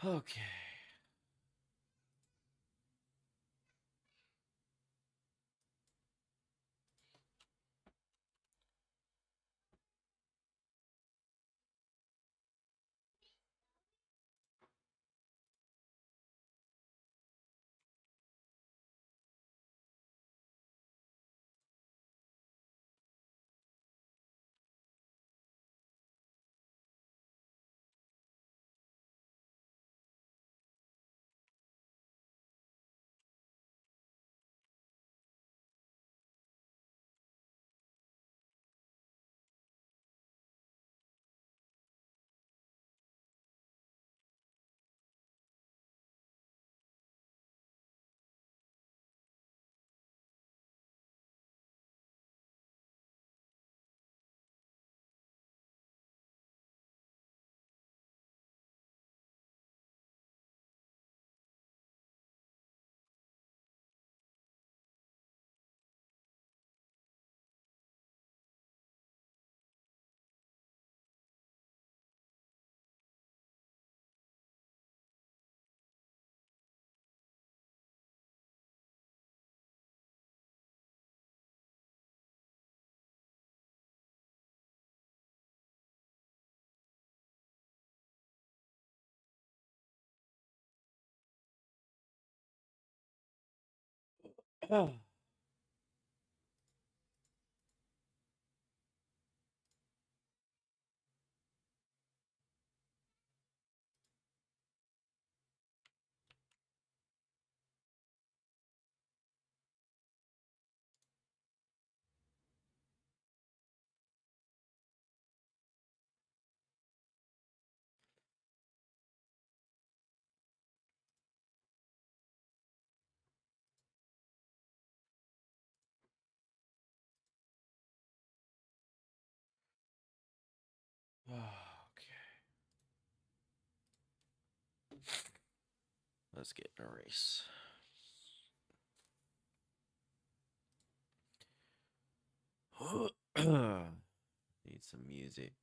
Okay. Okay. Let's get in a race. Need some music.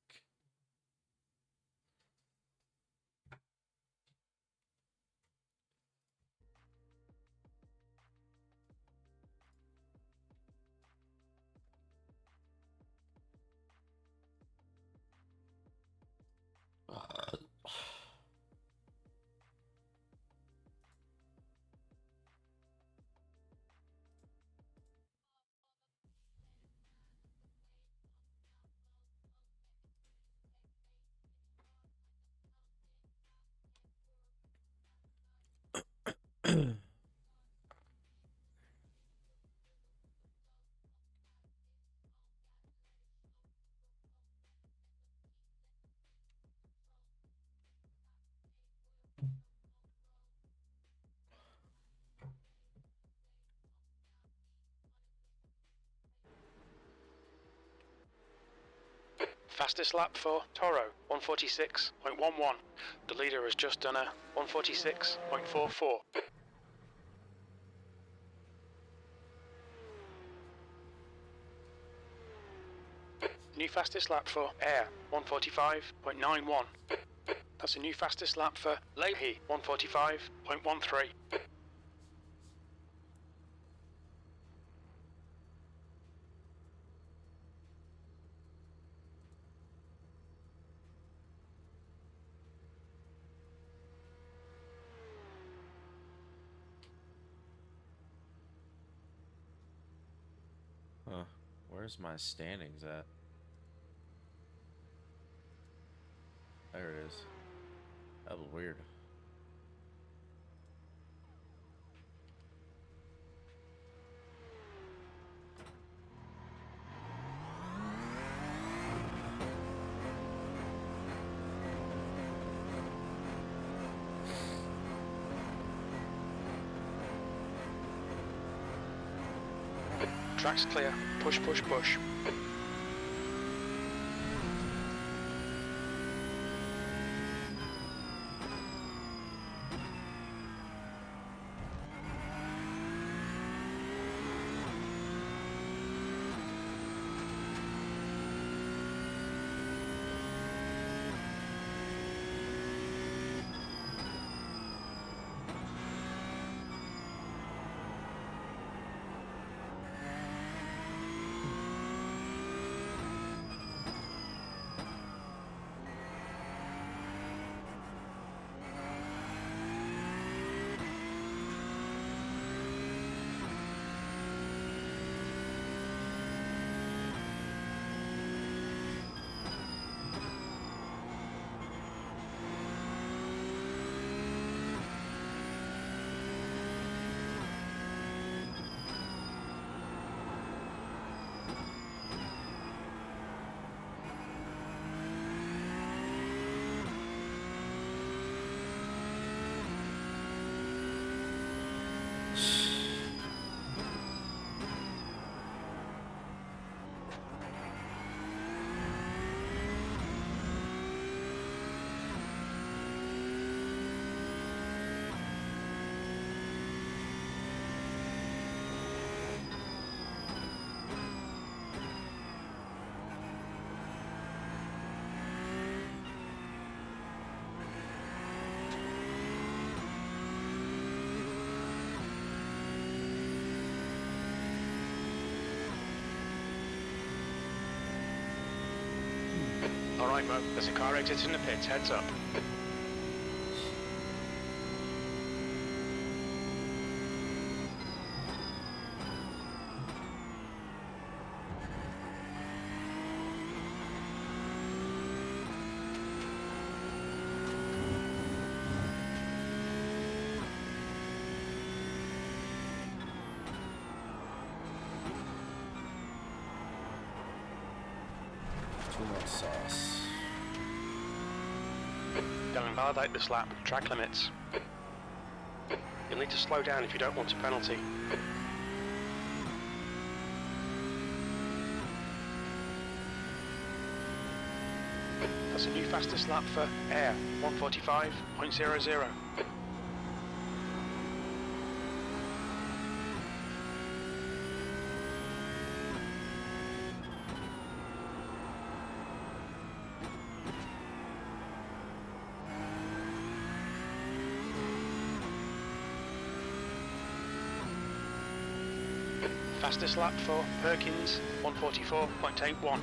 Fastest lap for Toro, 146.11. The leader has just done a 146.44. New fastest lap for Air, 145.91. That's a new fastest lap for Leahy, 145.13. Huh. Where's my standings at? There it is. That was weird. Track's clear. Push, push, push. Alright, Mo, there's a car exiting the pits, heads up. Too much sauce. Don't invalidate this lap. Track limits. You'll need to slow down if you don't want a penalty. That's a new fastest lap for air, 145.00. Fastest lap for Perkins, 144.81.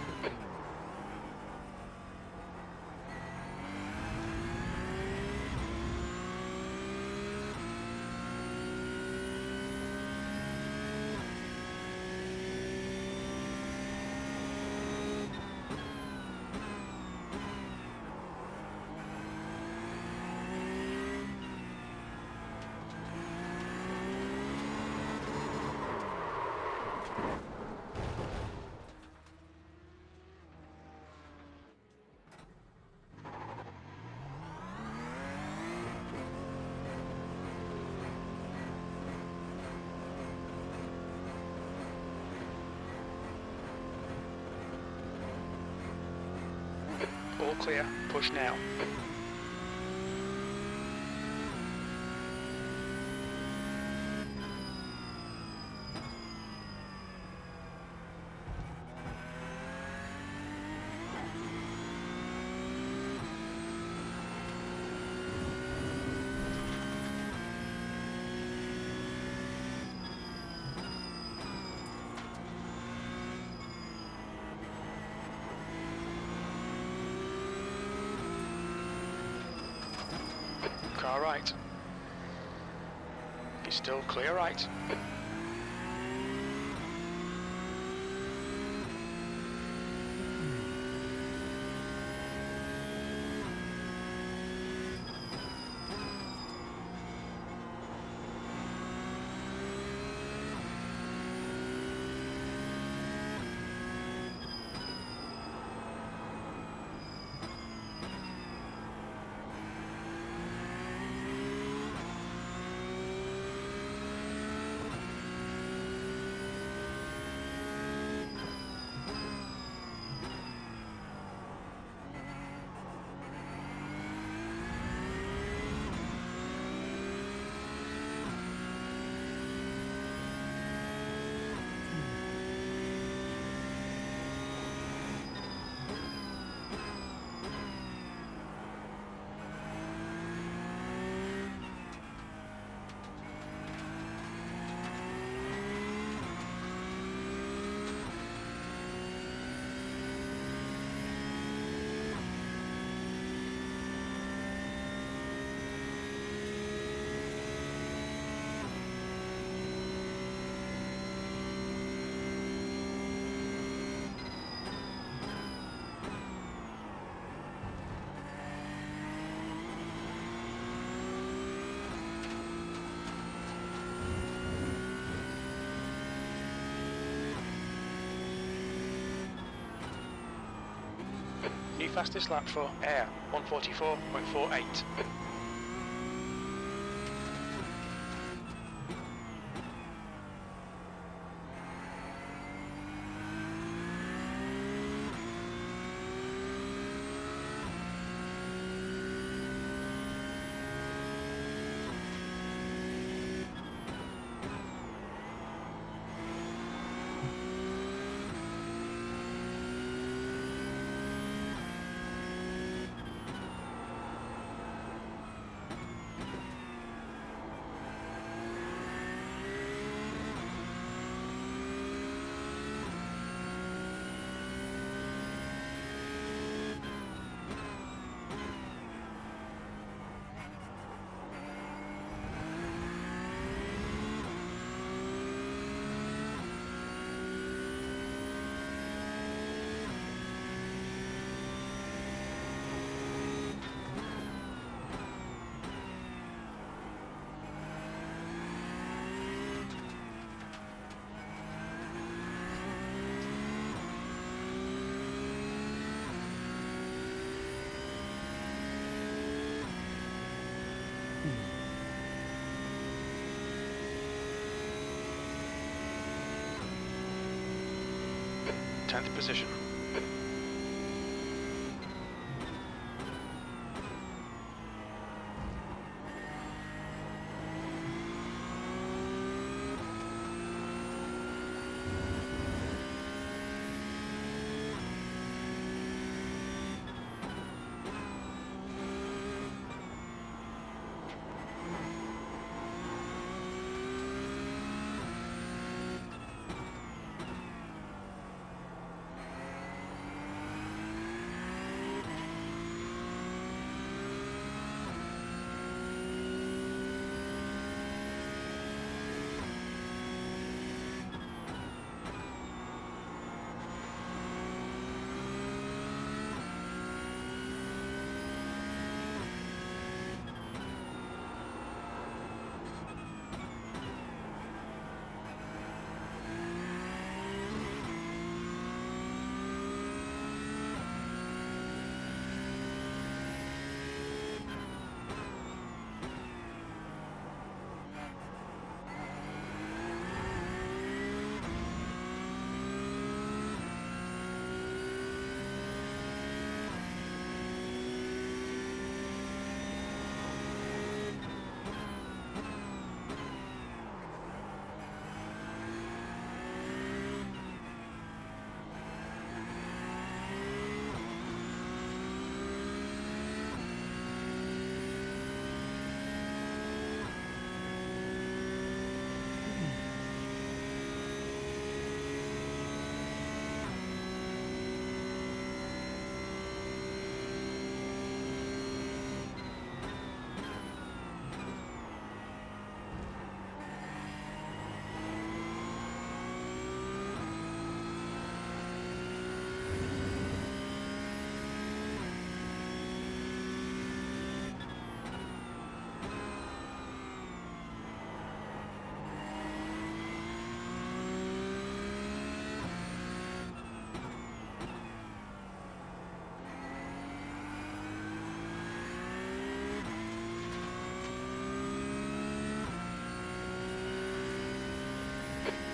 All clear, push now. Car right. He's still clear right. New fastest lap for air, 144.48. 10th position.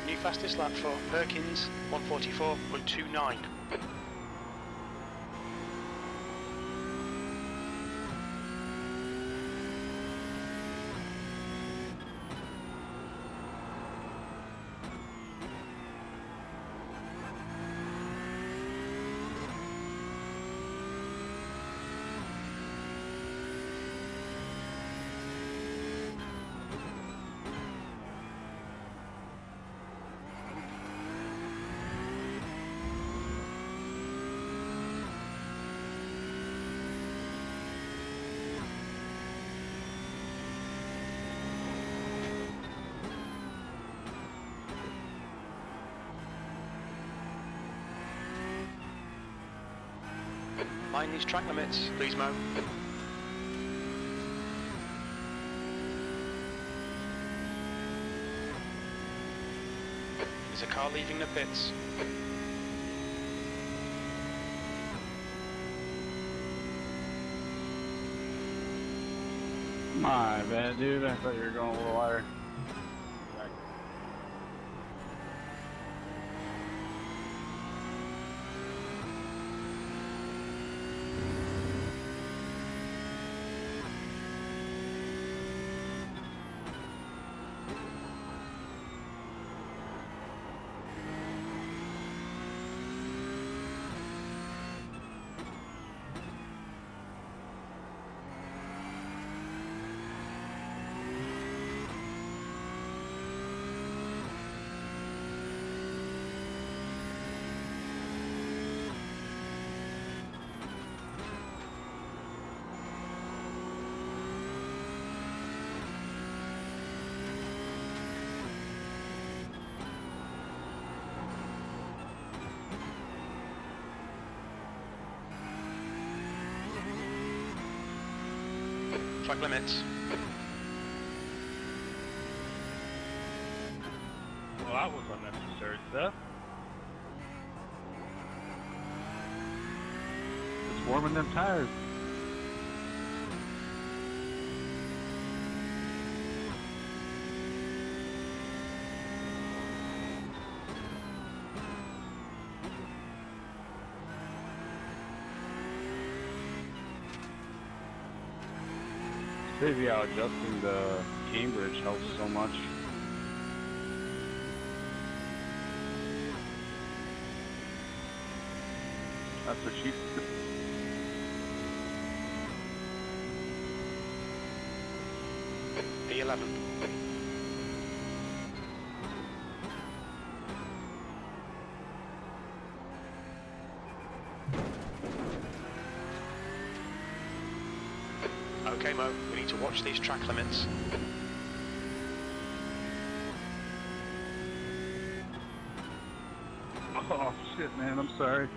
New fastest lap for Perkins, 1:44.29. Mind these track limits, please, Mo. There's a car leaving the pits. My bad, dude. I thought you were going a little wider. Track limits. Well, that was unnecessary stuff. It's warming them tires. Crazy how adjusting the Cambridge helps so much. That's what she said. P11. Okay, Mo, we need to watch these track limits. Oh shit, man, I'm sorry.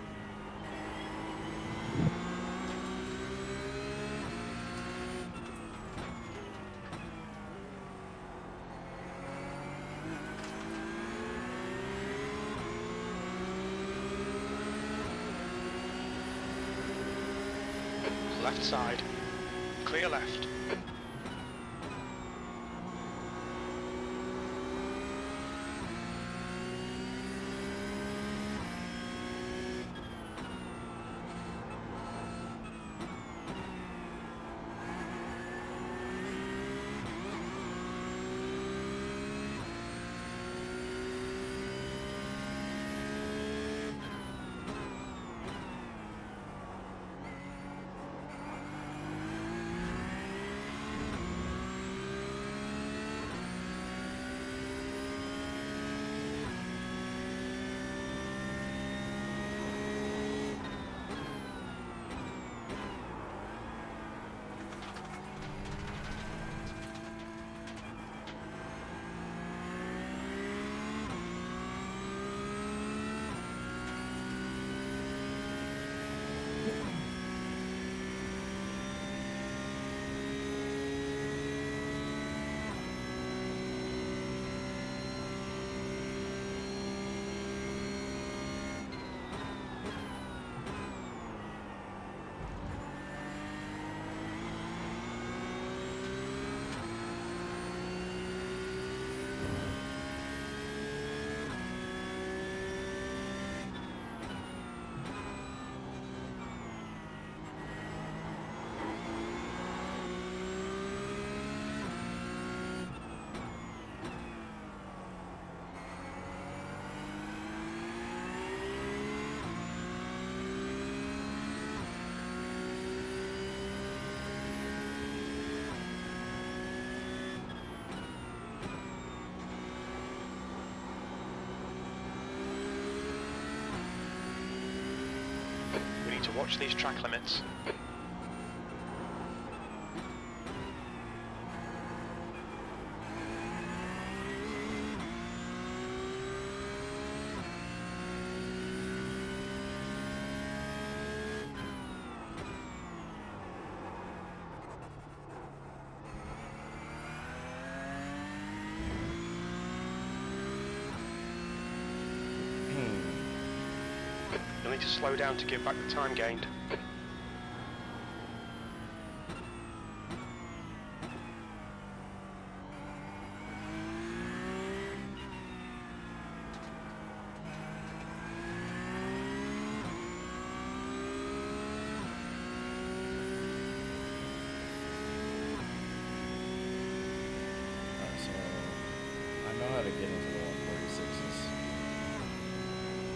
Left side. Clear left. To watch these track limits. You'll need to slow down to give back the time gained. So I know how to get into the 146s.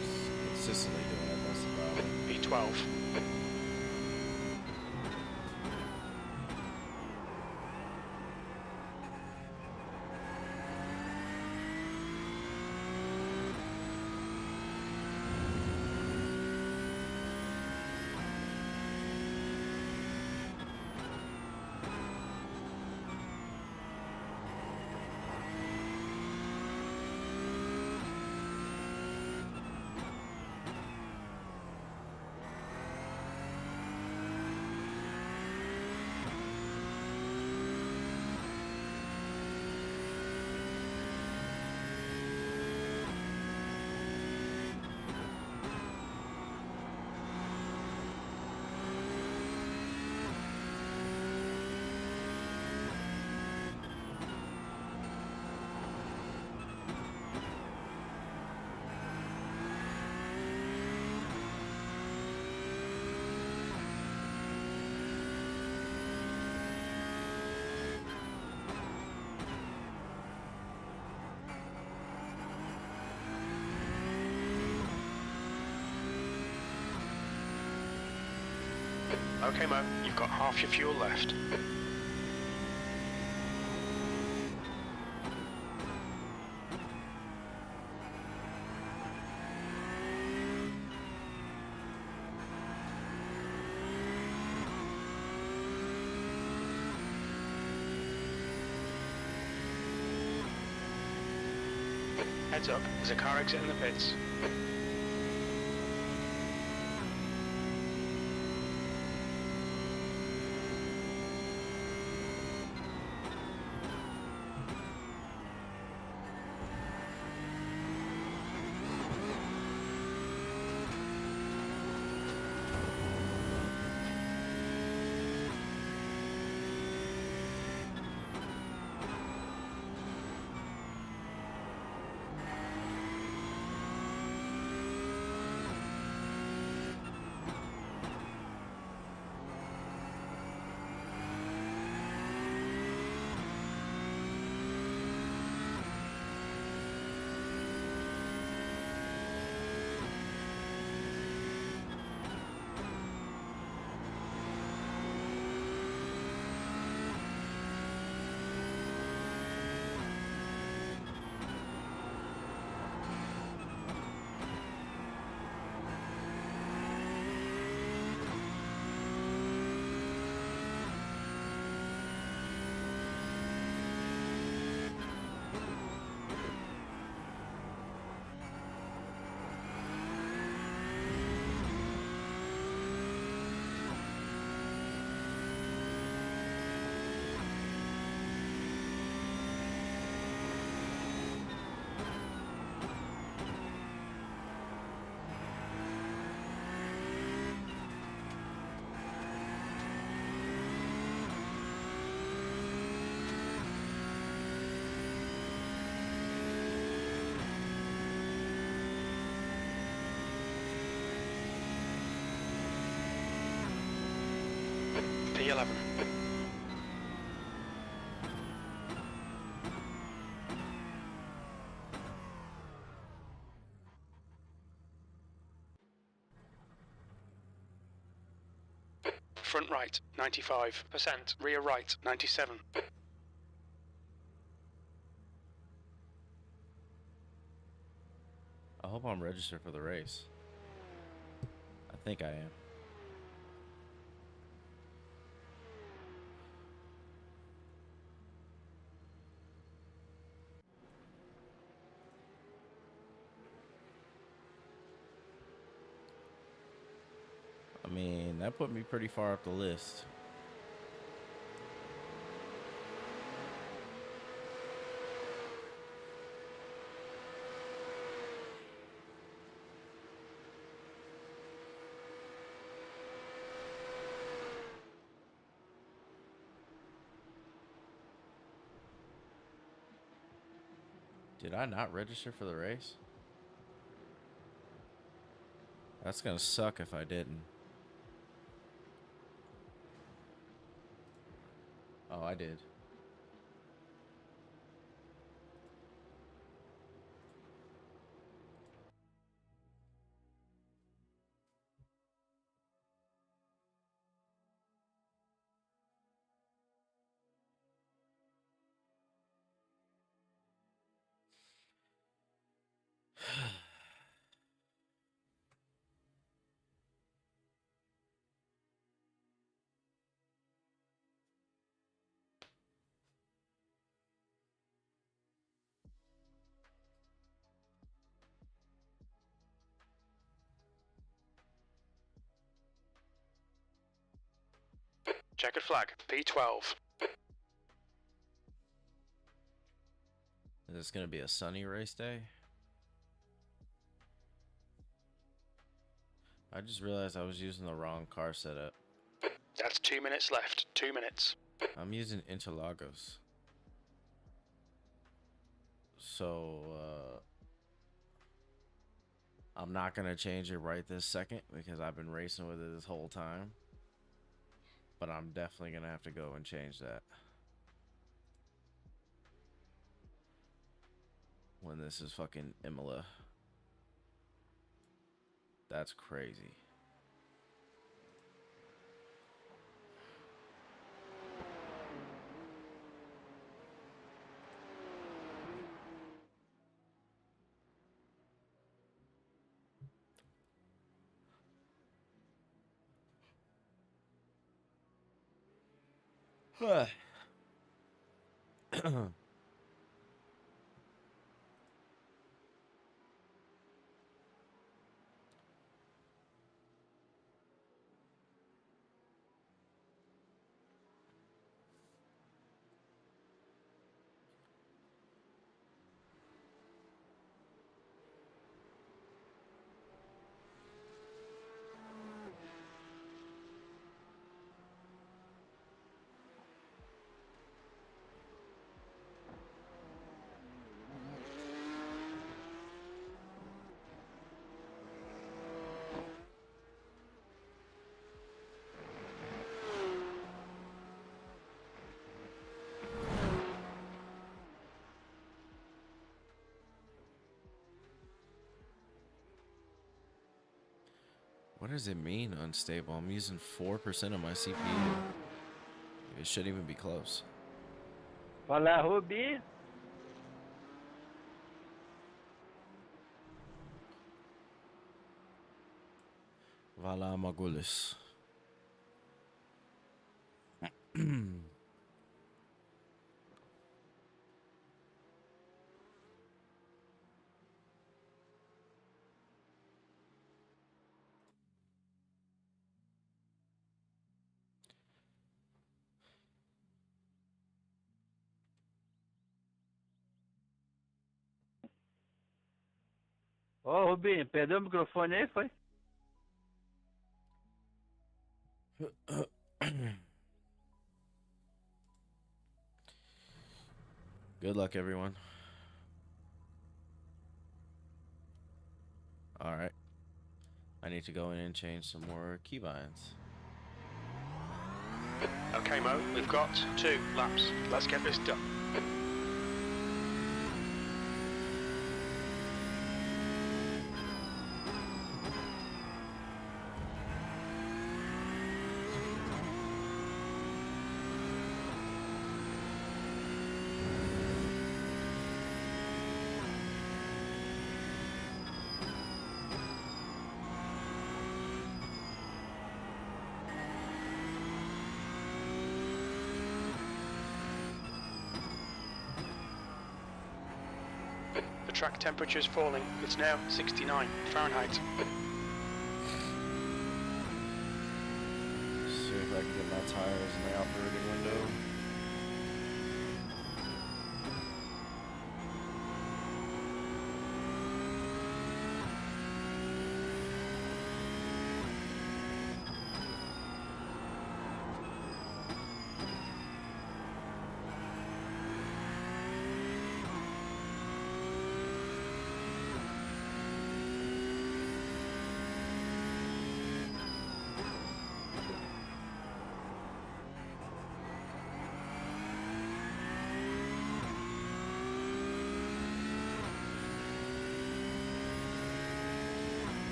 Just consistently doing it, that's the problem. B12. Okay, Mo, you've got half your fuel left. Heads up, there's a car exiting the pits. P11. Front right, 95%. Rear right, 97. I hope I'm registered for the race. I think I am. I mean, that put me pretty far up the list. Did I not register for the race? That's gonna suck if I didn't. Oh, I did. Checkered flag, P12. Is this gonna be a sunny race day? I just realized I was using the wrong car setup. That's 2 minutes left. 2 minutes. I'm using Interlagos. So, I'm not gonna change it right this second because I've been racing with it this whole time. But I'm definitely gonna have to go and change that when this is fucking Imola. That's crazy. What does it mean unstable? I'm using 4% of my CPU. It shouldn't even be close. Fala, Rubi. Vala Magulis. Ô, Rubinho, perdeu o microfone aí, foi? Good luck, everyone. All right. I need to go in and change some more keybinds. Okay, Mo, we've got 2 laps. Let's get this done. The track temperature is falling. It's now 69 Fahrenheit. See if I can get my tires in the operating window.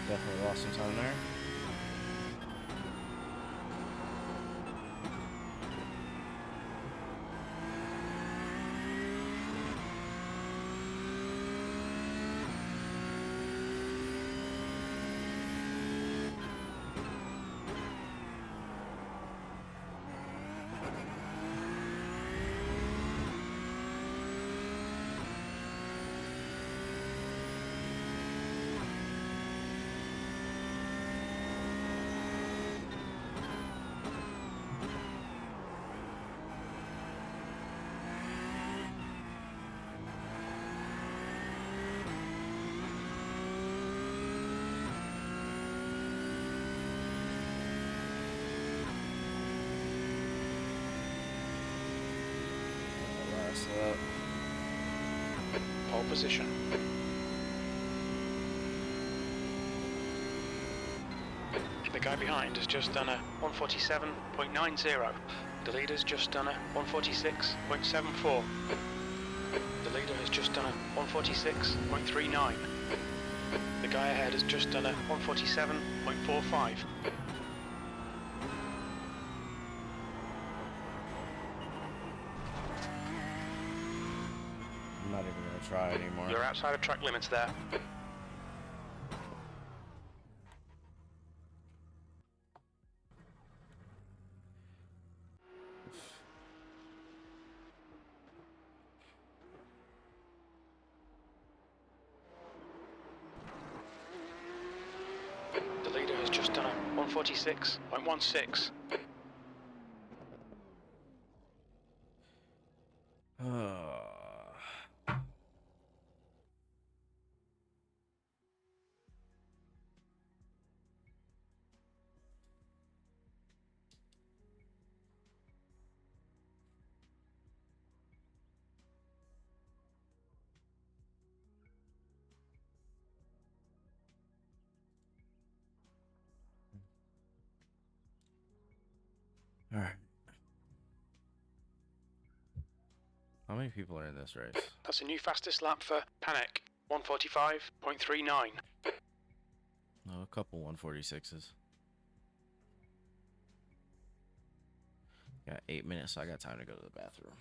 Definitely lost some time there. position. The guy behind has just done a 147.90. The leader's just done a 146.74. The leader has just done a 146.39. The guy ahead has just done a 147.45. I'm not even gonna try anymore. You're outside of track limits there. The leader has just done a 146.16. All right. How many people are in this race? That's a new fastest lap for Panic, 145.39. Oh, a couple 146s. Got 8 minutes, so I got time to go to the bathroom.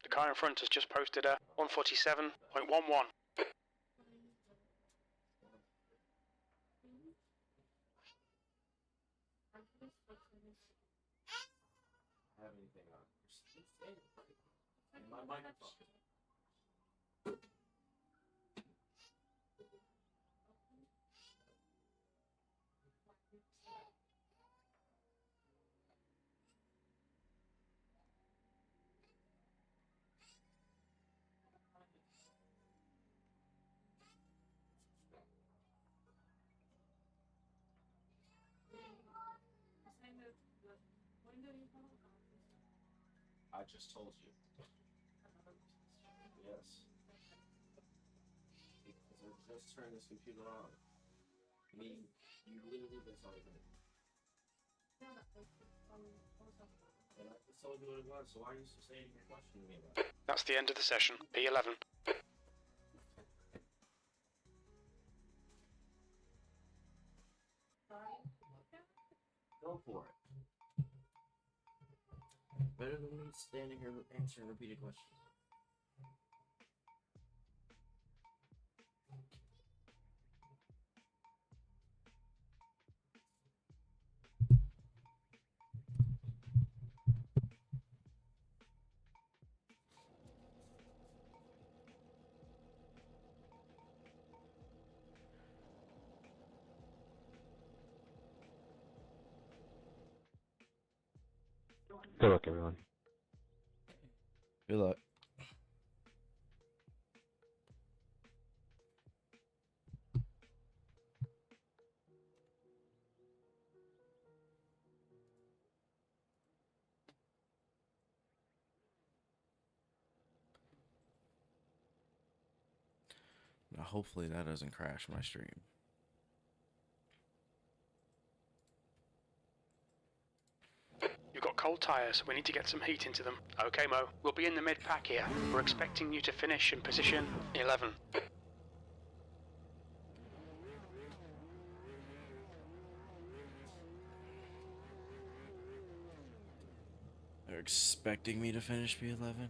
The car in front has just posted a 147.11. Have anything on? My microphone. I just told you. Yes. Because I just turned this computer on. I mean, you literally just told me. And I just told you what it was, so why are you saying you're questioning me about it? That's the end of the session, P11. Go for it. Better than me standing here answering repeated questions. Good luck, everyone. Good luck. Hopefully that doesn't crash my stream. You've got cold tyres, we need to get some heat into them. Okay, Mo, we'll be in the mid-pack here. We're expecting you to finish in position 11. They're expecting me to finish P11.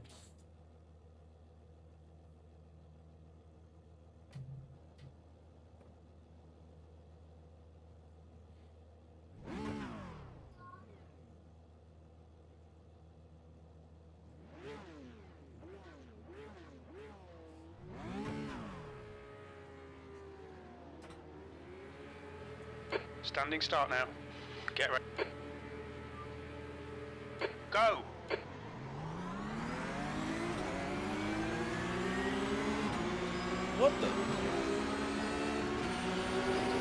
Standing start now. Get ready. Go! What the?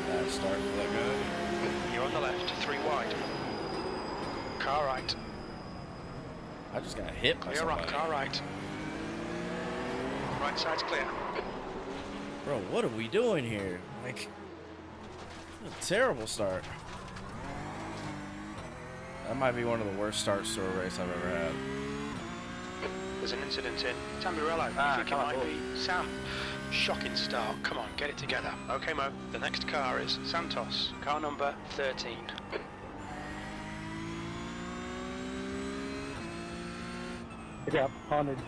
Bad start for that guy. You're on the left, 3 wide. Car right. I just got hit by Clear somebody. up, car right. Right side's clear. Bro, what are we doing here? Like, a terrible start. That might be one of the worst starts to a race I've ever had. There's an incident in Tamburello. I think it might be Sam. Shocking start. Come on, get it together. Okay, Mo. The next car is Santos. Car number 13. Yeah, 100.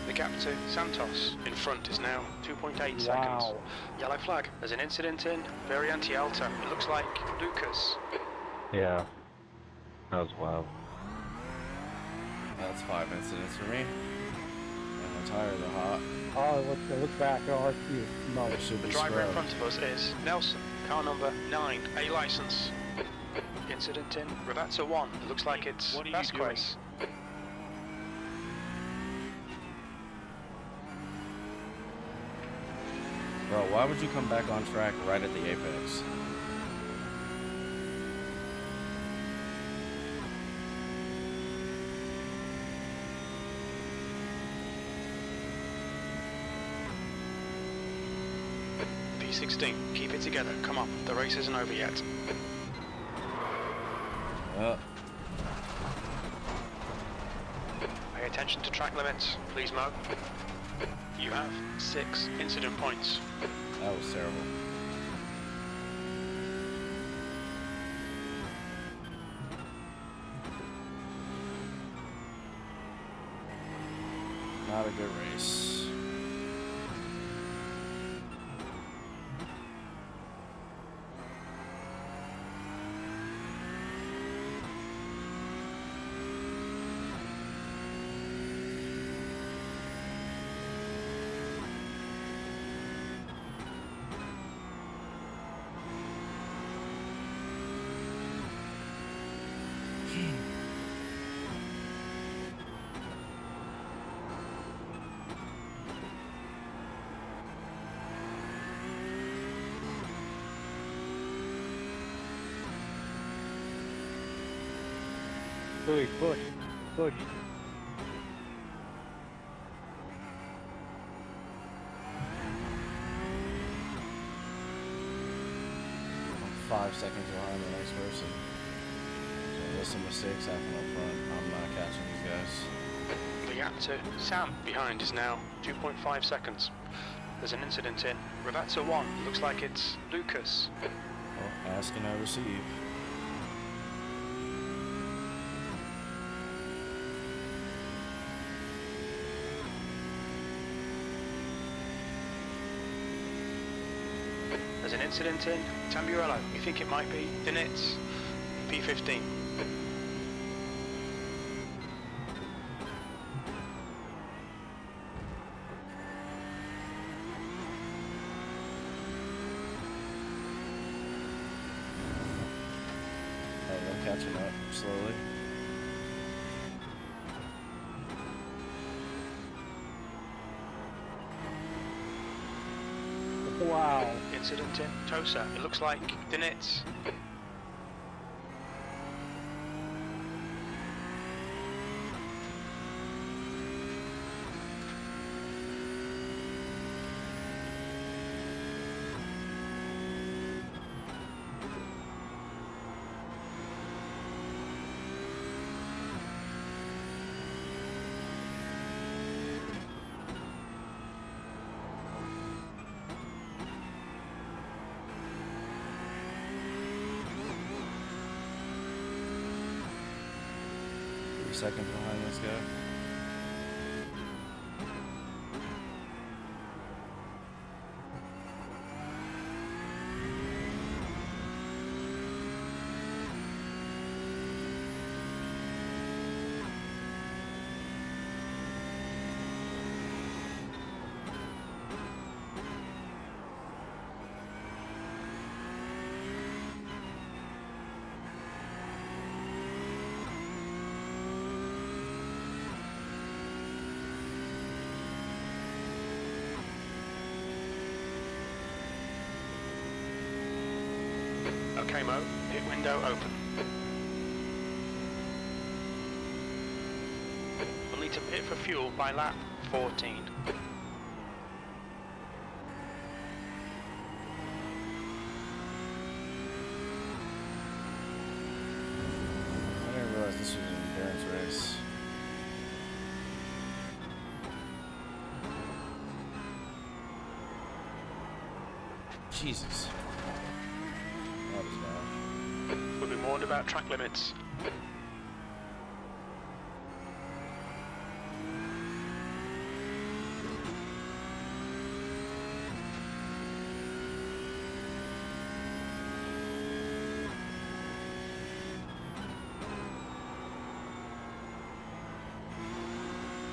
The gap to Santos in front is now 2.8 seconds. Yellow flag. There's an incident in Variante Alta. It looks like Lucas. Yeah. That was wild. That's 5 incidents for me. And my tires are hot. Oh, look back. Oh, it's you. No. It should The be driver in scrubbed. front of us is Nelson. Car number 9. A license. Incident in Ravazza 1. It looks like it's Vasquez. Bro, why would you come back on track right at the apex? P16. Keep it together. Come on. The race isn't over yet. Pay attention to track limits. Please, Mo. You have 6 incident points. That was terrible. Not a good race. Push. Push. I'm 5 seconds behind the next person. So there's some mistakes happening up front. I'm not catching these guys. The gap to Sam behind is now 2.5 seconds. There's an incident in Ravazza 1. Looks like it's Lucas. Well, ask and I receive. There's an incident in Tamburello. You think it might be Dinitz. P15. Incident in Tosa. It looks like Dinitz. Seconds behind this guy. Okay, Mo. Pit window open. We'll need to pit for fuel by lap 14. I didn't realize this was an endurance race. Jesus. That was bad. We'll be warned about track limits.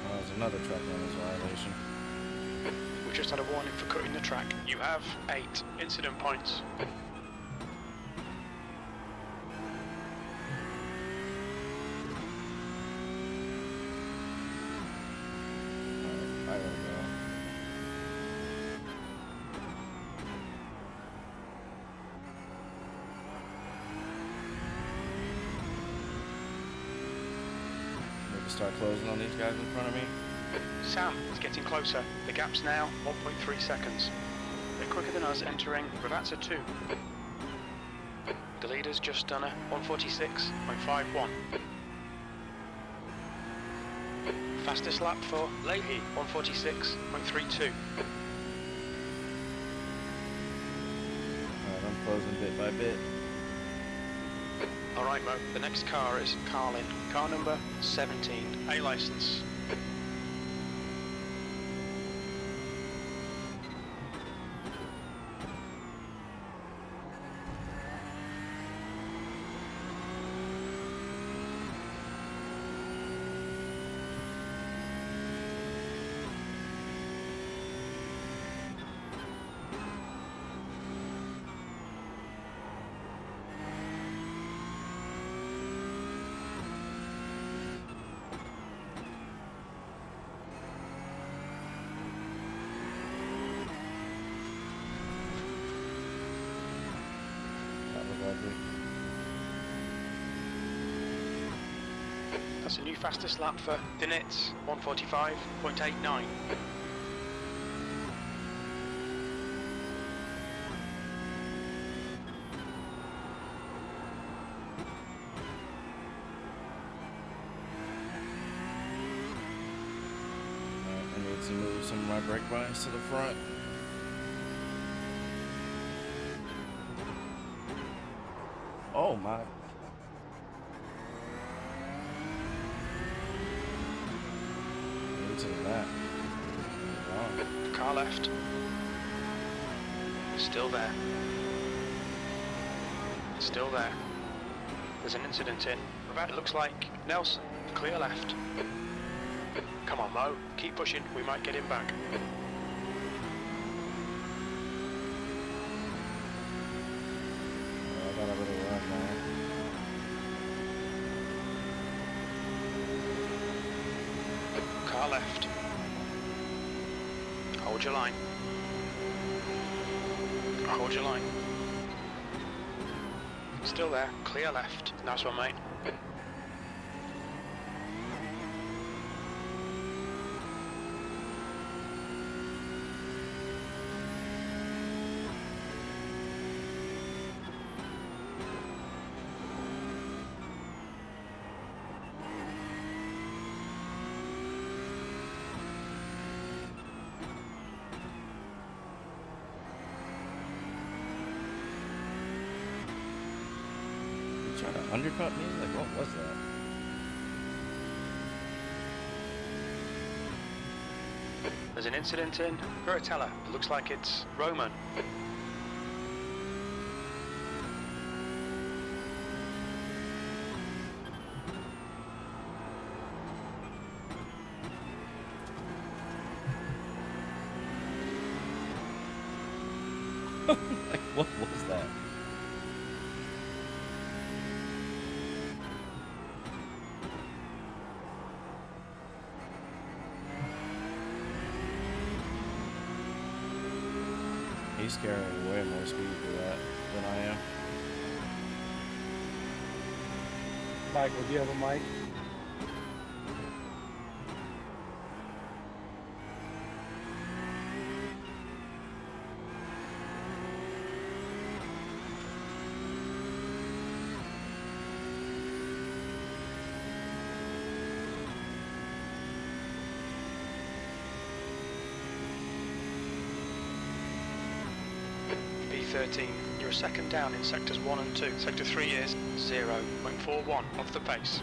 That was another track limits violation. We just had a warning for cutting the track. You have 8 incident points. I don't know. Maybe start closing on these guys in front of me. Sam is getting closer. The gap's now 1.3 seconds. They're quicker than us entering Ravazza 2. The leader's just done a 146.51. Fastest lap for Leahy, 146.32. Alright, I'm closing bit by bit. Alright, Mo, the next car is Carlin. Car number 17, A license. That was ugly. That's a new fastest lap for Dinitz, 145.89. I need to move some of my brake lines to the front. Oh my. Into that. Wow. Car left. Still there. Still there. There's an incident in. It looks like Nelson. Clear left. Come on, Mo. Keep pushing. We might get him back. I got a little run now. Car left. Hold your line. Hold your line. Still there, clear left. Nice one, mate. You trying to undercut me? Like, what was that? There's an incident in Veritella. It looks like it's Roman. Like, what was that? He's carrying way more speed for that than I am. Michael, do you have a mic? B13, you're a second down in sectors 1 and 2. Sector 3 is 0.41 off the pace.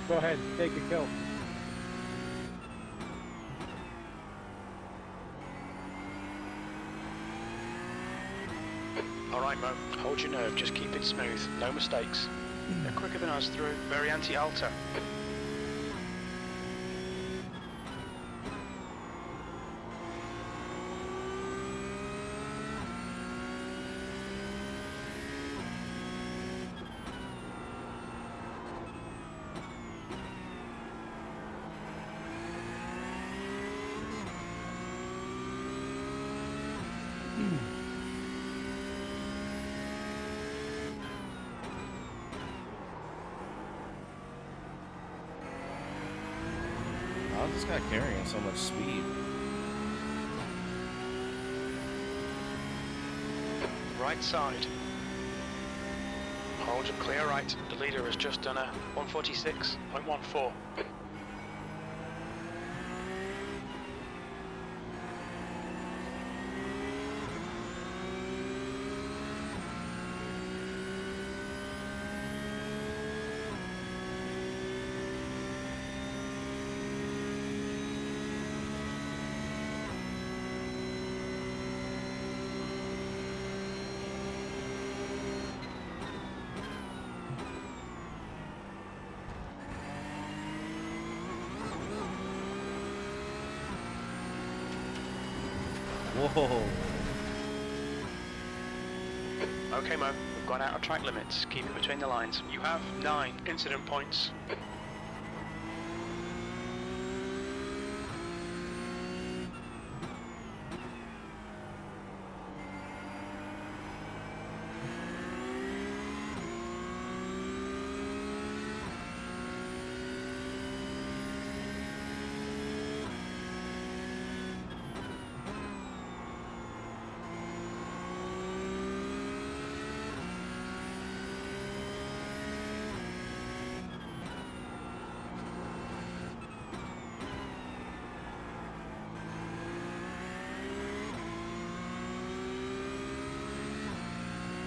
Go ahead, take a go. Alright, Mo, hold your nerve, just keep it smooth, no mistakes. They're quicker than us through, very anti-alta. How's this guy carrying so much speed? Right side. Hold your clear right. The leader has just done a 146.14. Whoa. Okay, Mo, we've gone out of track limits. Keep it between the lines. You have 9 incident points.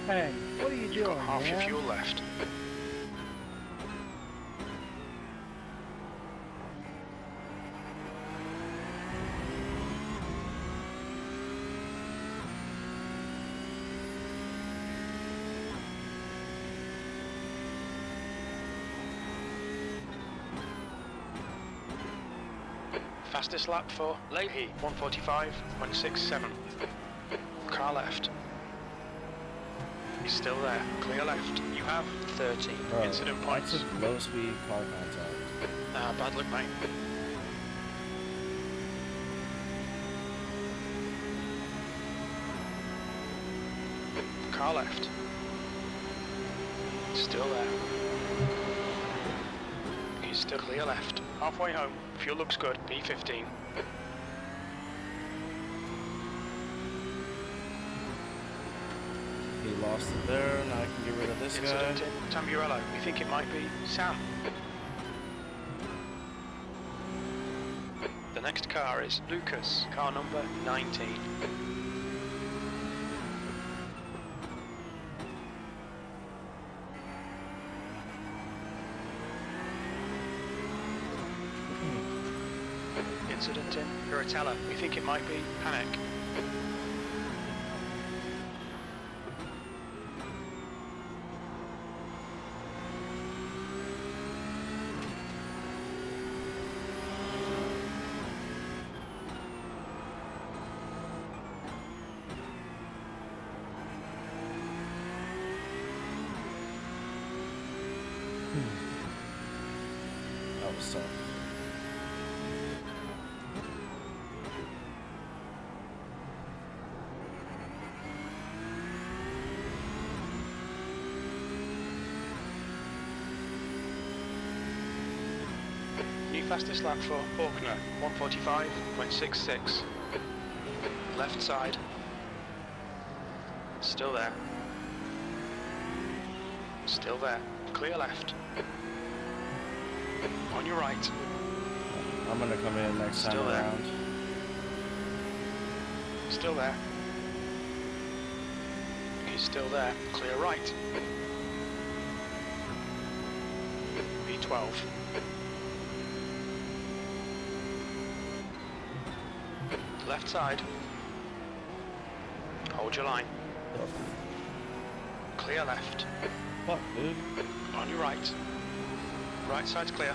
Hey, what are you You've doing, got half your man? fuel left. Fastest lap for Leahy, 145.67. Car left. He's still there. Clear left. You have 13 incident points. That's a low speed car contact. Bad luck, mate. Car left. Still there. He's still clear left. Halfway home. Fuel looks good. B15. He lost it there, and I can get rid of this Incident guy. in Tamburello. We think it might be Sam. The next car is Lucas, car number 19. Incident in Curatella. We think it might be Panic. That was tough. New fastest lap for Faulkner, 145.66. Left side. Still there. Still there. Clear left. On your right. I'm gonna come in next time Still there. around. Still there. He's still there. Clear right. B12. Left side. Hold your line. Clear left. Fuck, dude. On your right. Right side's clear.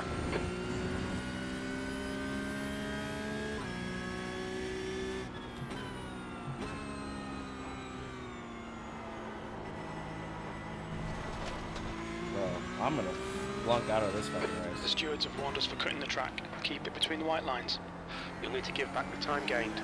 Bro, I'm gonna flunk out of this fucking race. The stewards have warned us for cutting the track. Keep it between the white lines. You'll need to give back the time gained.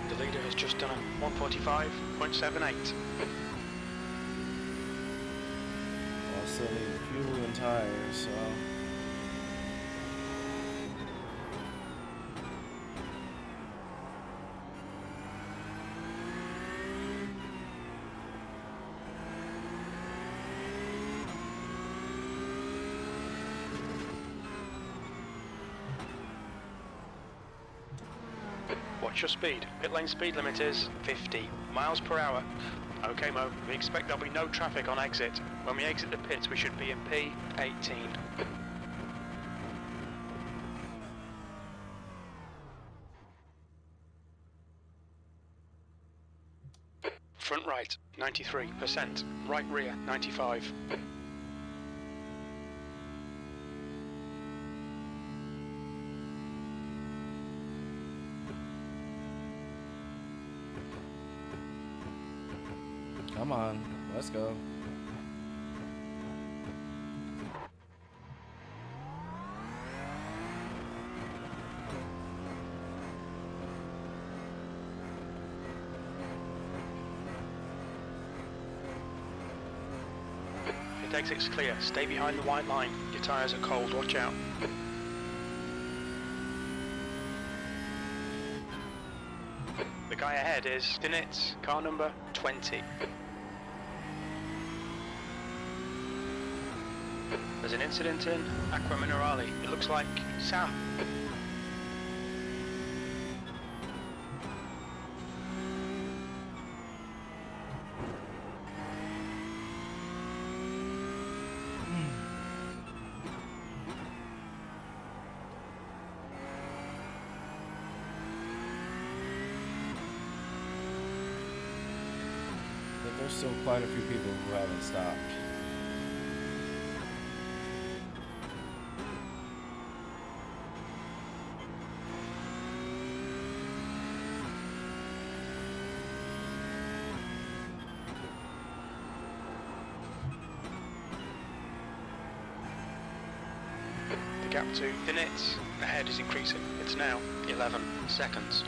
The leader has just done a 145.78. I still need fuel and tires, so. Watch your speed. Pit lane speed limit is 50 miles per hour. Okay, Mo, we expect there'll be no traffic on exit. When we exit the pits, we should be in P18. Front right, 93%. Right rear, 95. Come on, let's go. Pit exit's clear. Stay behind the white line. Your tyres are cold, watch out. The guy ahead is Dinitz, car number 20. There's an incident in Aqua Minerale. It looks like Sam. But there's still quite a few people who haven't stopped. The gap to Dinitz ahead is increasing. It's now 11 seconds.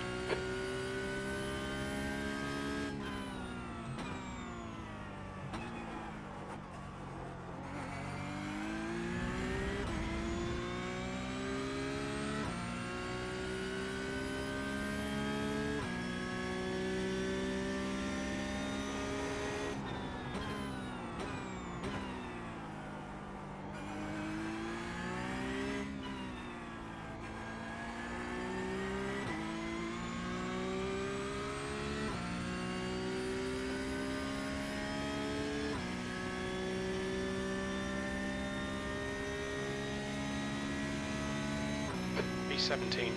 B17.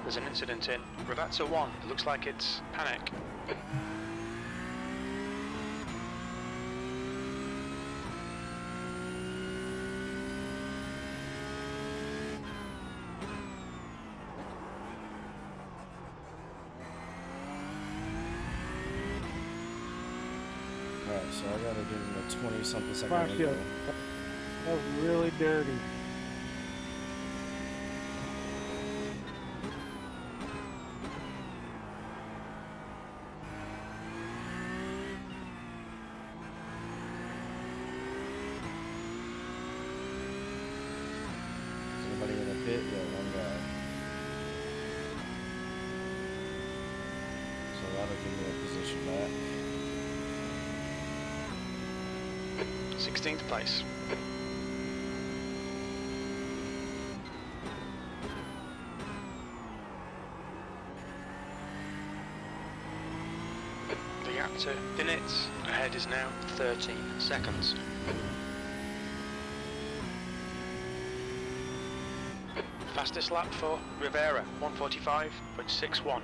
There's an incident in Ravazza 1. It looks like it's Panic. Alright, so I gotta give him a 20-something second Fire window. shield. That was really dirty. Is anybody in the pit? Yeah, one guy. So that'll give me a position back. 16th place. The gap to Dinitz ahead is now 13 seconds. Fastest lap for Rivera, 145.61.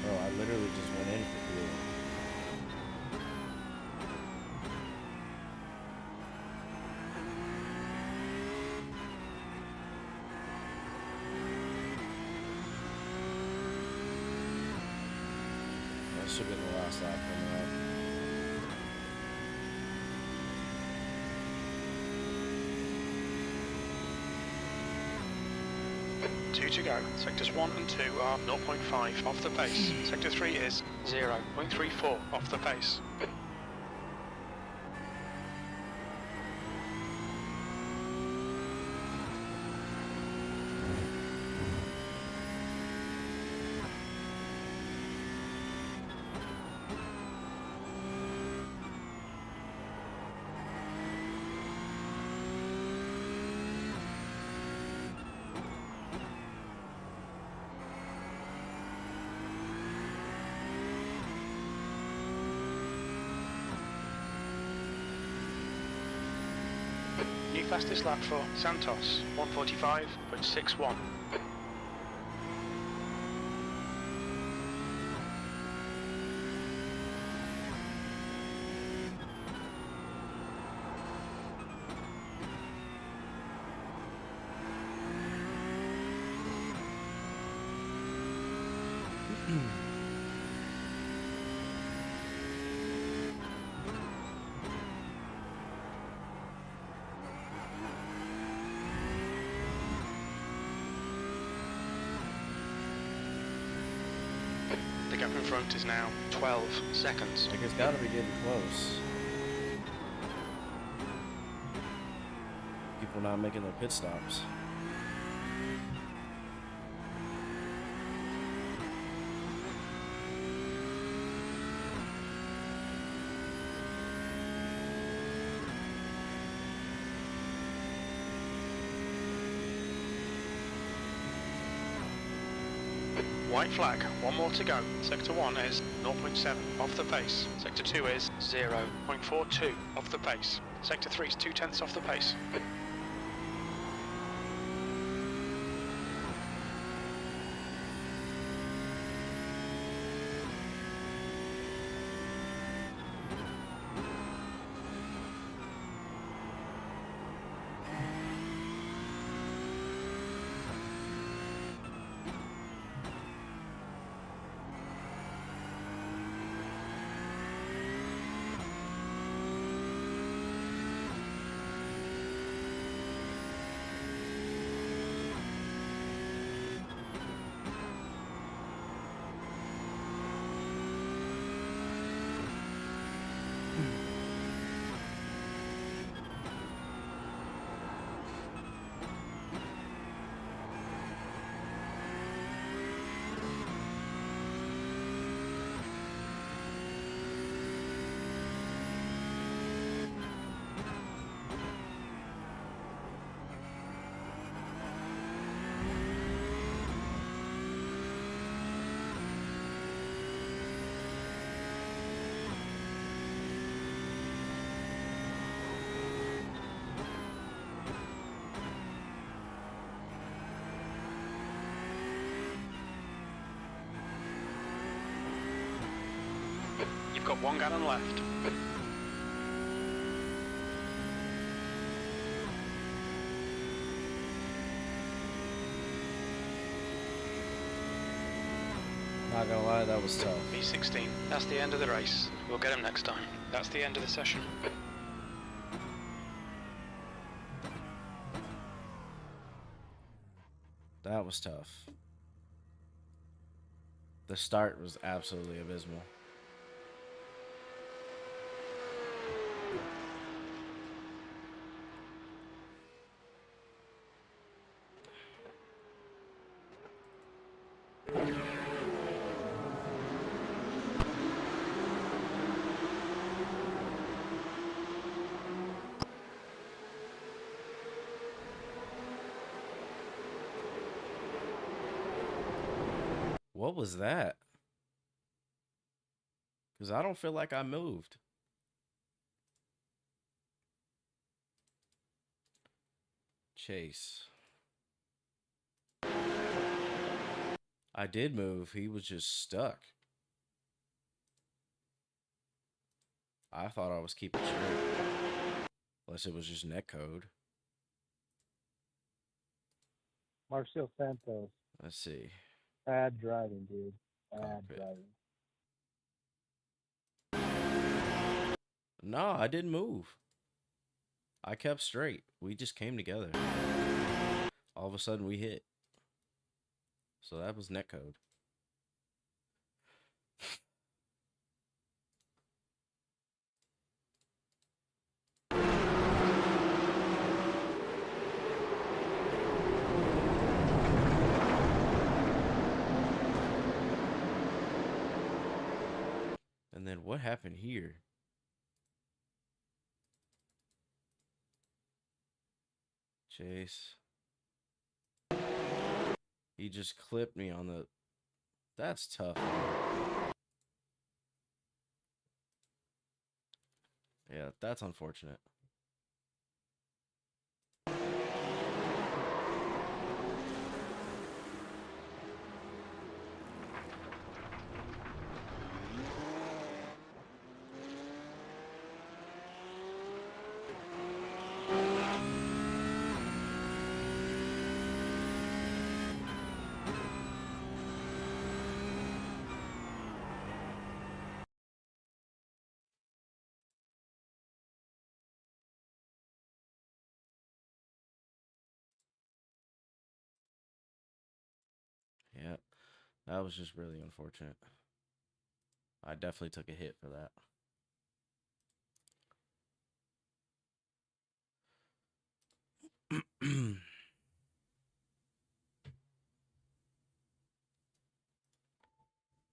Bro, I literally just went in for fuel. That should have been the last last lap coming up. 2 to go. Sectors 1 and 2 are 0.5 off the pace. Sector 3 is 0.34 off the pace. New fastest lap for Santos, 1:45.61. The gap in front is now 12 seconds. Like, it's got to be getting close. People not making their pit stops. White flag, 1 more to go. Sector 1 is 0.7 off the pace. Sector 2 is 0.42 off the pace. Sector 3 is 0.2 off the pace. You've got 1 gallon left. Not gonna lie, that was tough. B16, that's the end of the race. We'll get him next time. That's the end of the session. That was tough. The start was absolutely abysmal. What was that? Because I don't feel like I moved. Chase. I did move. He was just stuck. I thought I was keeping straight. Unless it was just netcode. Marcel Santos. Let's see. Bad driving, dude. Bad Cockpit. driving. No, I didn't move. I kept straight. We just came together. All of a sudden we hit. So that was netcode. And then what happened here? Chase. He just clipped me on the... That's tough. Yeah, that's unfortunate. Yeah, that was just really unfortunate. I definitely took a hit for that.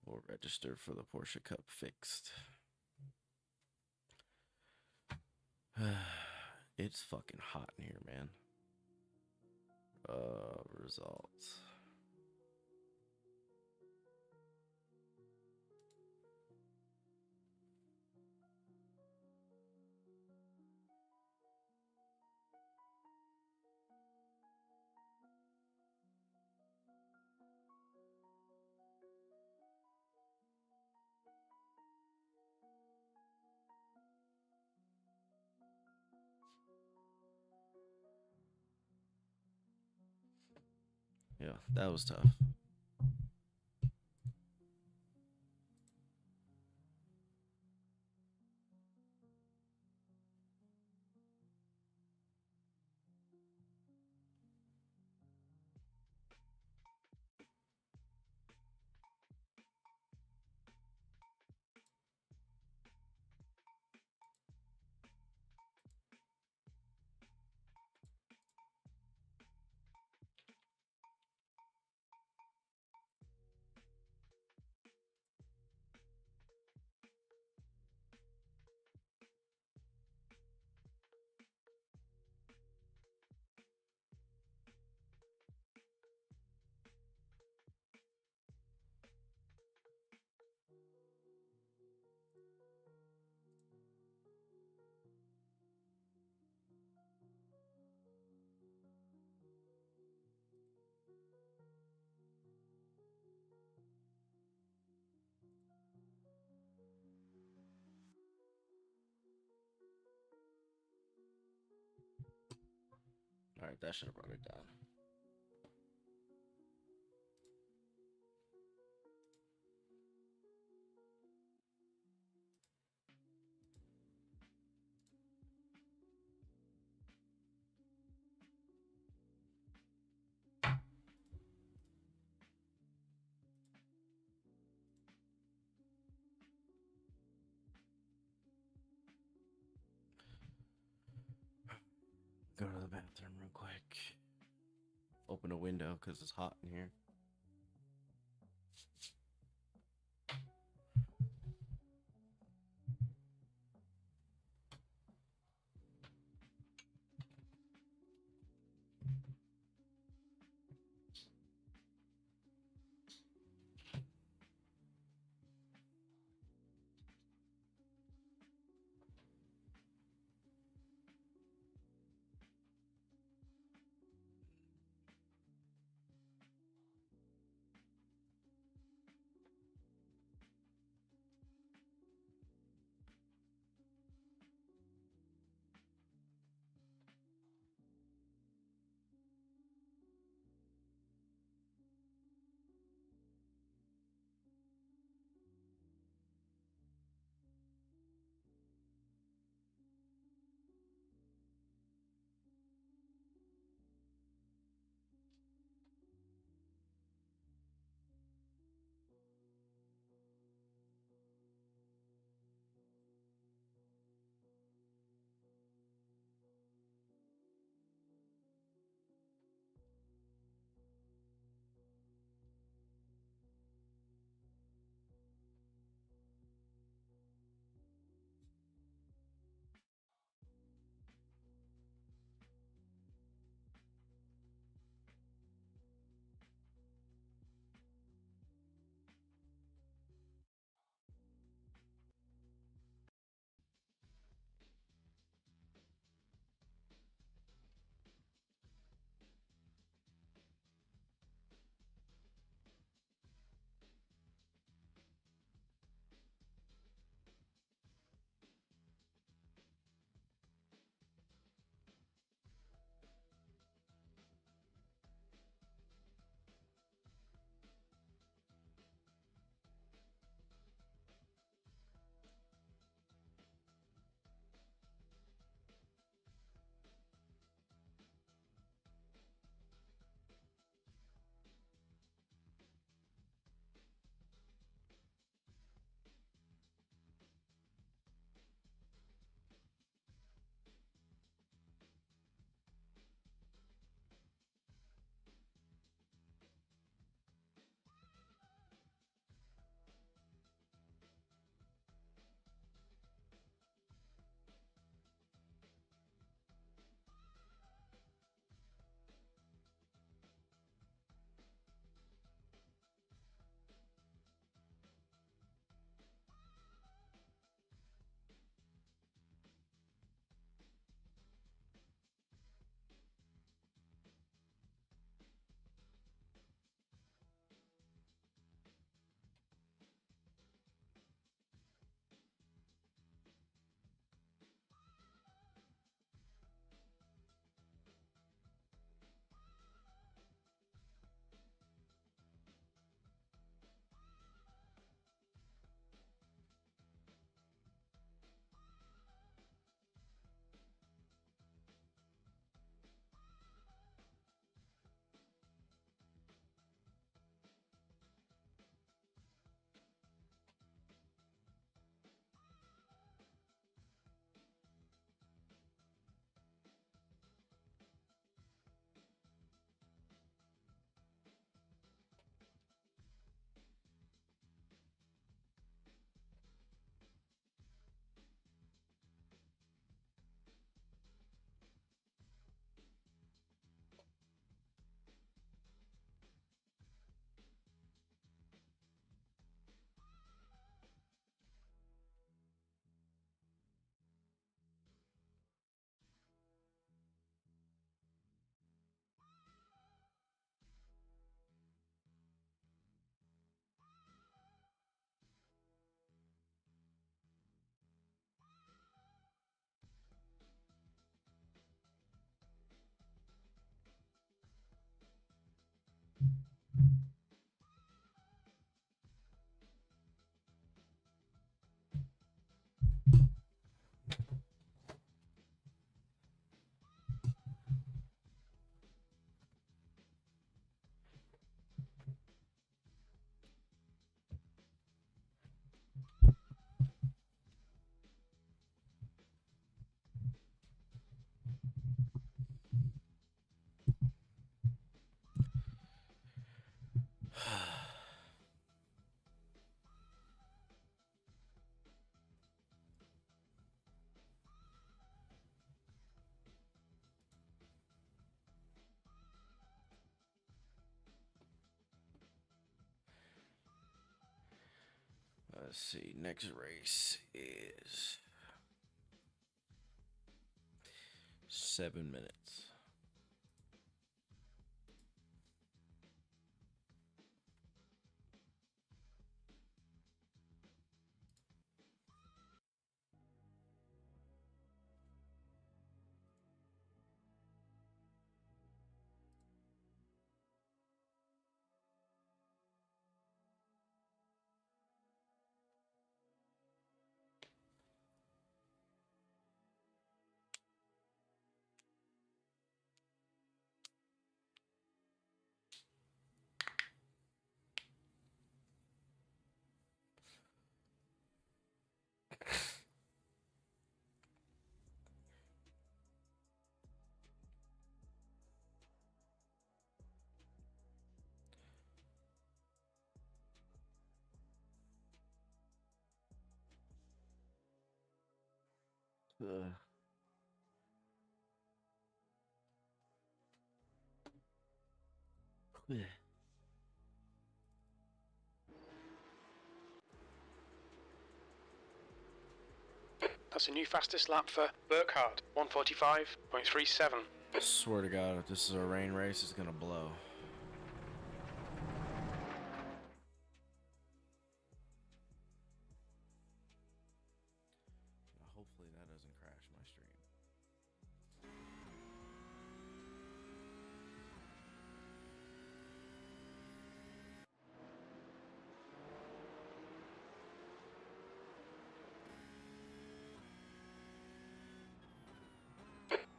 We'll register for the Porsche Cup fixed. It's fucking hot in here, man. Results. Yeah, that was tough. All right, that should have brought it down. Go to the bathroom real quick. Open a window because it's hot in here. Let's see. Next race is 7 minutes. Ugh. That's a new fastest lap for Burkhardt, 145.37. Swear to God, if this is a rain race, it's gonna blow. Now, hopefully that doesn't crash my stream.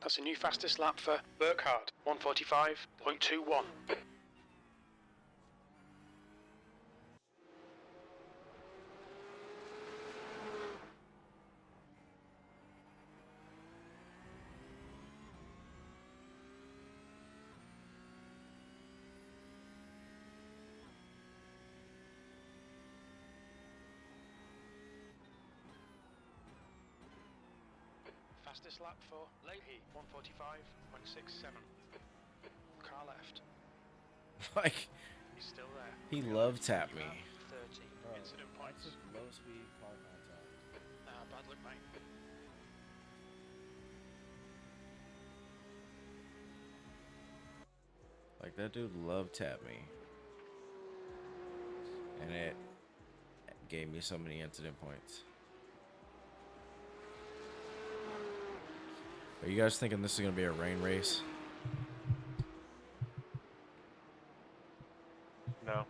That's a new fastest lap for Burkhardt, 145.21. Fastest lap for Leahy, 145.67. Car left. Like, He's still there. he love tapped me. 30 incident points. Low speed car contact. Bad luck, mate. Like, that dude love tapped me. And it gave me so many incident points. Are you guys thinking this is going to be a rain race? No.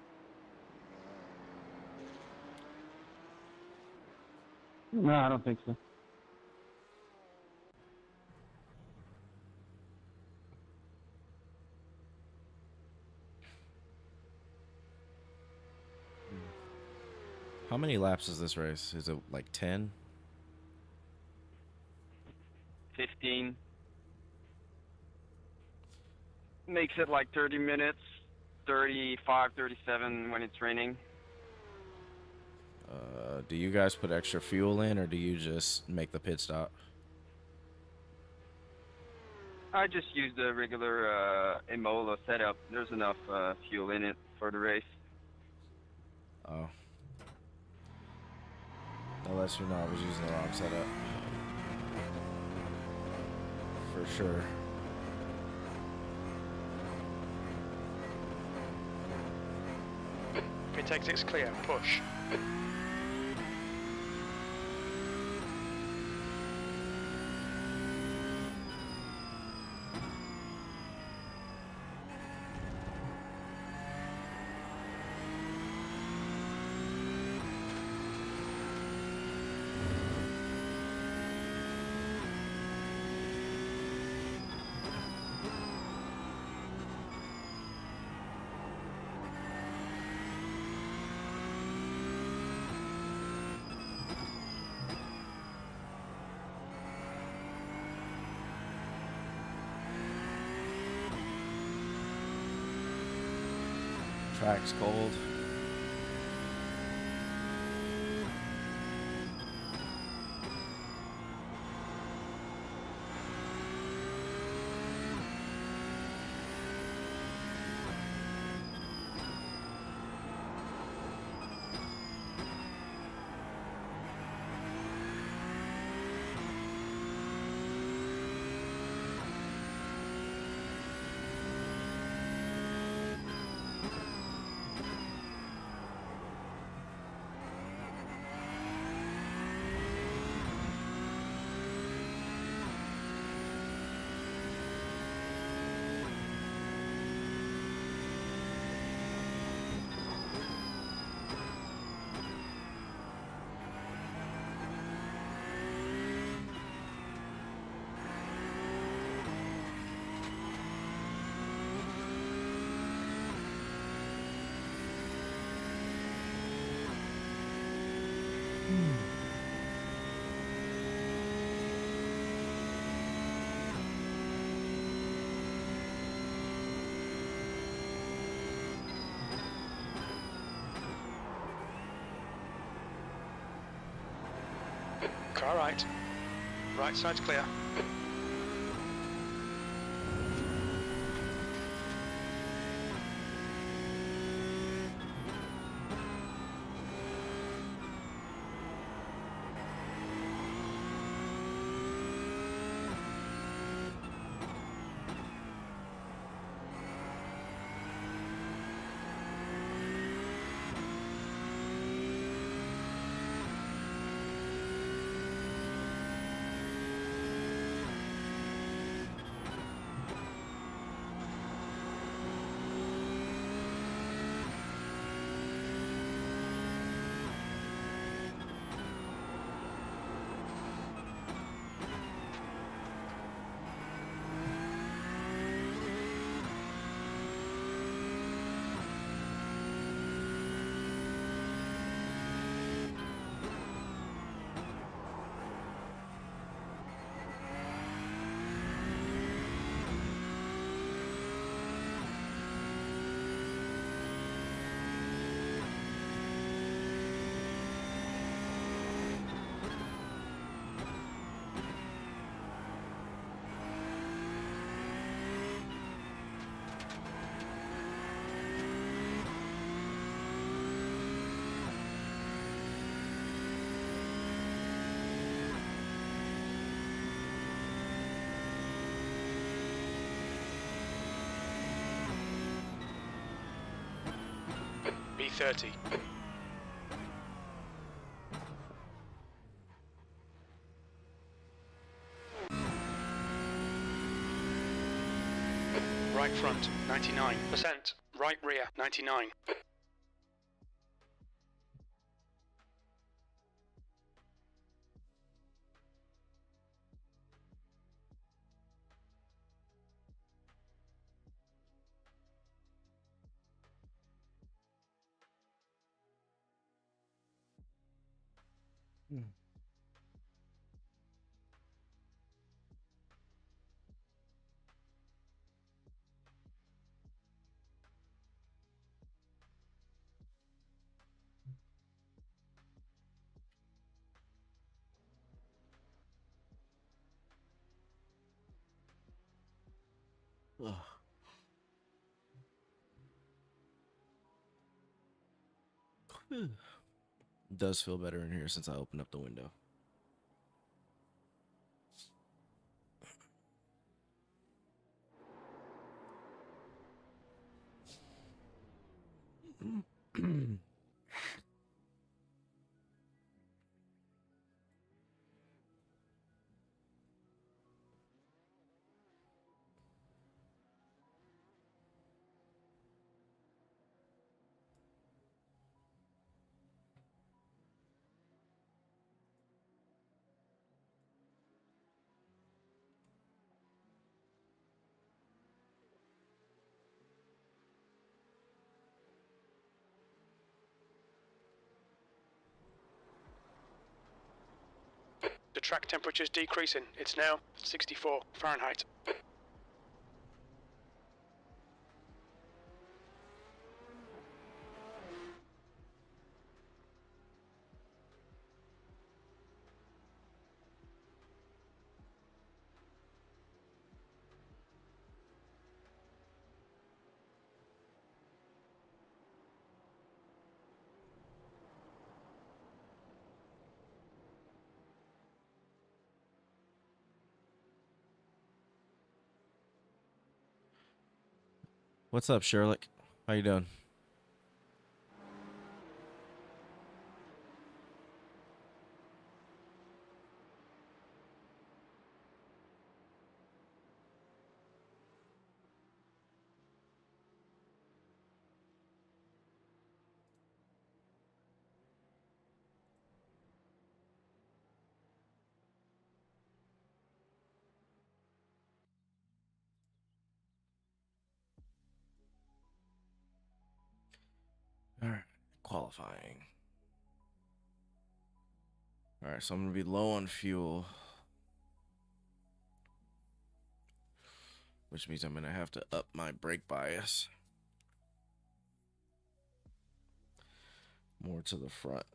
No, I don't think so. How many laps is this race? Is it like 10? 15. Makes it like 30 minutes, 35, 37 when it's raining. Do you guys put extra fuel in, or do you just make the pit stop? I just use the regular Imola setup. There's enough fuel in it for the race. Oh. Unless you know I was using the wrong setup. For sure. Pit exit's clear. Push. Track's cold. Car right. Right side's clear. B30. Right front, 99%. Right rear, 99. Ugh. It does feel better in here since I opened up the window. The track temperature's decreasing. It's now 64 Fahrenheit. What's up, Sherlock? How you doing? All right, qualifying. All right, so I'm gonna be low on fuel, which means I'm gonna have to up my brake bias more to the front.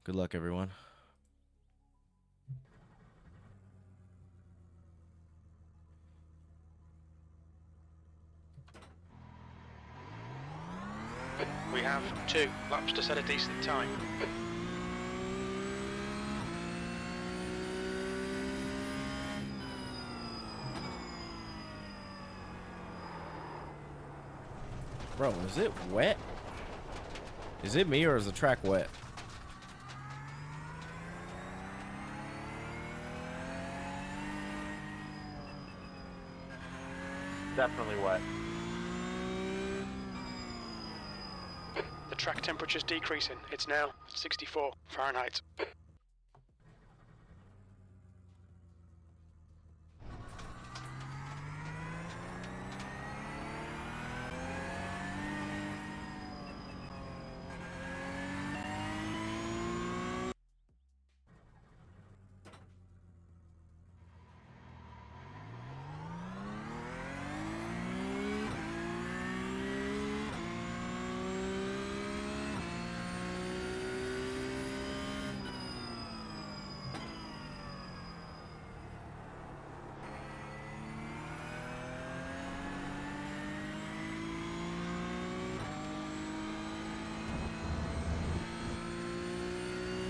Good luck, everyone. We have 2 laps to set a decent time. Bro, is it wet? Is it me or is the track wet? Definitely wet. The track temperature's decreasing. It's now 64 Fahrenheit.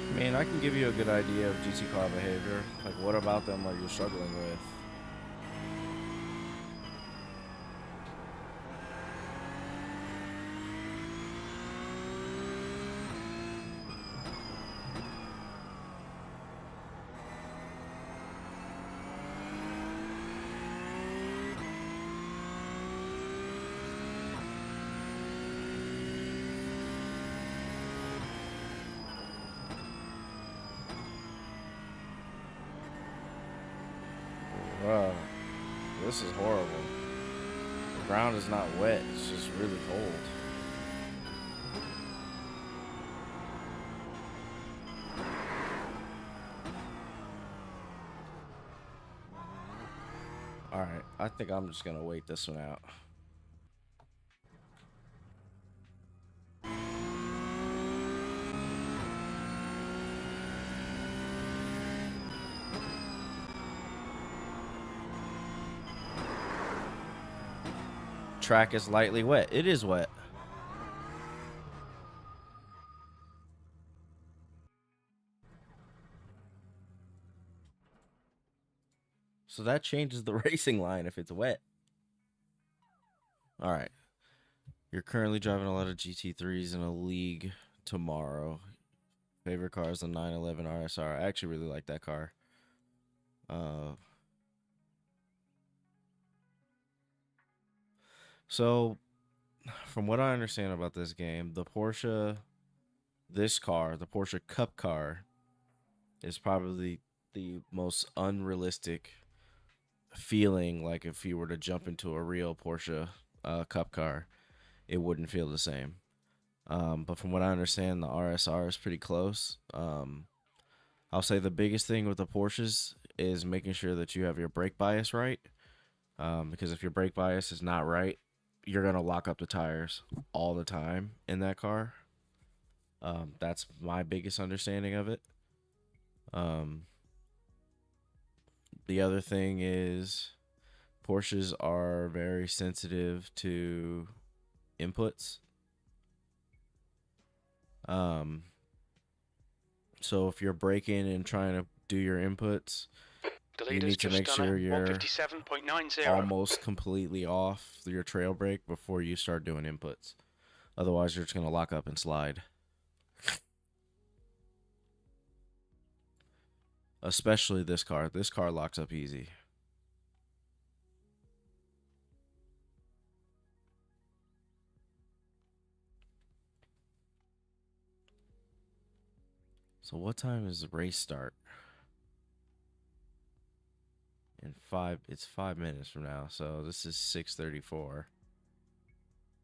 I mean, I can give you a good idea of GT car behavior. Like, what about them are you struggling with? Bruh, this is horrible. The ground is not wet, it's just really cold. Alright, I think I'm just gonna wait this one out. Track is lightly wet. It is wet. So that changes the racing line if it's wet. All right. You're currently driving a lot of GT3s in a league tomorrow. Favorite car is the 911 RSR. I actually really like that car. So, from what I understand about this game, the Porsche Cup car, is probably the most unrealistic feeling. Like if you were to jump into a real Porsche Cup car, it wouldn't feel the same. But from what I understand, the RSR is pretty close. I'll say the biggest thing with the Porsches is making sure that you have your brake bias right. Because if your brake bias is not right, you're going to lock up the tires all the time in that car. That's my biggest understanding of it. The other thing is Porsches are very sensitive to inputs. So if you're braking and trying to do your inputs, you need to make sure you're 157.90. almost completely off your trail brake before you start doing inputs. Otherwise, you're just going to lock up and slide. Especially this car. This car locks up easy. So what time does the race start? It's 5 minutes from now. So this is 6:34.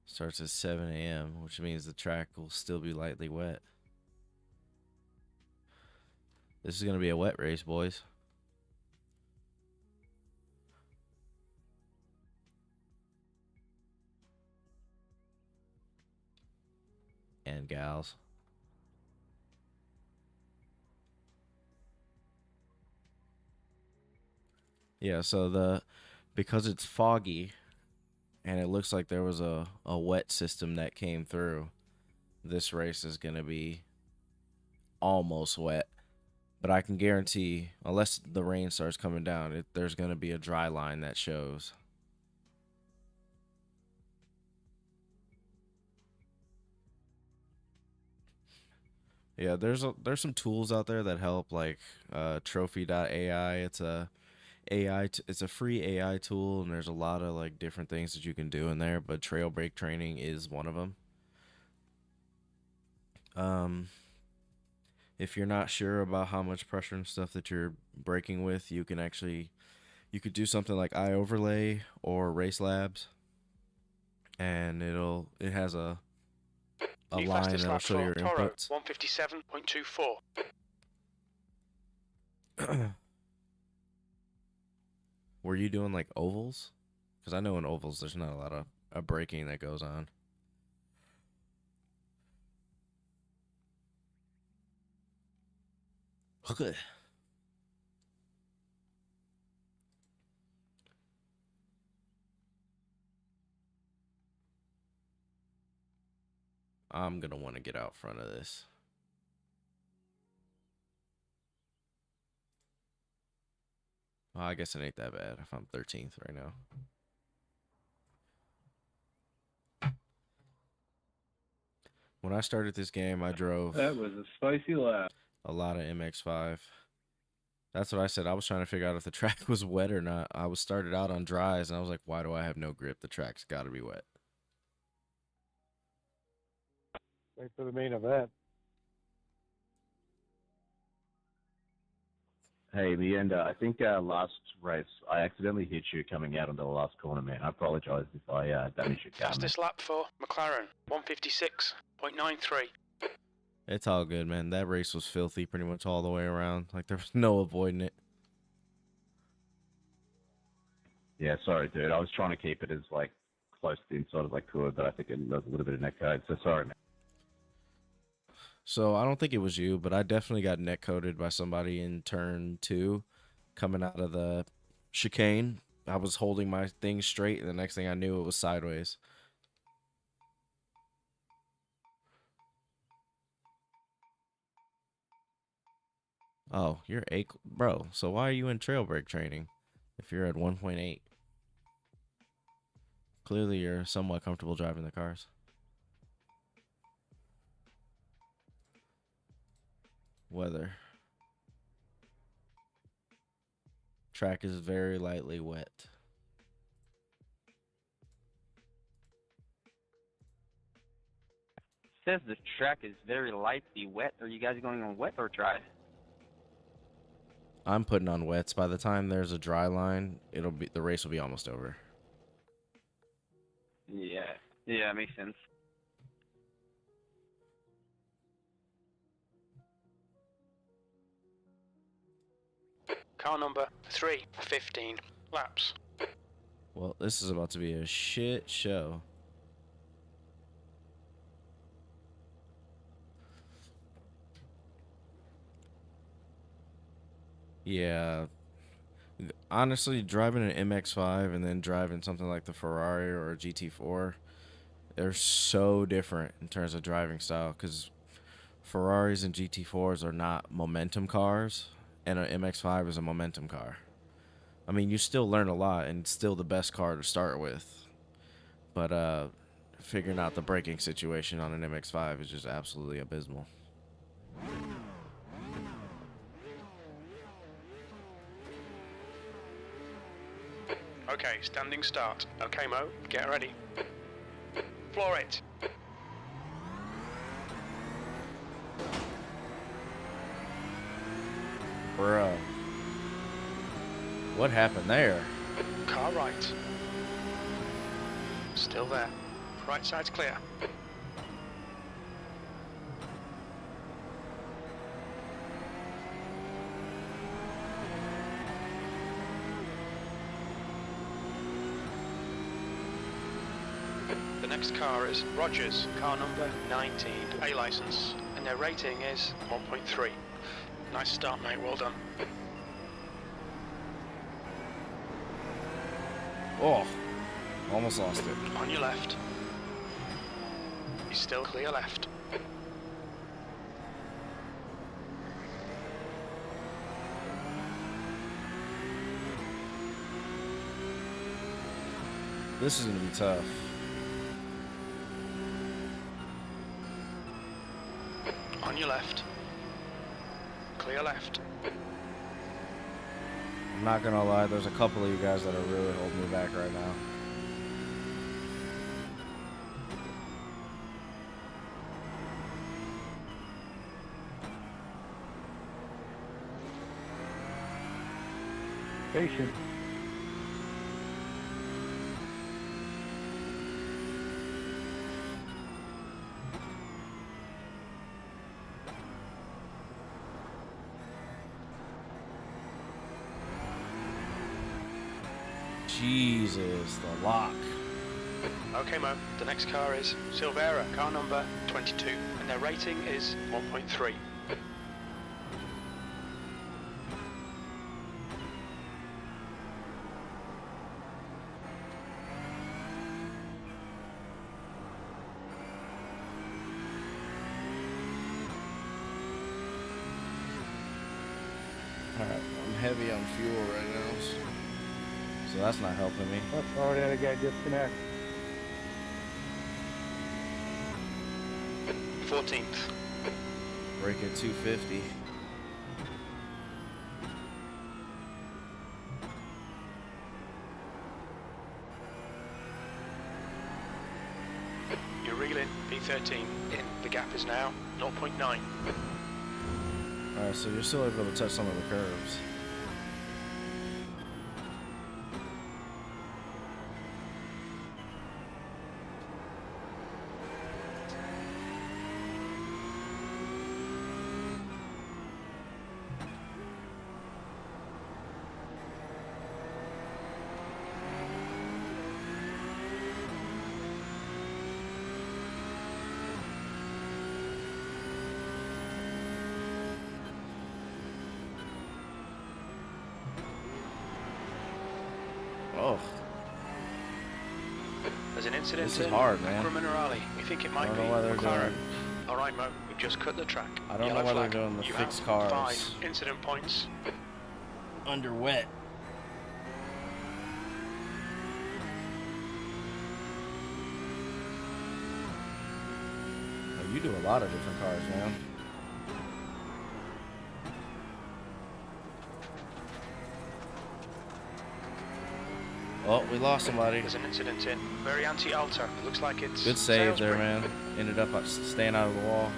Starts at 7 a.m., which means the track will still be lightly wet. This is going to be a wet race, boys. And gals. Yeah, so because it's foggy and it looks like there was a wet system that came through, this race is going to be almost wet. But I can guarantee, unless the rain starts coming down, there's going to be a dry line that shows. Yeah, there's some tools out there that help, like Trophy.ai. It's a it's a free AI tool, and there's a lot of like different things that you can do in there. But trail brake training is one of them. If you're not sure about how much pressure and stuff that you're braking with, you could do something like iOverlay or Race Labs, and it has a New line fastest that'll lap show for your Toro, inputs. 157.24. Were you doing like ovals? Because I know in ovals there's not a lot of braking that goes on. Okay. I'm going to want to get out front of this. Well, I guess it ain't that bad if I'm 13th right now. When I started this game, I drove That was a spicy laugh. a lot of MX5. That's what I said. I was trying to figure out if the track was wet or not. I was started out on dries, and I was like, why do I have no grip? The track's got to be wet. Wait for the main event. Hey, Leander, I think last race I accidentally hit you coming out onto the last corner, man. I apologize if I damaged your car. Fastest lap for McLaren, 156.93. It's all good, man. That race was filthy pretty much all the way around. Like, there was no avoiding it. Yeah, sorry, dude. I was trying to keep it as, like, close to the inside as I could, but I think there was a little bit of netcode, so sorry, man. So I don't think it was you, but I definitely got net coded by somebody in turn 2 coming out of the chicane. I was holding my thing straight, and the next thing I knew, it was sideways. Oh, you're bro. So why are you in trail brake training if you're at 1.8? Clearly, you're somewhat comfortable driving the cars. Weather. Track is very lightly wet. Says the track is very lightly wet. Are you guys going on wet or dry? I'm putting on wets. By the time there's a dry line, the race will be almost over. Yeah, makes sense. Car number 315 laps. Well, this is about to be a shit show. Yeah. Honestly, driving an MX-5 and then driving something like the Ferrari or a GT4, they're so different in terms of driving style, because Ferraris and GT4s are not momentum cars, and an MX-5 is a momentum car. I mean, you still learn a lot, and it's still the best car to start with. But figuring out the braking situation on an MX-5 is just absolutely abysmal. Okay, standing start. Okay, Mo, get ready. Floor it. Bruh. What happened there? Car right. Still there. Right side's clear. The next car is Rogers, car number 19, A license, and their rating is 1.3. Nice start, mate, well done. Oh, almost lost it. On your left. He's still clear left. This is going to be tough. On your left. Clear left. I'm not going to lie, there's a couple of you guys that are really holding me back right now. Patient. Jesus, the lock. Okay, Mo. The next car is Silvera, car number 22, and their rating is 1.3. Alright, I'm heavy on fuel right now, so that's not helping me. Oh, already had a guy disconnect. 14th. Brake at 250. You're reeling P13 in. The gap is now 0.9. Alright, so you're still able to touch some of the curves. Oh, There's an incident This is in hard, man. Minerali. We think it might don't be know why they're McLaren. doing- All right, Mo. We've just cut the track. I don't Yellow know why flag. they're doing the You fixed have cars 5 incident points. under wet. Oh, you do a lot of different cars, man. Oh, we lost somebody. There's an incident in very anti-alter. Looks like it's Good save there, Salisbury. man. Ended up staying out of the wall.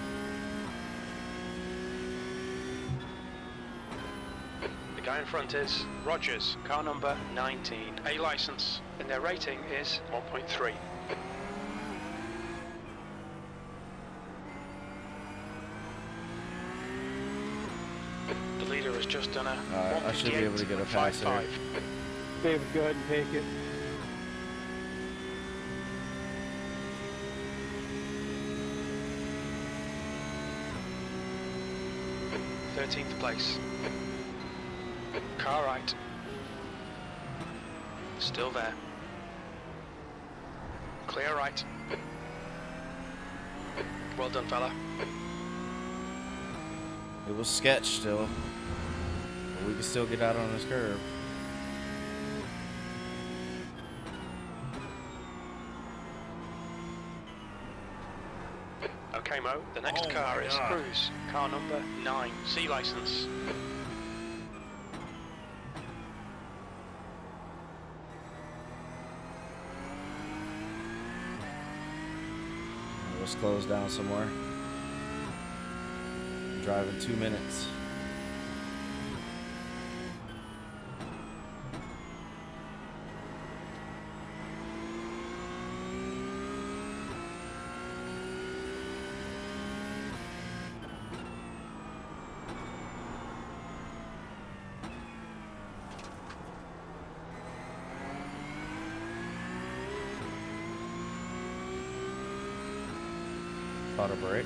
The guy in front is Rogers, car number 19, A license, and their rating is 1.3. The leader has just done a Alright, I should be able to get a pass here. 158.55. David, go ahead and take it. Thirteenth place. Car right. Still there. Clear right. Well done, fella. It was sketch still. But we can still get out on this curve. Okay, Mo. The next Oh car my is God. Cruise. Car number 9. C license. Let's close down somewhere. Driving 2 minutes. Caught a break.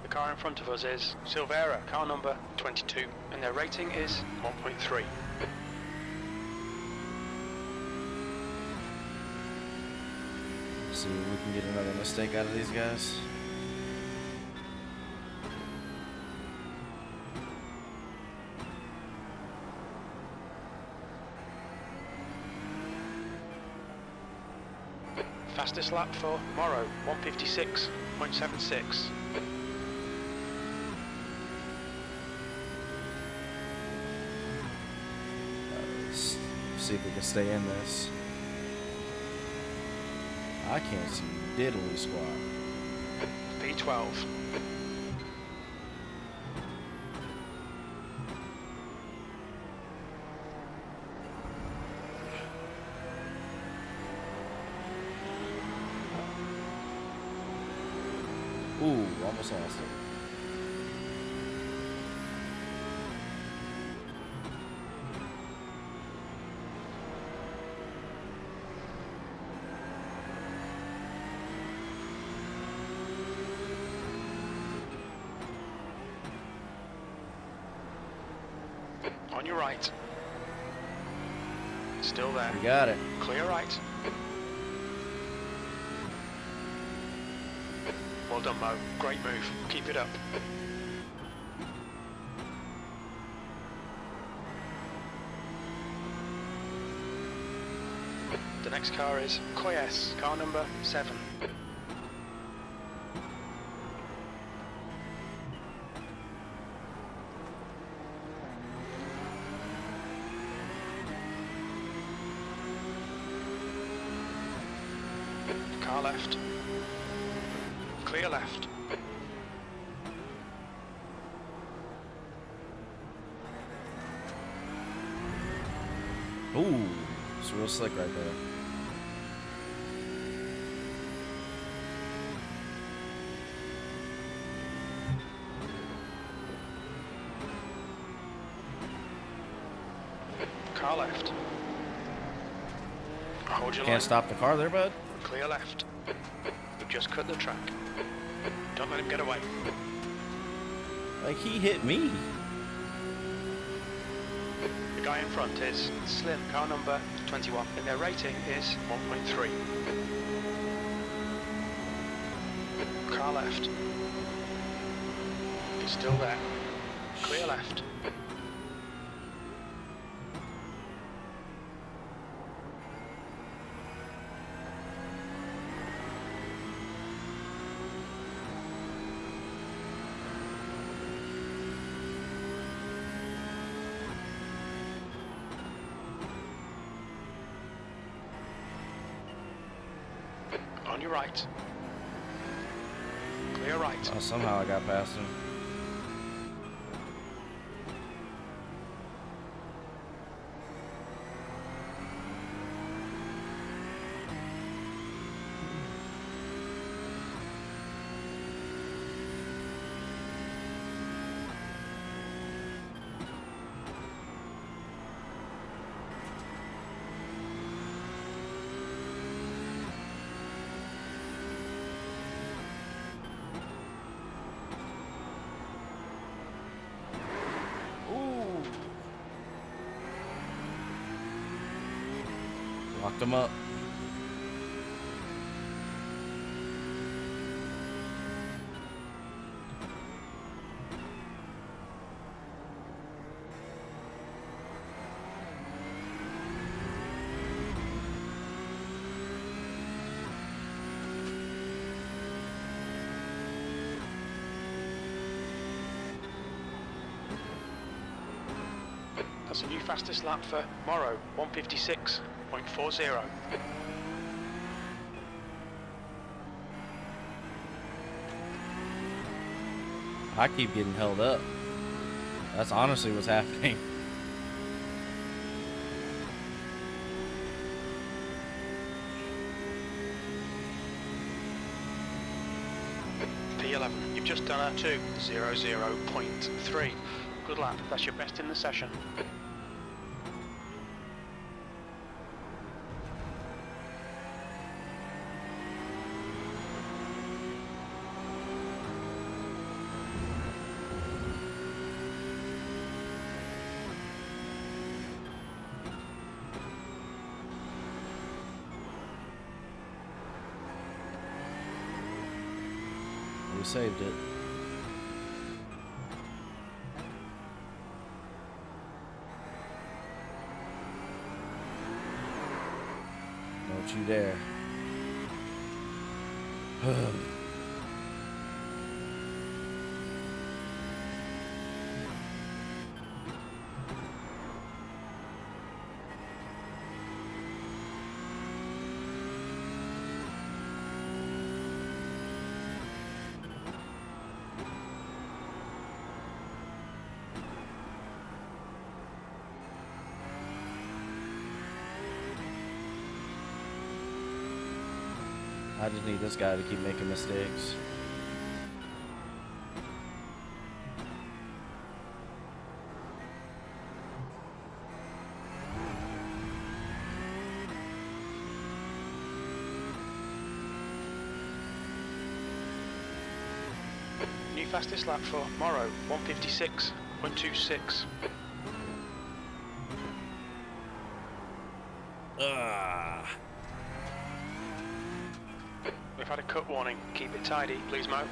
The car car in front of us is Silvera, car number 22, and their rating is 1.3. See if we can get another mistake out of these guys. Fastest lap for Morrow, 156.76. Let's see if we can stay in this. I can't see diddly squat. P12. Ooh, almost lost it. On your right. Still there. We got it. Clear right. Well done, Mo. Great move. Keep it up. The next car is Koyes, car number 7. Car left. Clear left. Ooh, it's real slick right there. Car left. Hold your line. Can't stop the car there, bud. Clear left. We've just cut the track. Don't let him get away. Like, he hit me. The guy in front is Slim, car number 21, and their rating is 1.3. Car left. He's still there. Clear left. On your right. Clear right. Oh, somehow I got past him. Locked him up. That's a new fastest lap for Morrow, 156.40. I keep getting held up. That's honestly what's happening. P11, you've just done a 2:00.3. Good lap, that's your best in the session. saved it. Don't you dare. I just need this guy to keep making mistakes. New fastest lap for Morrow, 156.26. We've had a cut warning. Keep it tidy, please, Mo.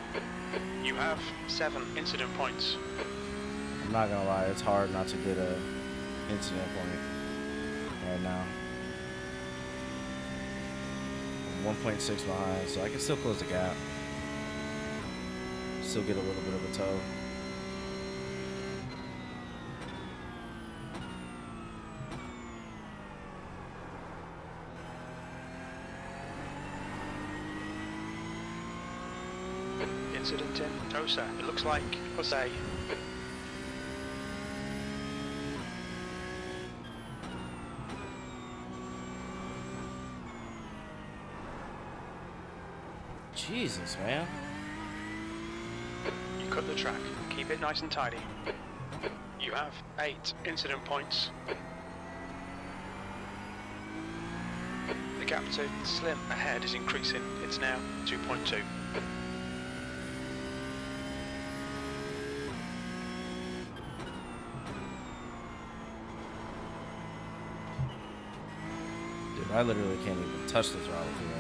You have 7 incident points. I'm not gonna lie, it's hard not to get a incident point right now. I'm 1.6 behind, so I can still close the gap. Still get a little bit of a tow. Incident in Tosa. It looks like Jose. Jesus, man. You cut the track. Keep it nice and tidy. You have 8 incident points. The gap to Slim ahead is increasing. It's now 2.2. Dude, I literally can't even touch the throttle for that.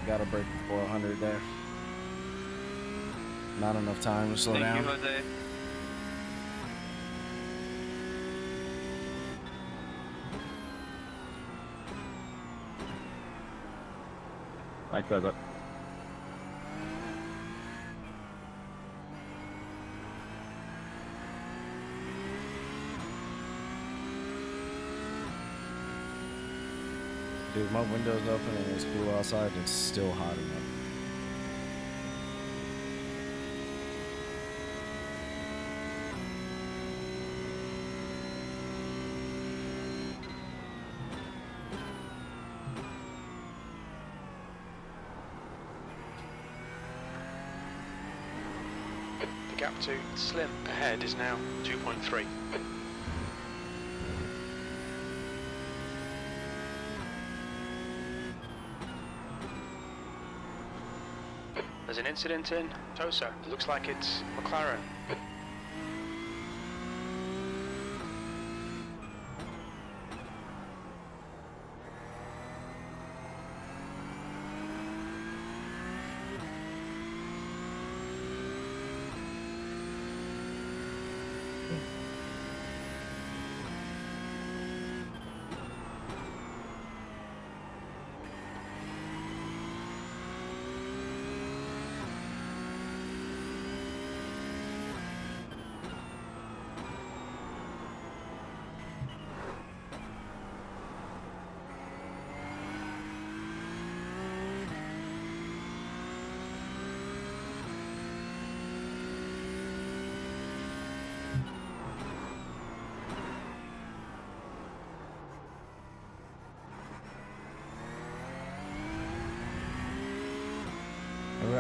Gotta break before 100 there. Not enough time to slow down. Thank you, Jose. Thanks, Jose. Dude, my window's open and it's cool outside and it's still hot enough. The gap to Slim ahead is now 2.3. There's an incident in Tosa. It looks like it's McLaren.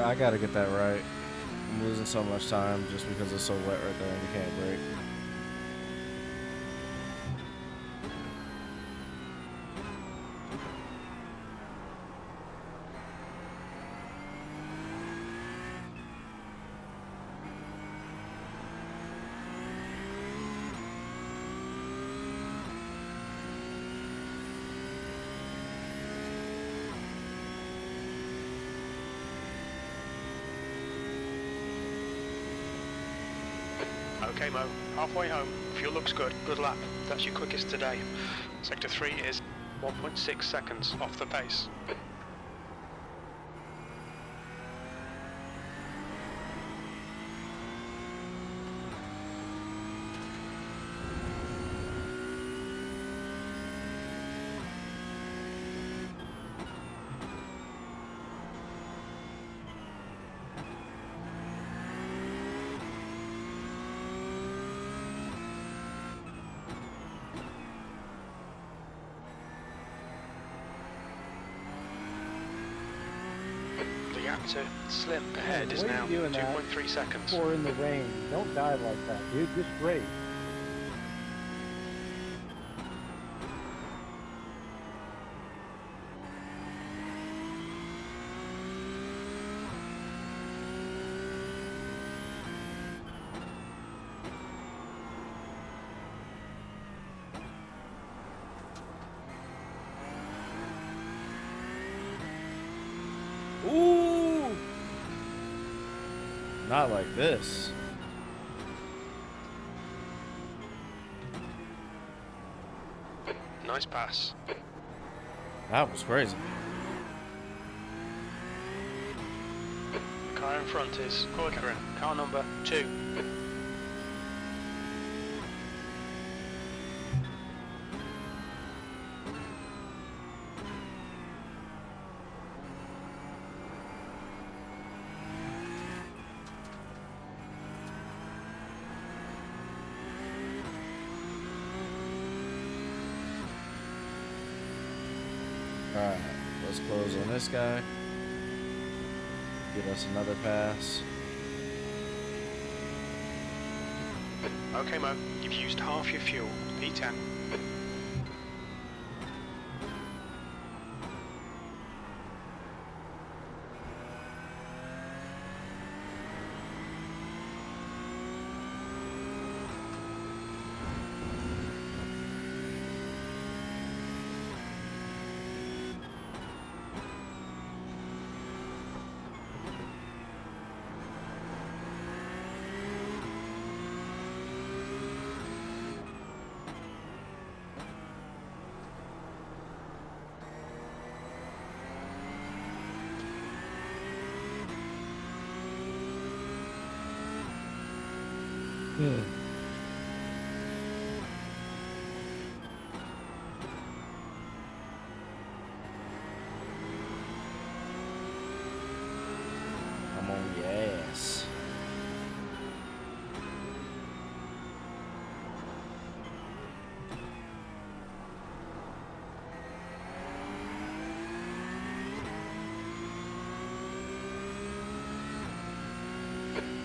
I gotta get that right. I'm losing so much time just because it's so wet right there and you can't brake. Okay, Mo. Halfway home. Fuel looks good. Good lap. That's your quickest today. Sector 3 is 1.6 seconds off the pace. The gap to Slim ahead is Why are now you doing that? 2.3 seconds. Or in the rain. Don't dive like that, dude. Just race. Ooh! Not like this. Nice pass. That was crazy. The car in front is McLaren, car number 2. Alright, let's close on this guy. Give us another pass. Okay, Mo, you've used half your fuel. P10. I'm on your ass.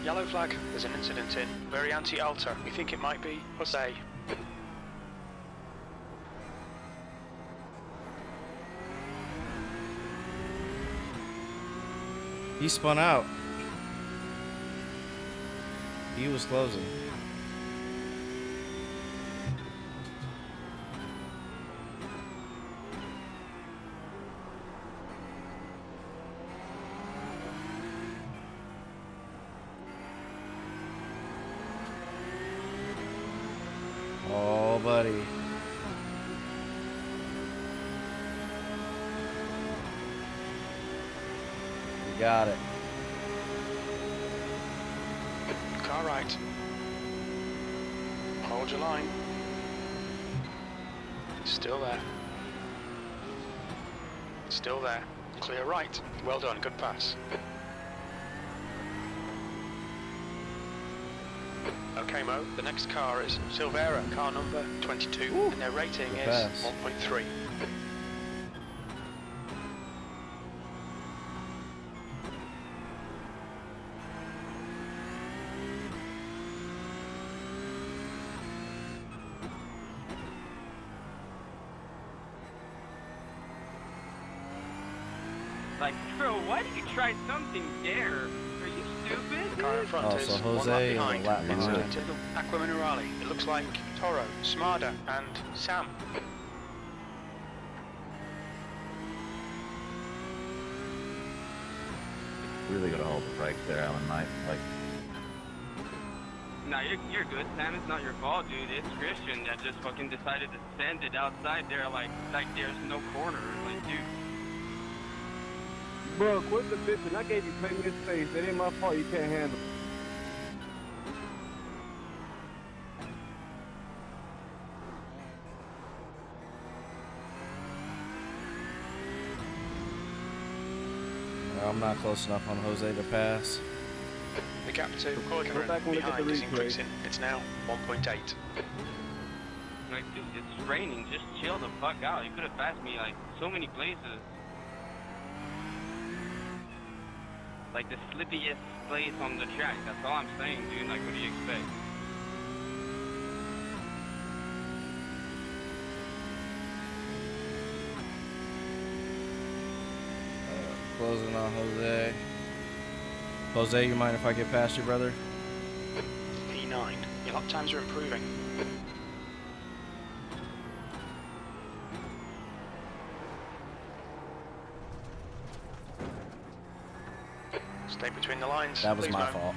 Yellow flag. There's an incident in very anti-alter. We think it might be Jose. He spun out. He was closing. Oh, buddy. You got it. Car right. Hold your line. Still there. Still there. Clear right. Well done, good pass. Okay, Mo, the next car is Silvera, car number 22, and their rating good is pass. 1.3. Like, bro, why did you try something there? Are you stupid? The car in front Oh, is so one lap Jose behind. and a lap behind. Incident in the Aqua Minerale. It looks like Toro, Smada, and Sam. Really got to hold the brakes there, Alan, mate. Like, No, you're good, Sam. It's not your fault, dude. It's Christian that just fucking decided to send it outside there like there's no corner. Like, dude. Bro, quit the bitching. I gave you plenty of space. That ain't my fault. You can't handle it. I'm not close enough on Jose to pass. The gap to Go back and look at the behind is replay. increasing. It's now 1.8. Like, dude, it's raining. Just chill the fuck out. You could have passed me like so many places. Like the slippiest place on the track. That's all I'm saying, dude. Like, what do you expect? Closing on Jose. Jose, you mind if I get past you, brother? P9. Your lap times are improving. Stay between the lines. That was please, my Mo. fault.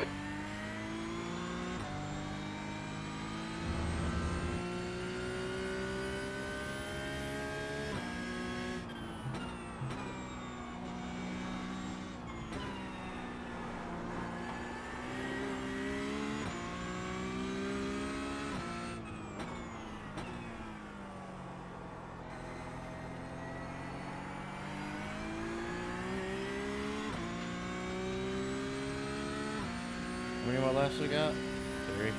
How many more laps we got? 3.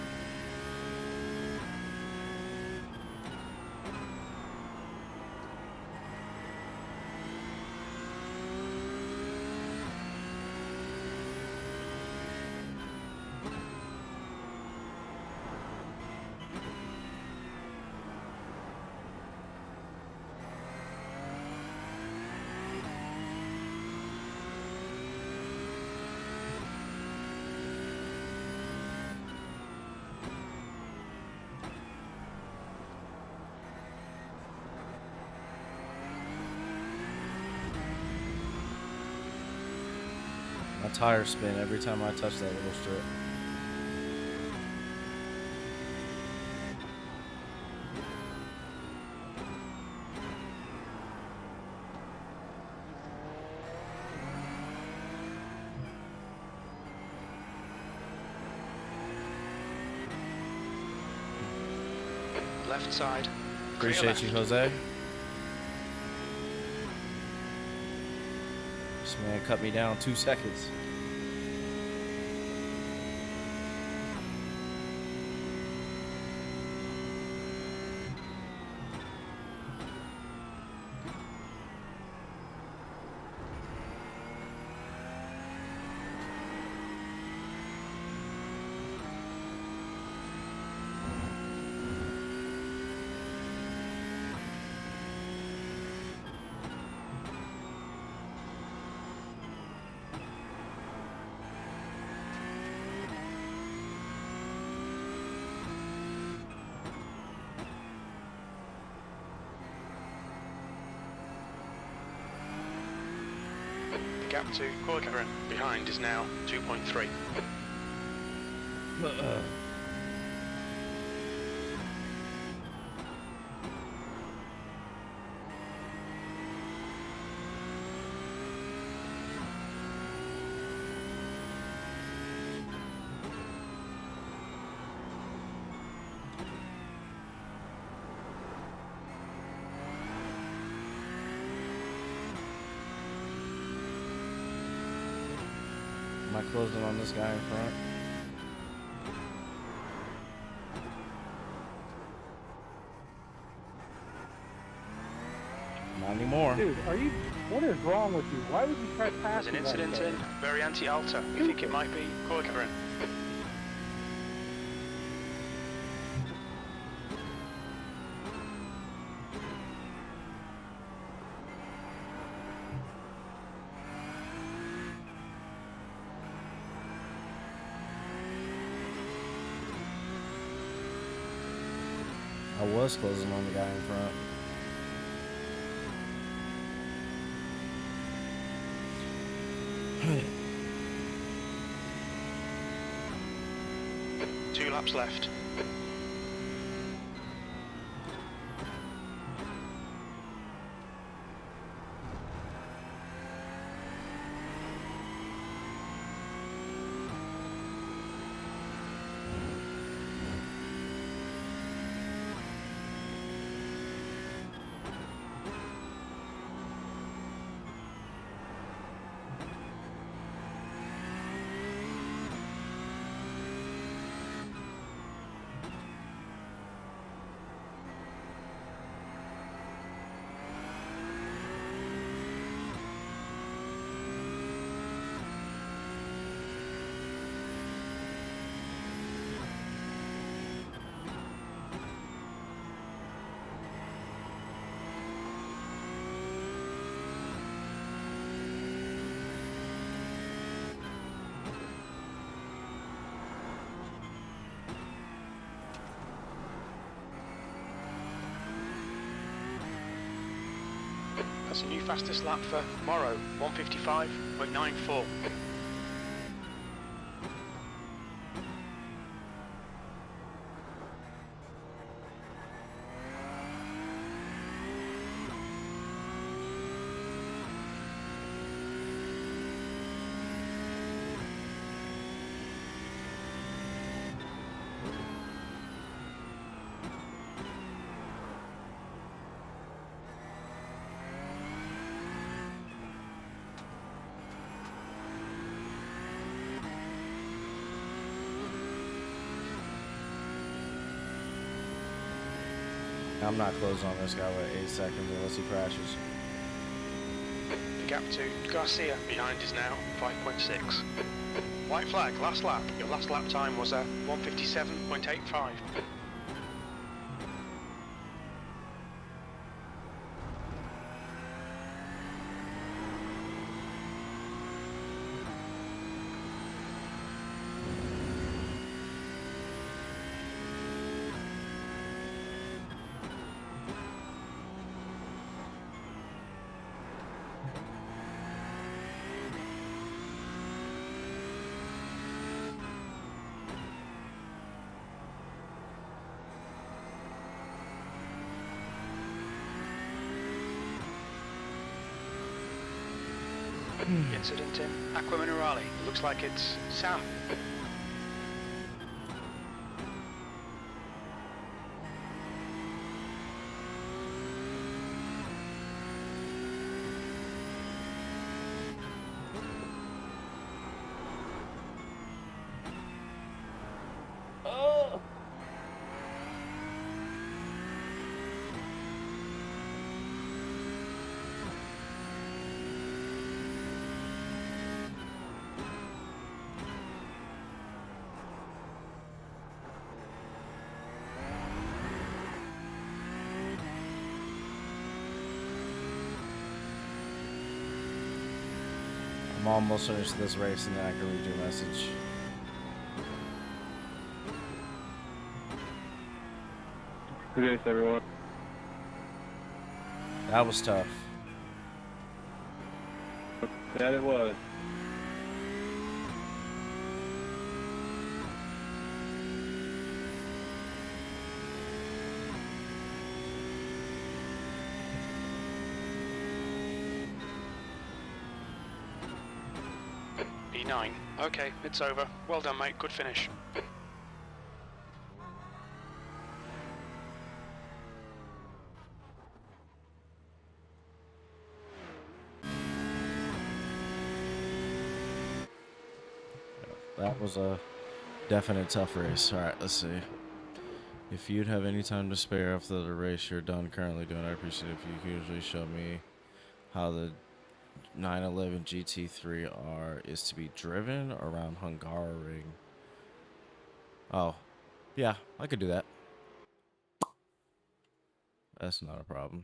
My tires spin every time I touch that little strip. Left side. Appreciate you, Jose. This man cut me down 2 seconds. The gap to Corcoran behind is now 2.3. Am I closing on this guy in front? Not anymore. Dude, what is wrong with you? Why would you try There's passing an like incident that? in Variante Alta. We think it might be Corcoran. I was closing on the guy in front. laps left. That's a new fastest lap for Morrow, 155.94. I'm not closing on this guy with 8 seconds unless he crashes. The gap to Garcia behind is now 5.6. White flag, last lap. Your last lap time was 157.85. The incident in Aqua Minerale. It looks like it's south. I'm almost finished this race and then I can read your message. Good race, everyone. That was tough. That it was. B9. Okay, it's over. Well done, mate. Good finish. That was a definite tough race. All right, let's see. If you'd have any time to spare after the race you're done currently doing, I appreciate it if you could usually show me how the 911 GT3R is to be driven around Hungaroring. Oh, yeah, I could do that. That's not a problem.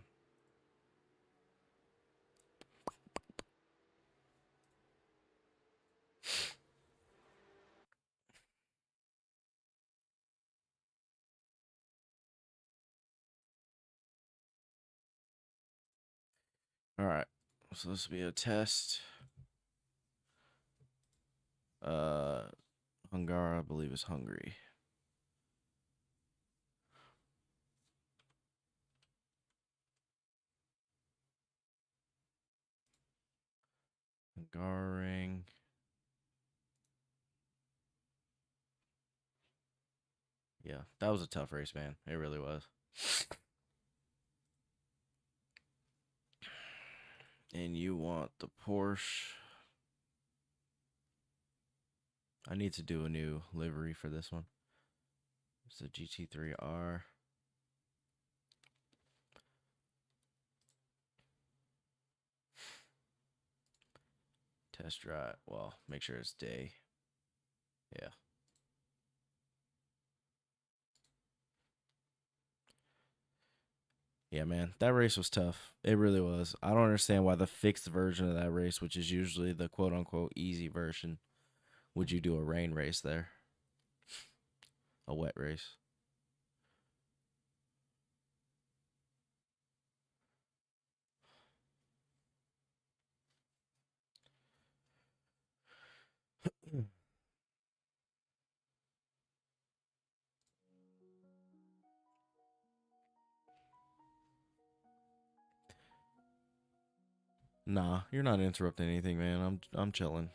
All right, so this will be a test. Hungary, I believe, is Hungary. Hungaroring. Yeah, that was a tough race, man. It really was. And you want the Porsche. I need to do a new livery for this one. It's the GT3R. Test drive. Well, make sure it's day. Yeah. Yeah, man, that race was tough. It really was. I don't understand why the fixed version of that race, which is usually the quote unquote easy version, would you do a rain race there? A wet race. Nah, you're not interrupting anything, man. I'm chilling.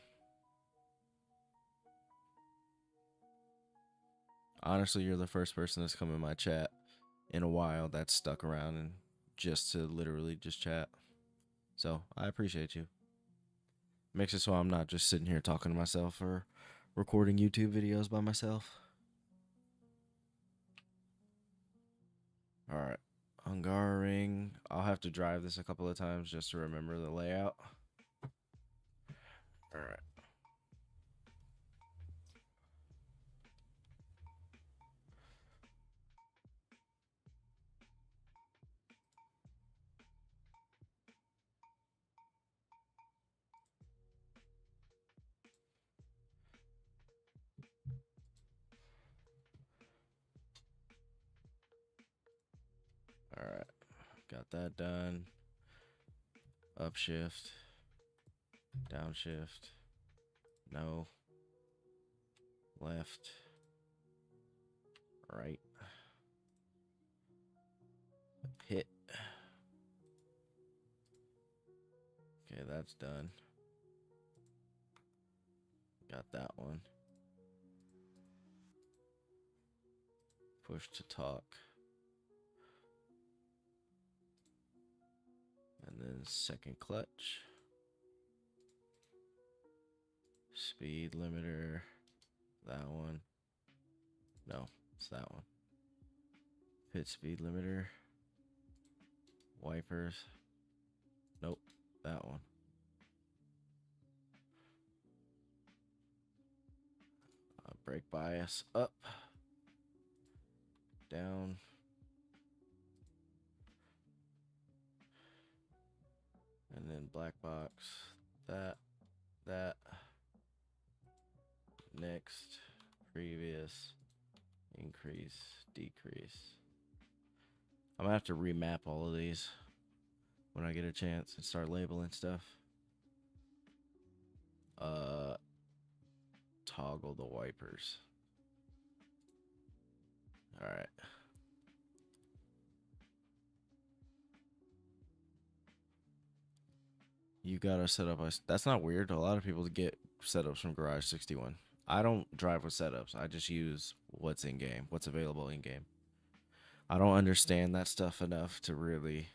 Honestly, you're the first person that's come in my chat in a while that's stuck around and just to literally just chat. So I appreciate you. Makes it so I'm not just sitting here talking to myself or recording YouTube videos by myself. All right. Hungaroring. I'll have to drive this a couple of times just to remember the layout. All right. All right. Got that done. Upshift. Downshift. No. Left. Right. Hit. Okay, that's done. Got that one. Push to talk. And then second clutch. Speed limiter. That one. No, it's that one. Pit speed limiter. Wipers. Nope, that one. Brake bias up. Down. And then black box. That. Next. Previous. Increase. Decrease. I'm gonna have to remap all of these when I get a chance and start labeling stuff. Toggle the wipers. All right. You gotta set up that's not weird. A lot of people get setups from Garage 61. I don't drive with setups. I just use what's in game, what's available in game. I don't understand that stuff enough to really.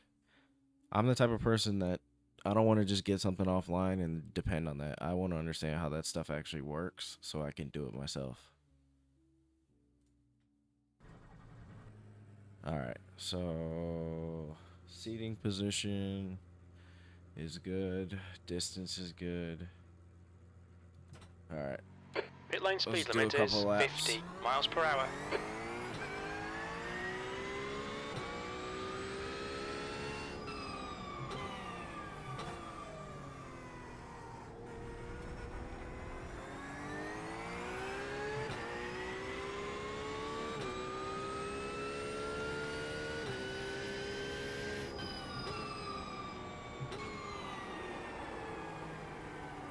I'm the type of person that I don't want to just get something offline and depend on that. I want to understand how that stuff actually works so I can do it myself. All right, so seating position is good. Distance is good. All right. Pit lane speed limit is 50 miles per hour.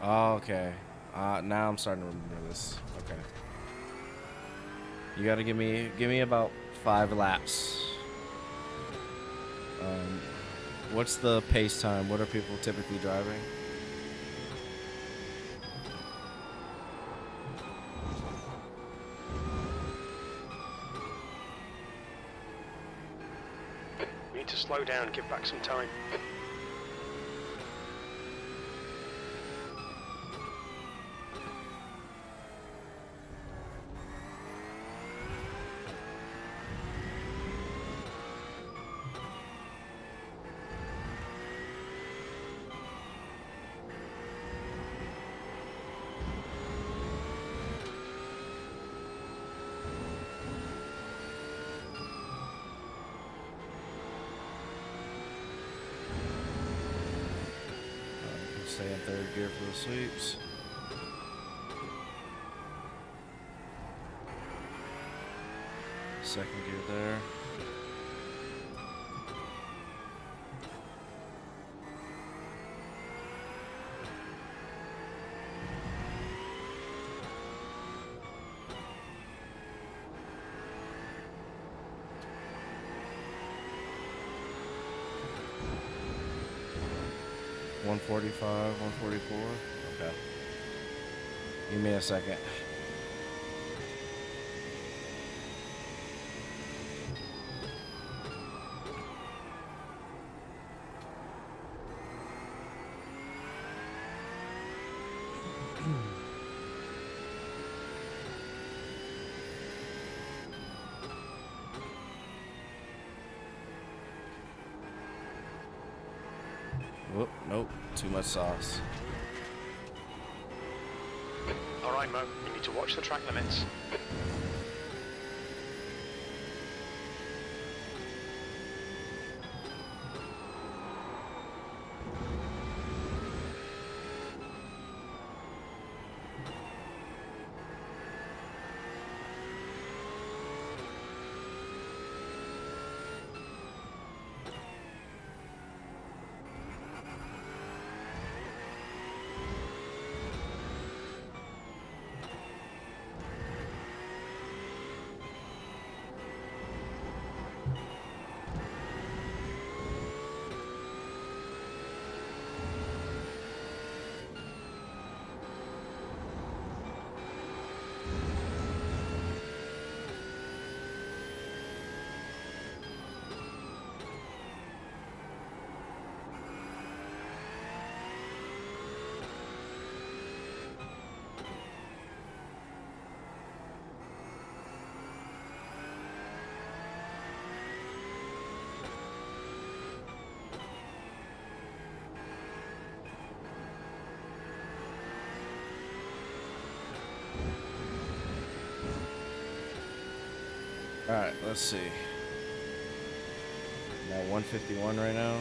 Oh, okay. Now I'm starting to remember this. Okay. You gotta give me about 5 laps. What's the pace time? What are people typically driving? slow down, give back some time. Stay in third gear for the sweeps. Second gear there. One 145, 144. Okay. Give me a second. Whoop, nope, too much sauce. Alright Mo, you need to watch the track limits. All right, let's see. I'm at 151 right now.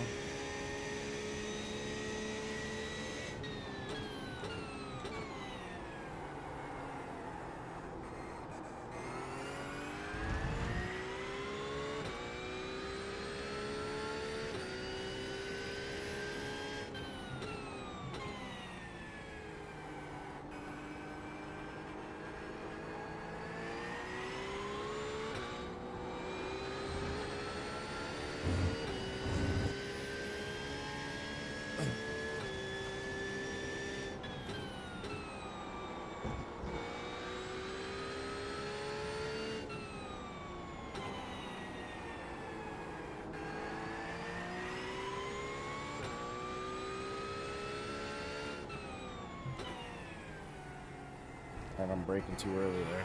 And I'm braking too early there.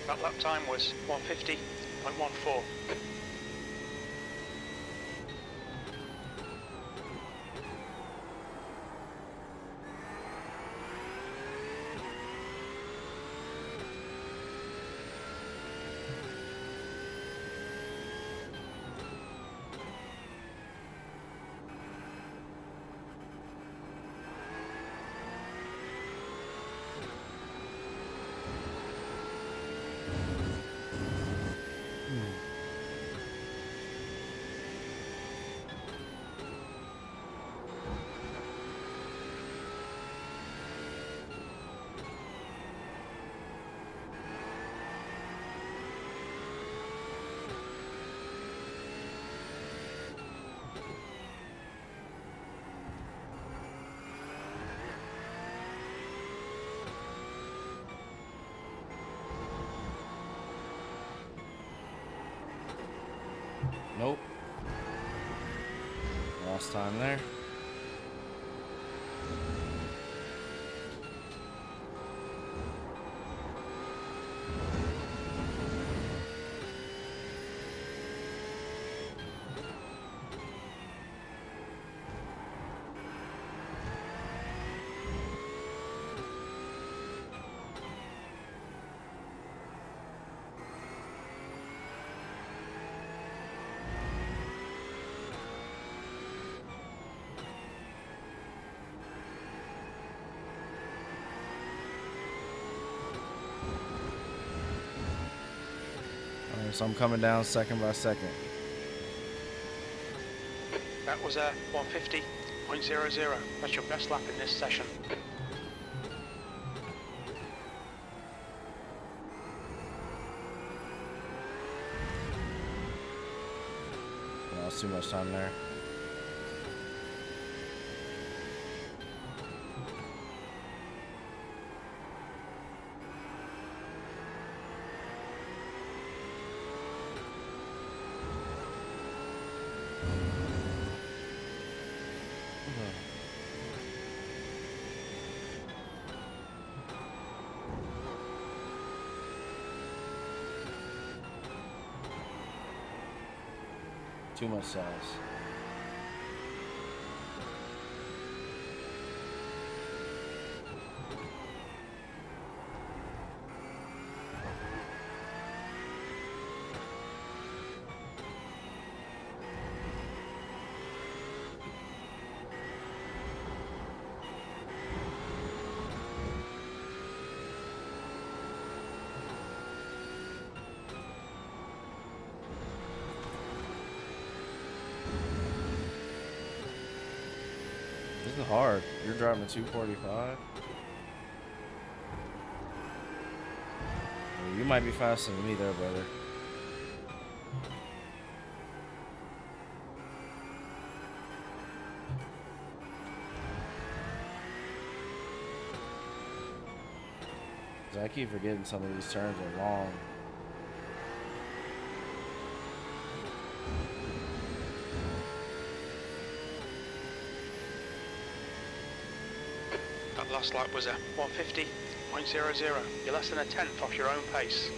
That lap time was 150.14. time there. So I'm coming down second by second. That was a 150.00. That's your best lap in this session. I lost too much time there. Too much sauce. This is hard. You're driving a 245. You might be faster than me there, brother. I keep forgetting some of these turns are long. That last lap was a 150.00. You're less than a tenth off your own pace.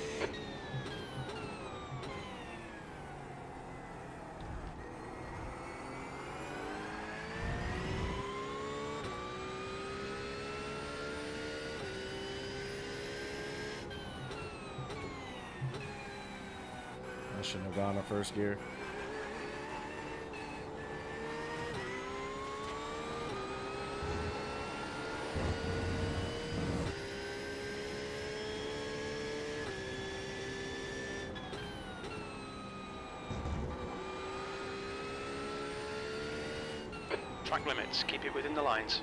I shouldn't have gone to first gear. Track limits, keep it within the lines.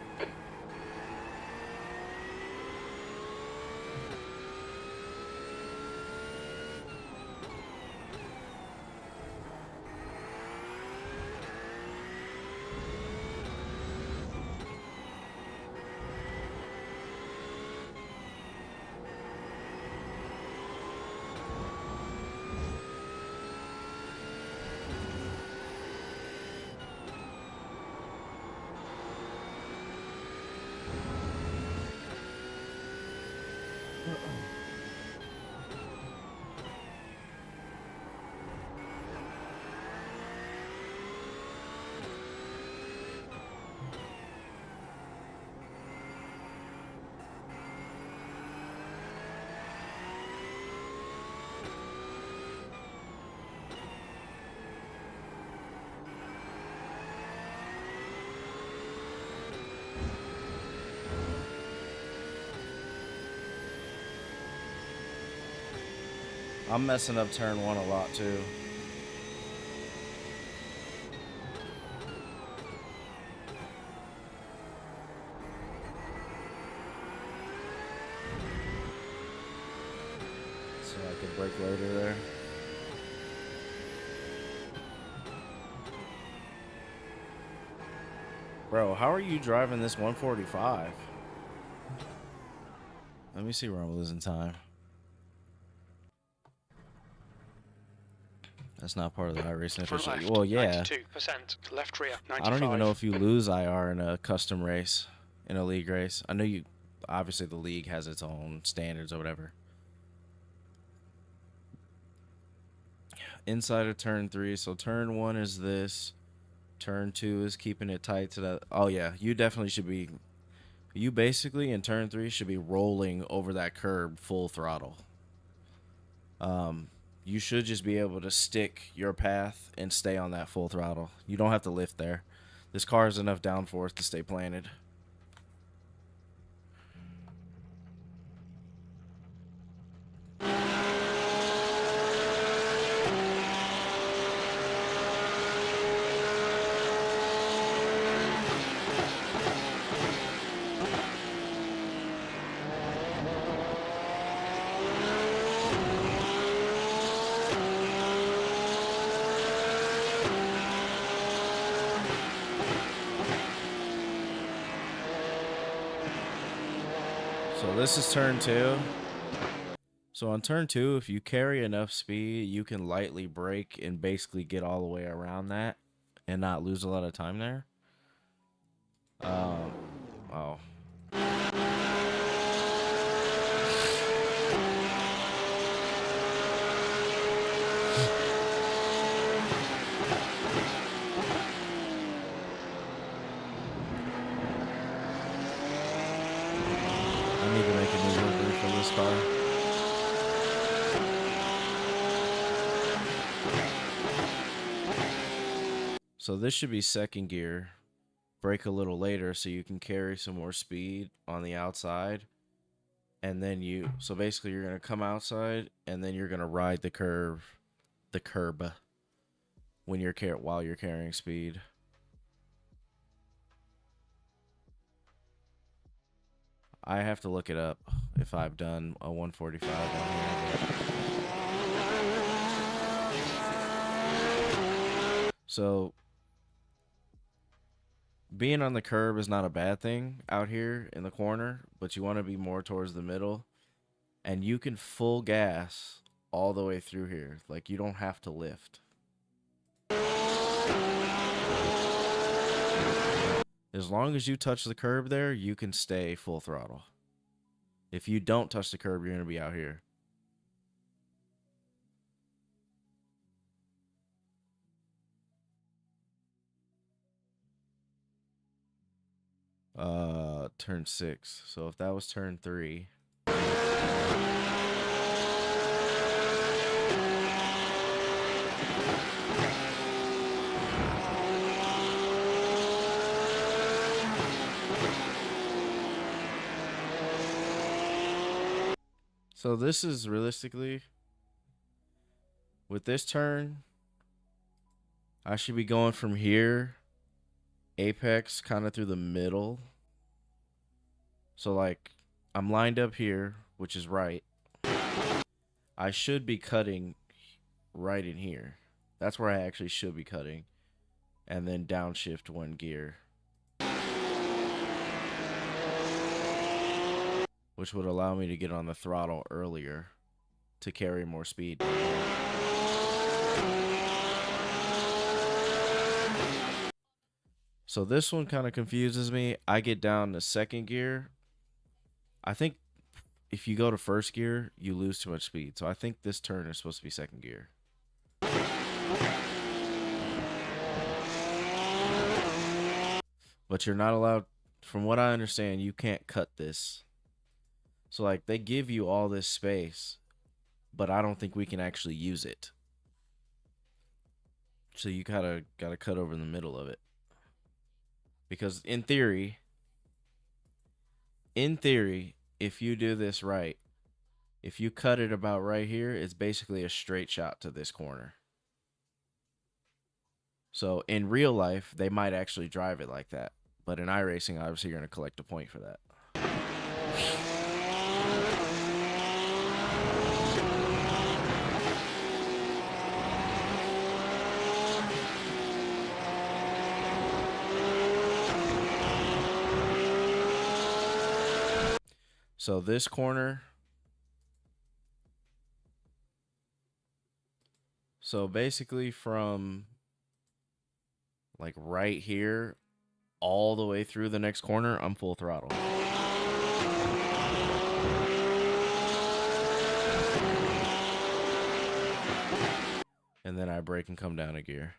I'm messing up turn one a lot too. So I could brake later there. Bro, how are you driving this 145? Let me see where I'm losing time. That's not part of the iRacing Front official. left, Well, yeah. 92%. Left rear, 95. I don't even know if you lose IR in a custom race, in a league race. I know you. Obviously, the league has its own standards or whatever. Inside of turn 3. So turn 1 is this. Turn 2 is keeping it tight to that. Oh, yeah. You definitely should be. You basically, in turn 3, should be rolling over that curb full throttle. You should just be able to stick your path and stay on that full throttle. You don't have to lift there. This car has enough downforce to stay planted. So this is turn 2. So on turn 2, if you carry enough speed, you can lightly brake and basically get all the way around that and not lose a lot of time there. Oh. I need to make a new livery for this car. So this should be second gear. Brake a little later so you can carry some more speed on the outside. And then so basically you're going to come outside and then you're going to ride the curb when while you're carrying speed. I have to look it up if I've done a 145 on here. So being on the curb is not a bad thing out here in the corner, but you want to be more towards the middle. And you can full gas all the way through here. Like, you don't have to lift. As long as you touch the curb there, you can stay full throttle. If you don't touch the curb, you're going to be out here. Turn 6. So if that was turn 3. So this is realistically, with this turn, I should be going from here, apex, kind of through the middle. So like, I'm lined up here, which is right. I should be cutting right in here. That's where I actually should be cutting. And then downshift 1 gear. Which would allow me to get on the throttle earlier to carry more speed. So this one kind of confuses me. I get down to second gear. I think if you go to first gear, you lose too much speed. So I think this turn is supposed to be second gear. But you're not allowed, from what I understand, you can't cut this. So, like, they give you all this space, but I don't think we can actually use it. So you gotta cut over in the middle of it. Because in theory, if you do this right, if you cut it about right here, it's basically a straight shot to this corner. So in real life, they might actually drive it like that. But in iRacing, obviously, you're going to collect a point for that. So this corner. So basically from like right here all the way through the next corner, I'm full throttle. And then I brake and come down a gear.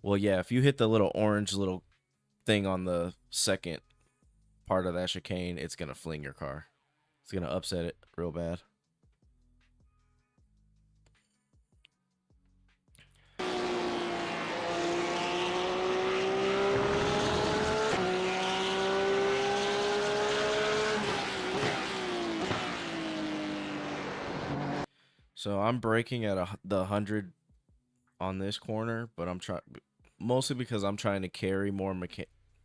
Well, yeah, if you hit the little orange little thing on the second part of that chicane, it's going to fling your car. It's going to upset it real bad. So I'm braking at the 100 on this corner, but I'm trying mostly because I'm trying to carry more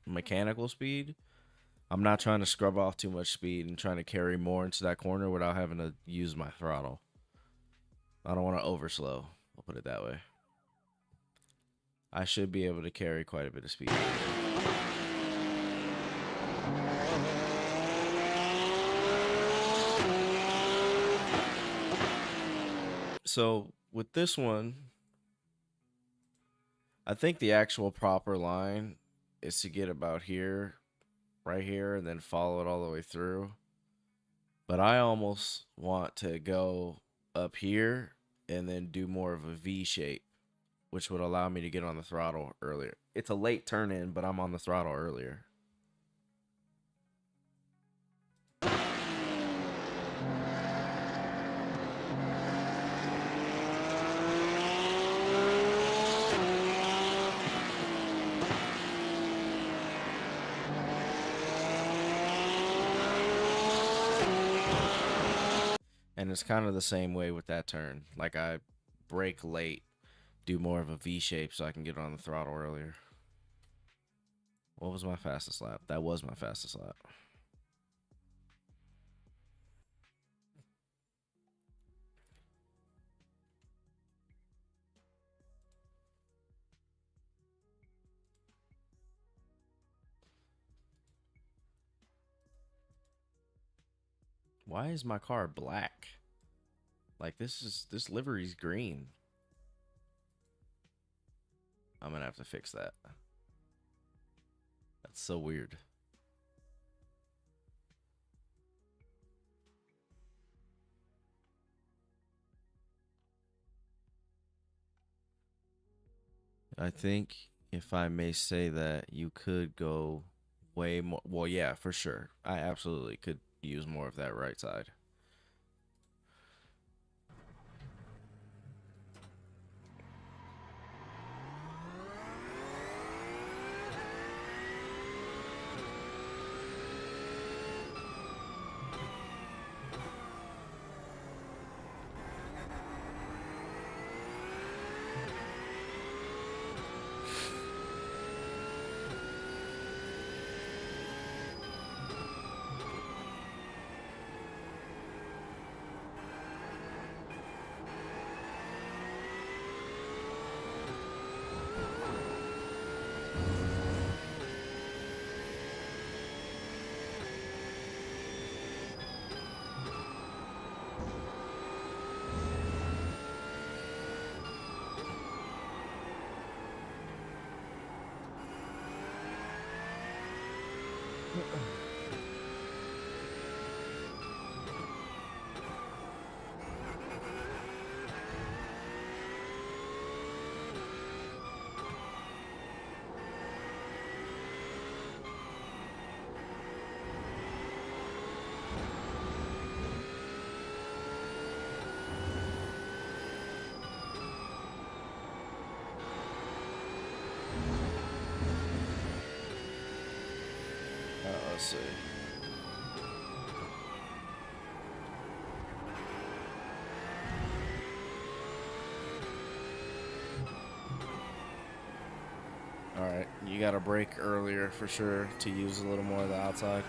mechanical speed. I'm not trying to scrub off too much speed and trying to carry more into that corner without having to use my throttle. I don't want to overslow. I'll put it that way. I should be able to carry quite a bit of speed. So with this one, I think the actual proper line is to get about here, right here, and then follow it all the way through. But I almost want to go up here and then do more of a V shape, which would allow me to get on the throttle earlier. It's a late turn in, but I'm on the throttle earlier. And it's kind of the same way with that turn. Like I brake late, do more of a V shape so I can get on the throttle earlier. What was my fastest lap? That was my fastest lap. Why is my car black? Like this livery's green. I'm gonna have to fix that. That's so weird. I think if I may say that, you could go way more. Well, yeah, for sure. I absolutely could use more of that right side. Let's see. All right, you got to brake earlier for sure to use a little more of the outside.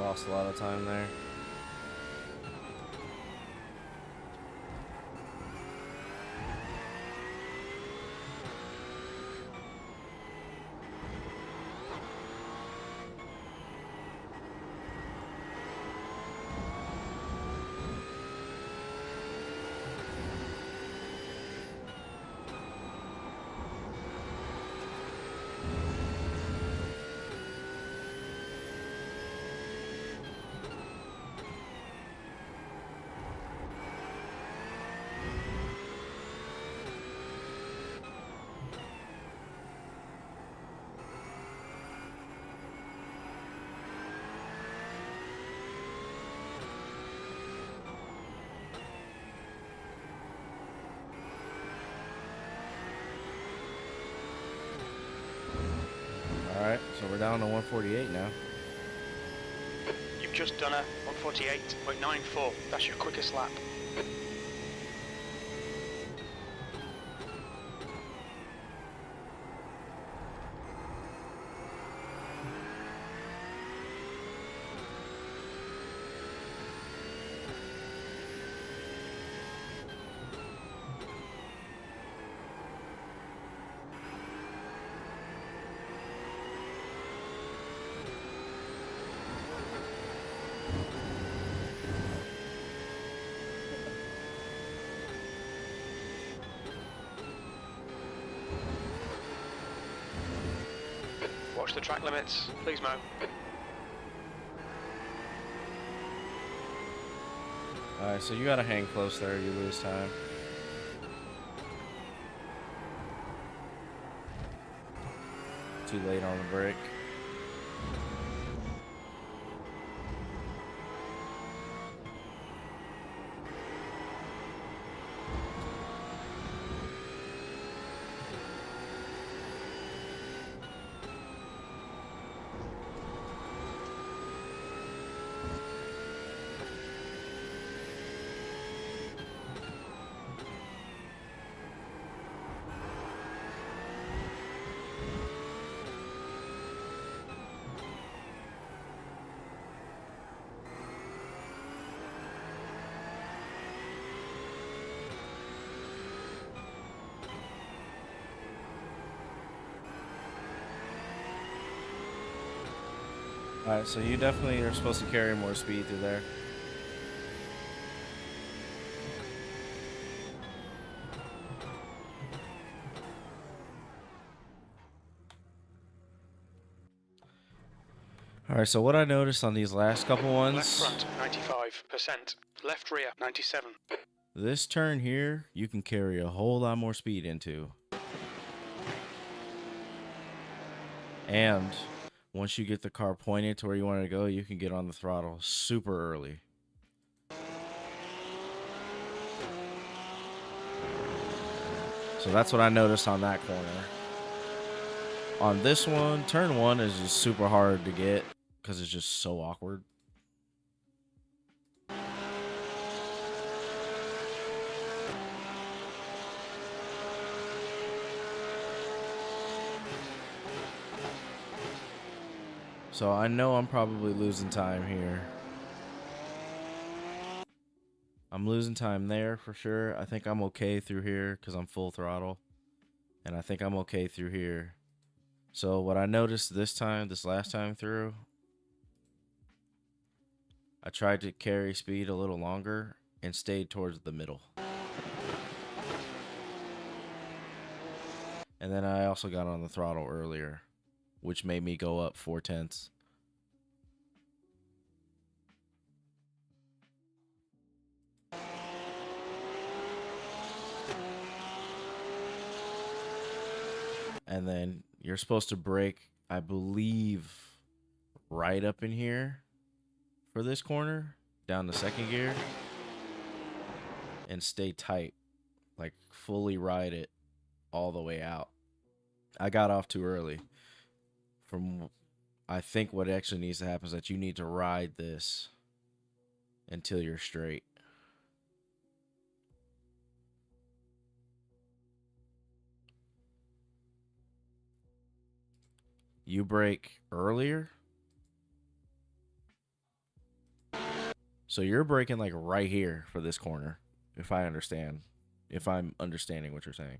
Lost a lot of time there. Alright, so we're down to 148 now. You've just done a 148.94. That's your quickest lap. Watch the track limits, please, Mo. Alright, so you gotta hang close there, you lose time. Too late on the brake. Alright, so you definitely are supposed to carry more speed through there. Alright, so what I noticed on these last couple ones... Left front, 95%. Left rear, 97. This turn here, you can carry a whole lot more speed into. And once you get the car pointed to where you want it to go, you can get on the throttle super early. So that's what I noticed on that corner. On this one, turn one is just super hard to get because it's just so awkward. So I know I'm probably losing time here. I'm losing time there for sure. I think I'm okay through here because I'm full throttle. And I think I'm okay through here. So what I noticed this last time through, I tried to carry speed a little longer and stayed towards the middle. And then I also got on the throttle earlier, which made me go up 0.4. And then you're supposed to brake, I believe, right up in here for this corner, down to second gear, and stay tight, like fully ride it all the way out. I got off too early. I think what actually needs to happen is that you need to ride this until you're straight. You brake earlier, So you're braking like right here for this corner, if I understand. If I'm understanding what you're saying.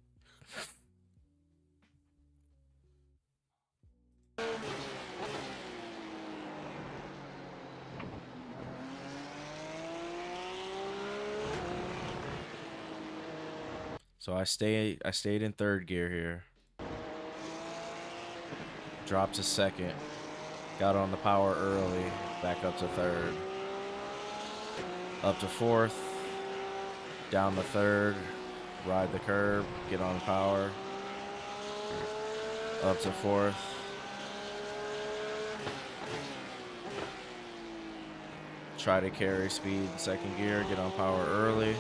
So I stayed in third gear here. Dropped to second. Got on the power early. Back up to third. Up to fourth. Down to third. Ride the curb. Get on power. Up to fourth. Try to carry speed in second gear. Get on power early.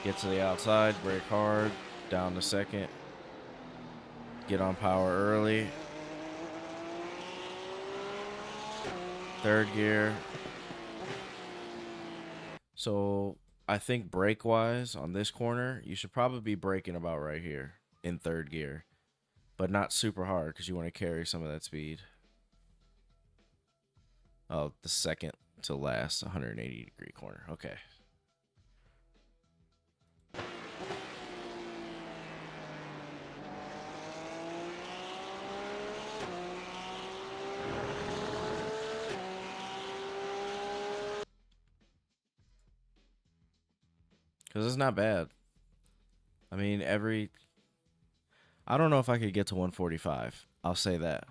Get to the outside. Brake hard. Down to second. Get on power early. Third gear. So I think brake wise on this corner, you should probably be braking about right here in third gear, but not super hard because you want to carry some of that speed. Oh, the second to last 180-degree corner. Okay. Because it's not bad. I mean, I don't know if I could get to 145. I'll say that.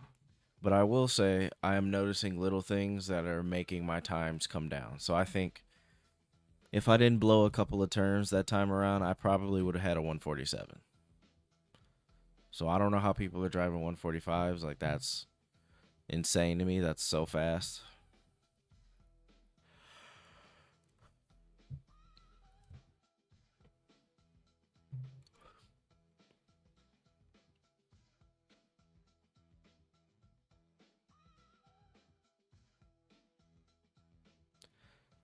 But I will say I am noticing little things that are making my times come down. So I think if I didn't blow a couple of turns that time around, I probably would have had a 147. So I don't know how people are driving 145s. Like, that's insane to me. That's so fast.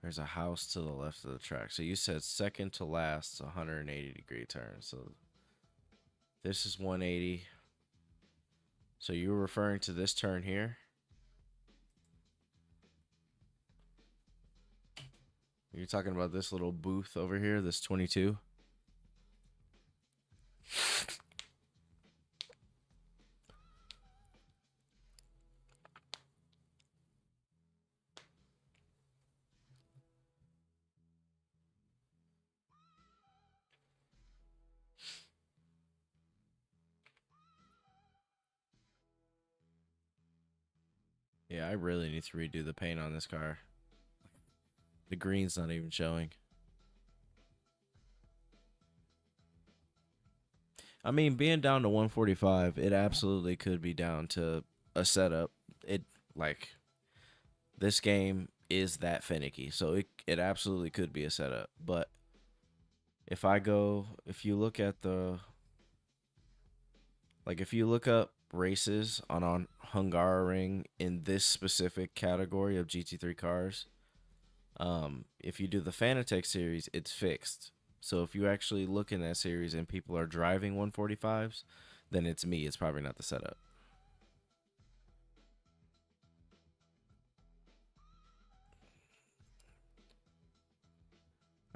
There's a house to the left of the track. So you said second to last 180-degree turn. So this is 180. So you were referring to this turn here? You're talking about this little booth over here, this 22? Yeah, I really need to redo the paint on this car. The green's not even showing. I mean, being down to 145, it absolutely could be down to a setup. Like, this game is that finicky, so it absolutely could be a setup. But if you look at if you look up races on Hungaroring in this specific category of GT3 cars, if you do the Fanatec series, it's fixed. So if you actually look in that series and people are driving 145s, then it's me. It's probably not the setup.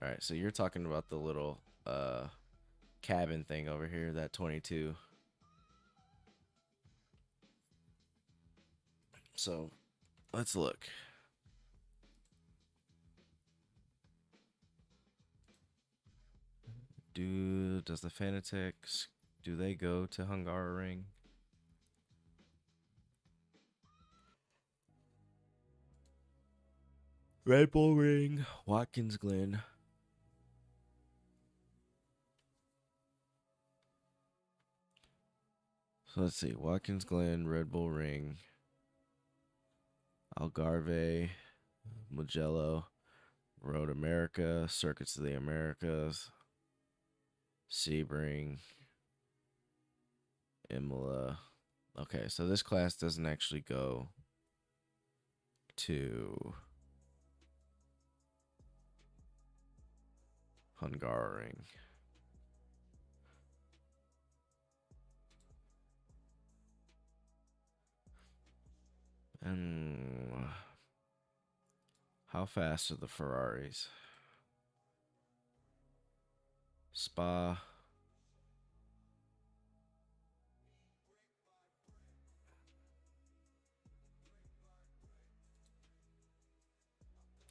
All right, so you're talking about the little cabin thing over here, that 22. So let's look. Does the Fanatec, do they go to Hungaroring? Red Bull Ring, Watkins Glen. So let's see. Watkins Glen, Red Bull Ring, Algarve, Mugello, Road America, Circuits of the Americas, Sebring, Imola. Okay, so this class doesn't actually go to Hungaroring. And How fast are the Ferraris? Spa.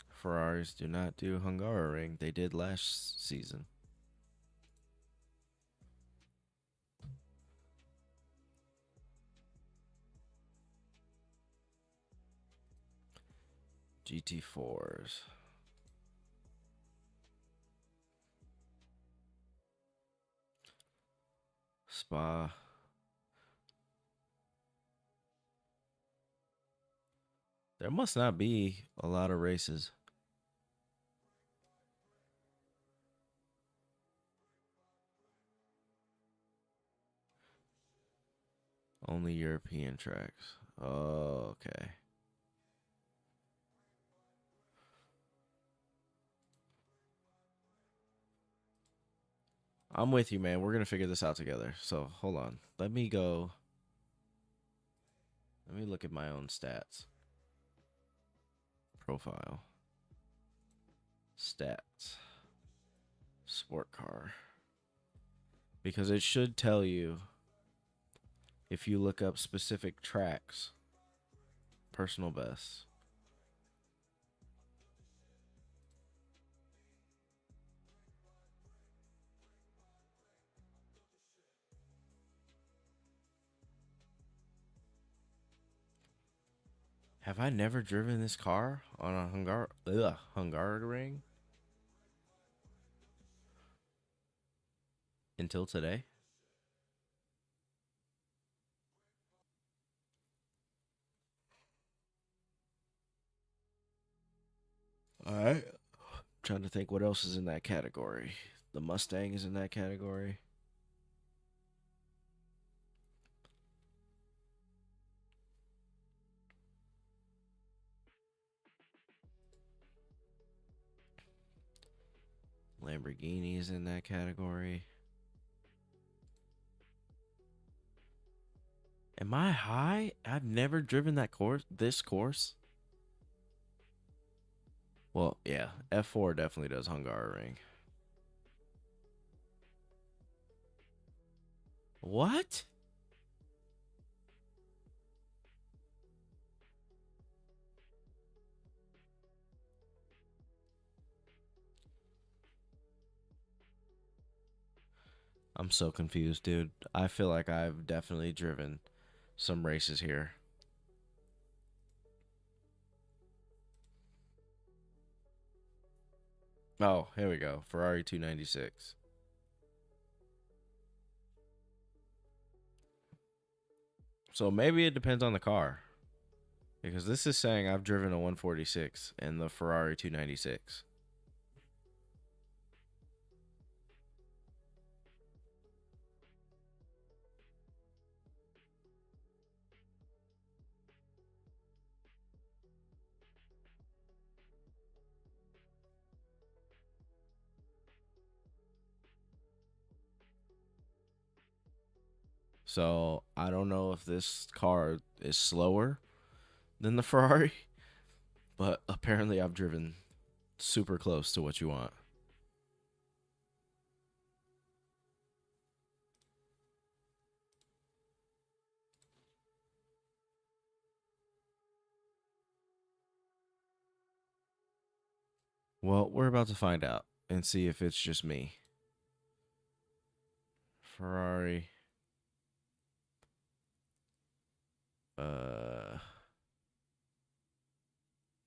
Ferraris do not do Hungaroring. They did last season. GT4s. Spa. There must not be a lot of races. Only European tracks. Oh, okay. I'm with you, man. We're going to figure this out together. So, hold on. Let me go. Let me look at my own stats. Profile. Stats. Sport car. Because it should tell you if you look up specific tracks. Personal best. Have I never driven this car on a Hungaroring until today? All right. Trying to think what else is in that category. The Mustang is in that category. Lamborghini is in that category. Am I high? I've never driven that course. This course. Well, yeah, F4 definitely does Hungaroring. What? I'm so confused, dude. I feel like I've definitely driven some races here. Oh, here we go. Ferrari 296. So maybe it depends on the car. Because this is saying I've driven a 146 and the Ferrari 296. So I don't know if this car is slower than the Ferrari, but apparently I've driven super close to what you want. Well, we're about to find out and see if it's just me. Ferrari.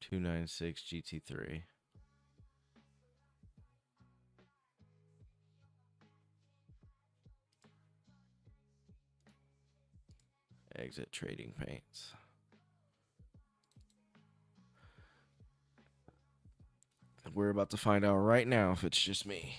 296 GT3. Exit trading paints. We're about to find out right now if it's just me.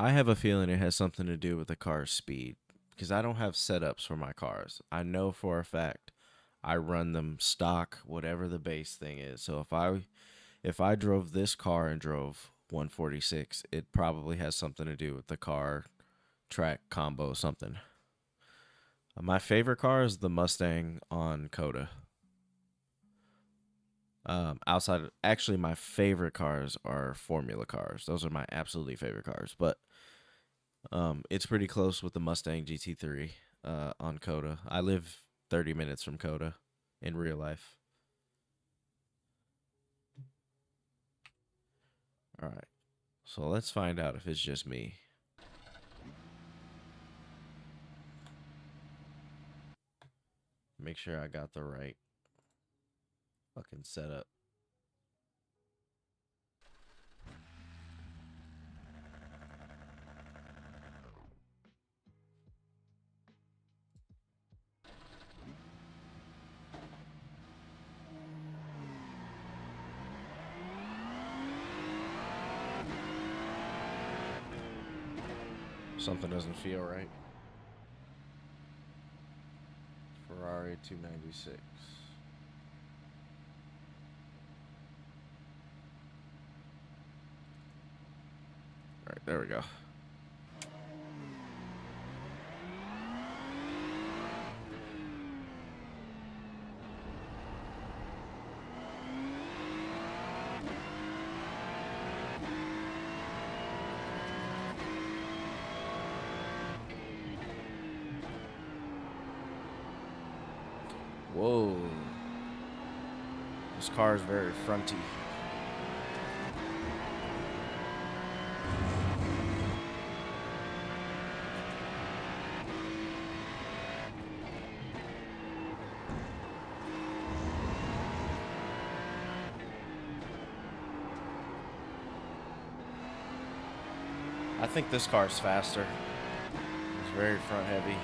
I have a feeling it has something to do with the car's speed because I don't have setups for my cars. I know for a fact I run them stock, whatever the base thing is. So if I drove this car and drove 146, it probably has something to do with the car track combo something. My favorite car is the Mustang on Coda. Actually, my favorite cars are Formula cars. Those are my absolutely favorite cars. But it's pretty close with the Mustang GT3 on Coda. I live 30 minutes from Coda in real life. All right. So let's find out if it's just me. Make sure I got the right fucking setup. Something doesn't feel right. Ferrari 296. All right, there we go. Whoa. This car is very fronty. I think this car is faster. It's very front heavy.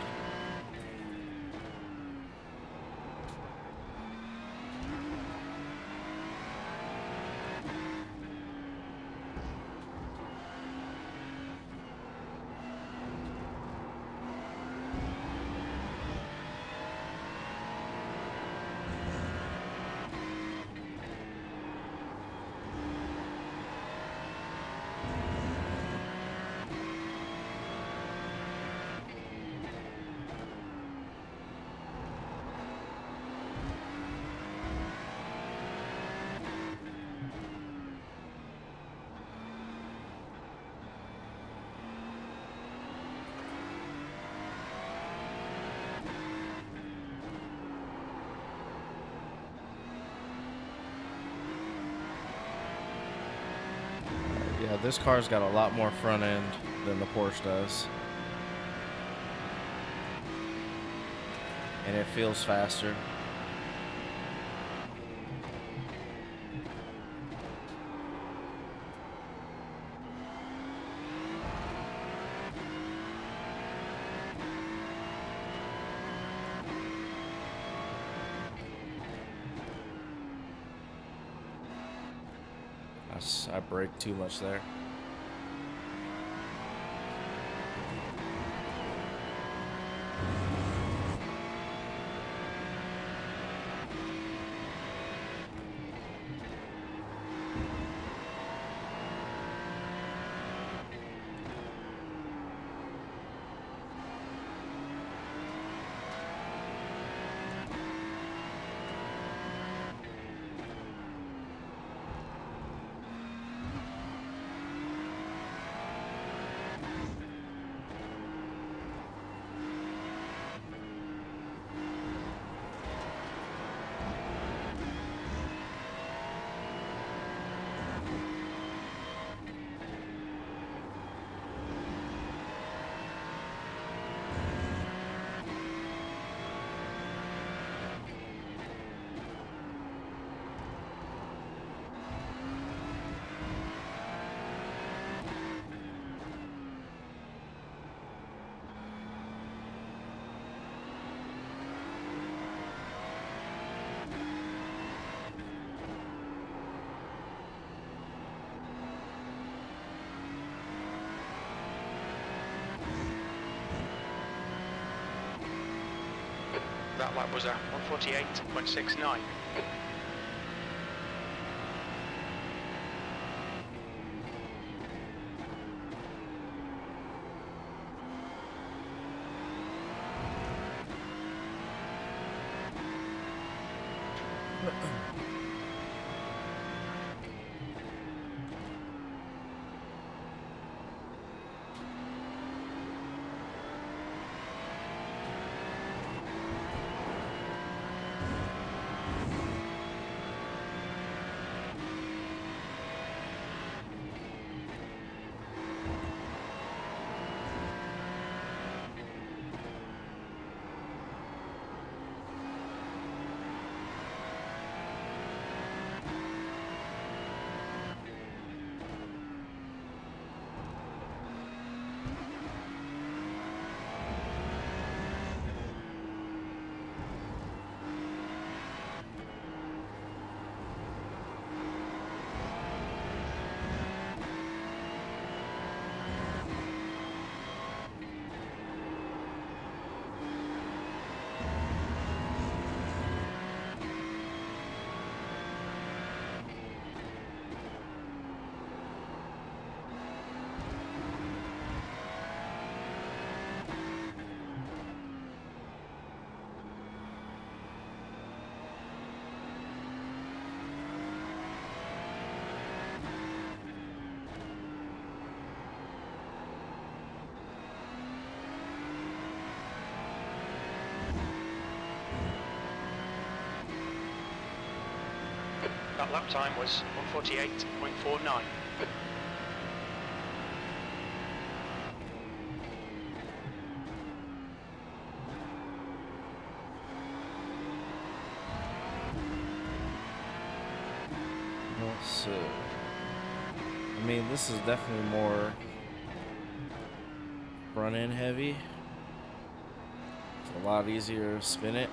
Yeah, this car's got a lot more front end than the Porsche does. And it feels faster. I brake too much there. lap was a 148.69. That lap time was 148.49. So, I mean, this is definitely more front end heavy. It's a lot easier to spin it.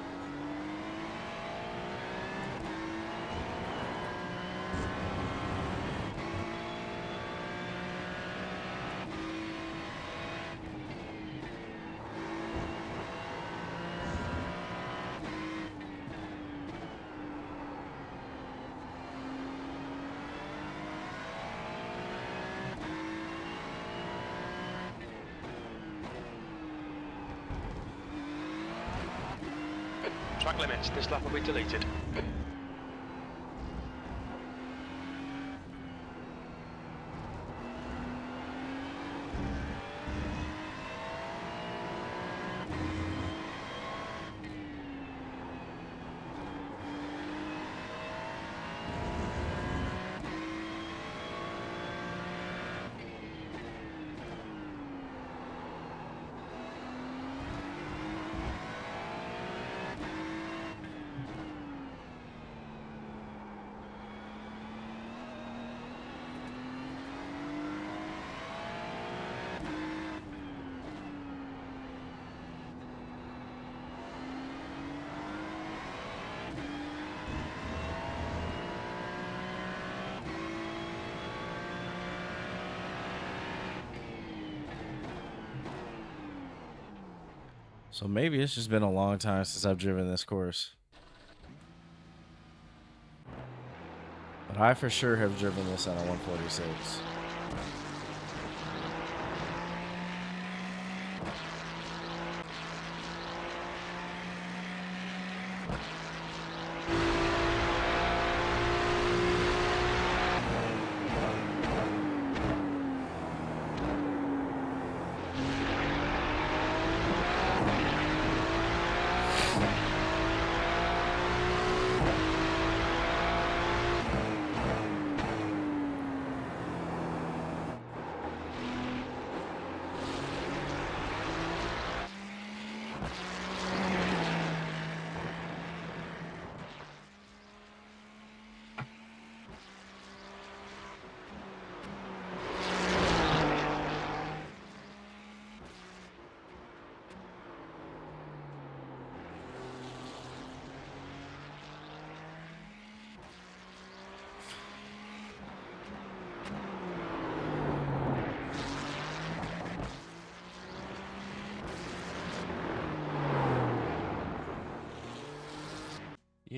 Track limits, this lap will be deleted. So maybe it's just been a long time since I've driven this course. But I for sure have driven this on a 146.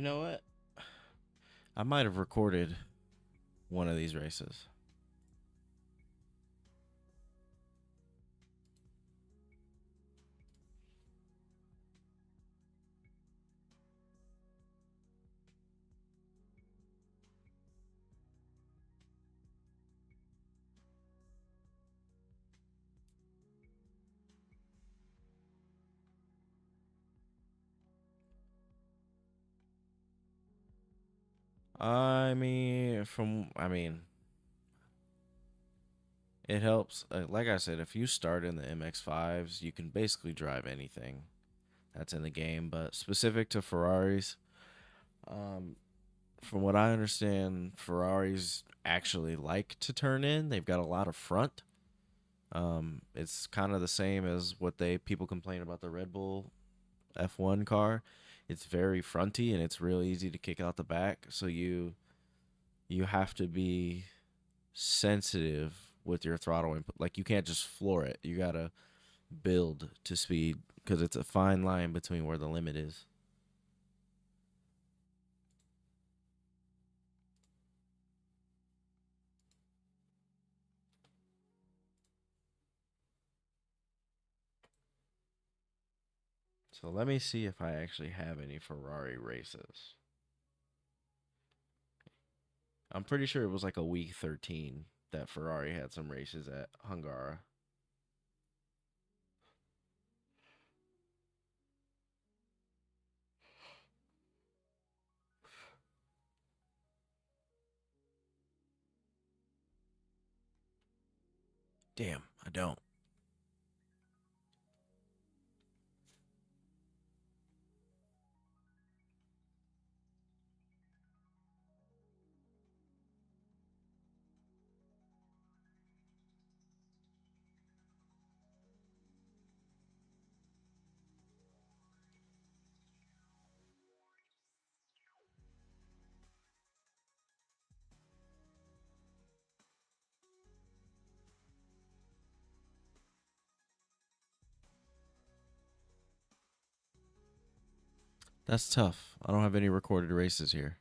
You know what? I might have recorded one of these races. I mean, it helps. Like I said, if you start in the MX5s, you can basically drive anything that's in the game. But specific to Ferraris, um, from what I understand, Ferraris actually like to turn in. They've got a lot of front. It's kind of the same as what people complain about the Red Bull F1 car. It's very fronty and it's real easy to kick out the back. So you have to be sensitive with your throttle input. Like you can't just floor it. You gotta build to speed because it's a fine line between where the limit is. So let me see if I actually have any Ferrari races. I'm pretty sure it was like a week 13 that Ferrari had some races at Hungara. Damn, I don't. That's tough. I don't have any recorded races here.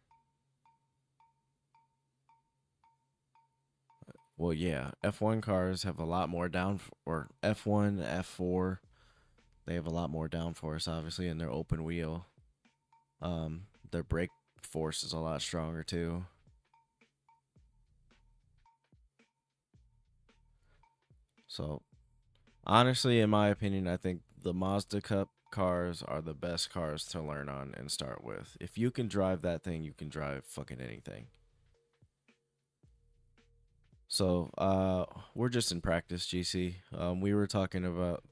Well, yeah, F1 cars have a lot more or F1, F4, they have a lot more downforce, obviously, and they're open wheel. Their brake force is a lot stronger too. So, honestly, in my opinion, I think the Mazda Cup cars are the best cars to learn on and start with. If you can drive that thing, you can drive fucking anything. So, we're just in practice, GC. We were talking about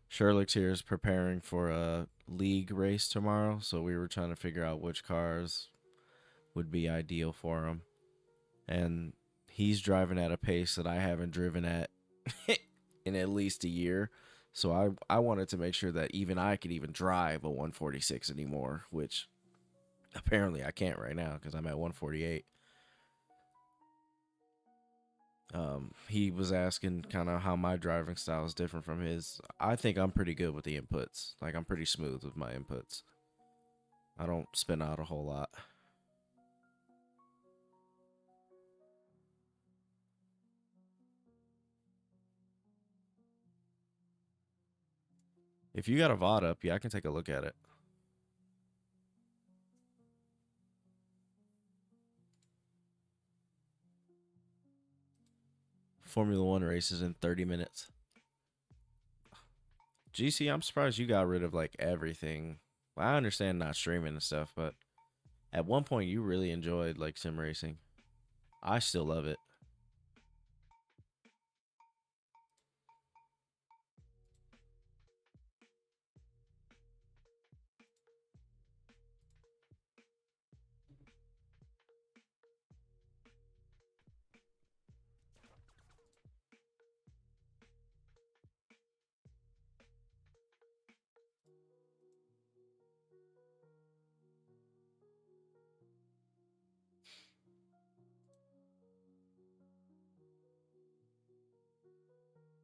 Sherlock's here is preparing for a league race tomorrow, so we were trying to figure out which cars would be ideal for him. And he's driving at a pace that I haven't driven at in at least a year. So I wanted to make sure that even I could even drive a 146 anymore, which apparently I can't right now because I'm at 148. He was asking kind of how my driving style is different from his. I think I'm pretty good with the inputs. Like I'm pretty smooth with my inputs. I don't spin out a whole lot. If you got a VOD up, yeah, I can take a look at it. Formula One races in 30 minutes. GC, I'm surprised you got rid of like everything. I understand not streaming and stuff, but at one point you really enjoyed like sim racing. I still love it.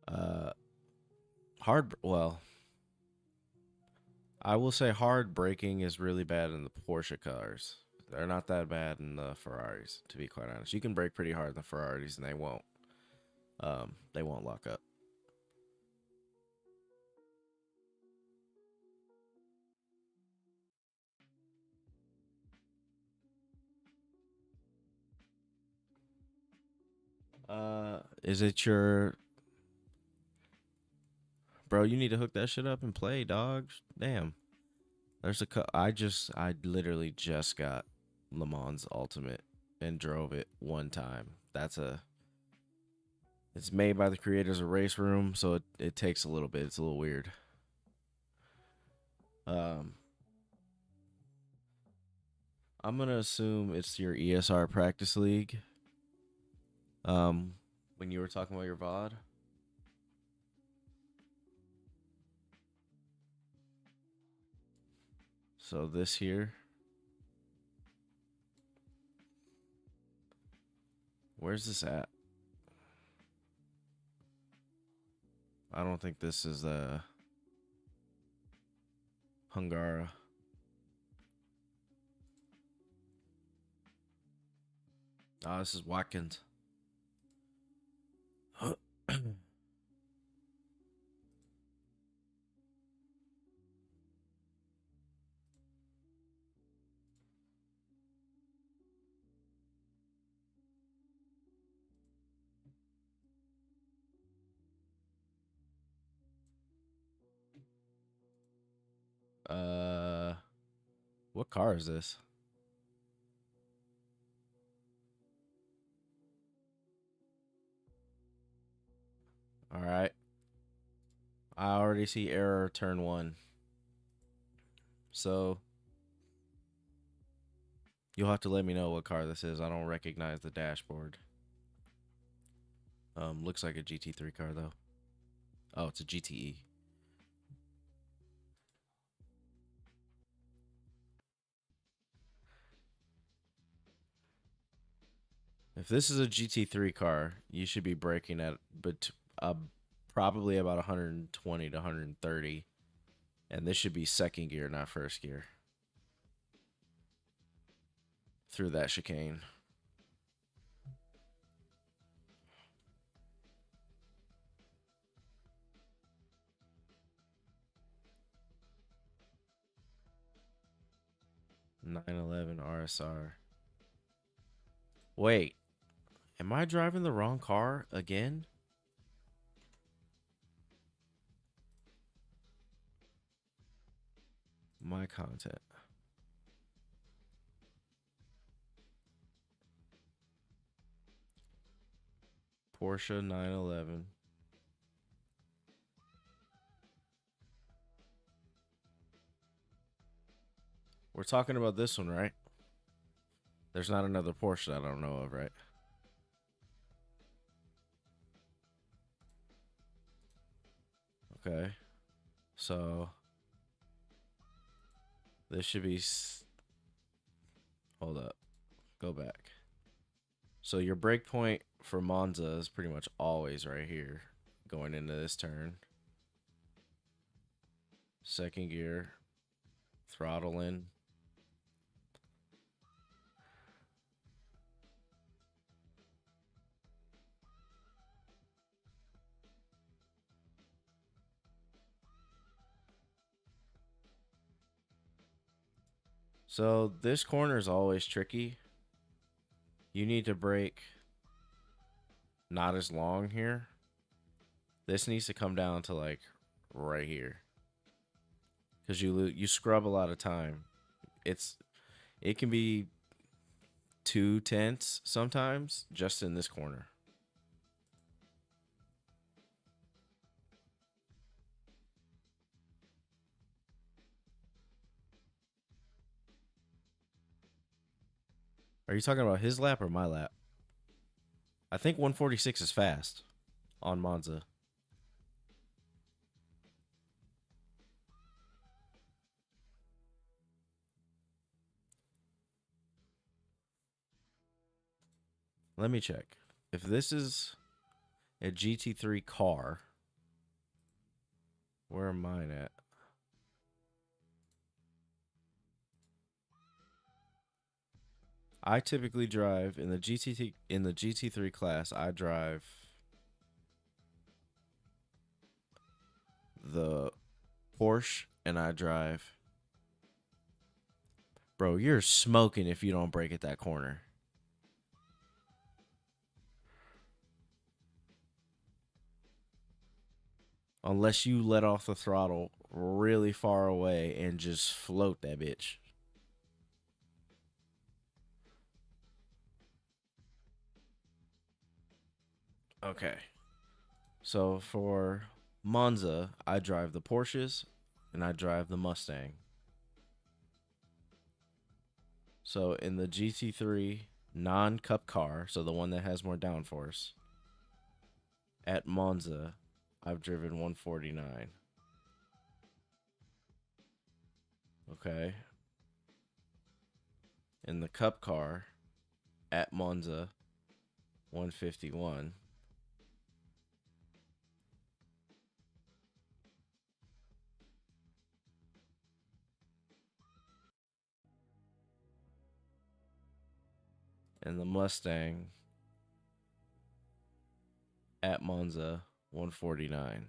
Uh, well, I will say hard braking is really bad in the Porsche cars. They're not that bad in the Ferraris, to be quite honest. You can brake pretty hard in the Ferraris, and they won't lock up. Is it your bro? You need to hook that shit up and play, dog. Damn. There's I literally just got Le Mans Ultimate and drove it one time. It's made by the creators of Race Room, so it takes a little bit. It's a little weird. I'm gonna assume it's your ESR practice league. When you were talking about your VOD. So this here. Where's this at? I don't think this is Hungara. Oh, this is Watkins. What car is this? All right. I already see error turn 1. So you'll have to let me know what car this is. I don't recognize the dashboard. Looks like a GT3 car though. Oh, it's a GTE. If this is a GT3 car, you should be braking at probably about 120 to 130. And this should be second gear, not first gear. Through that chicane. (911) RSR. Wait. Am I driving the wrong car again? My content. Porsche 911. We're talking about this one, right? There's not another Porsche that I don't know of, right? Okay. So this should be hold up. Go back. So your brake point for Monza is pretty much always right here going into this turn. Second gear. Throttle in. So this corner is always tricky. You need to brake not as long here. This needs to come down to like right here. Because you scrub a lot of time. It can be 2 tenths sometimes just in this corner. Are you talking about his lap or my lap? I think 146 is fast on Monza. Let me check. If this is a GT3 car, where am mine at? I typically drive in the GT3 class. I drive the Porsche, and I drive. Bro, you're smoking if you don't brake at that corner. Unless you let off the throttle really far away and just float that bitch. Okay. So for Monza, I drive the Porsches and I drive the Mustang. So in the GT3 non-cup car, so the one that has more downforce, at Monza, I've driven 149. Okay. In the cup car, at Monza, 151. And the Mustang, at Monza, 149.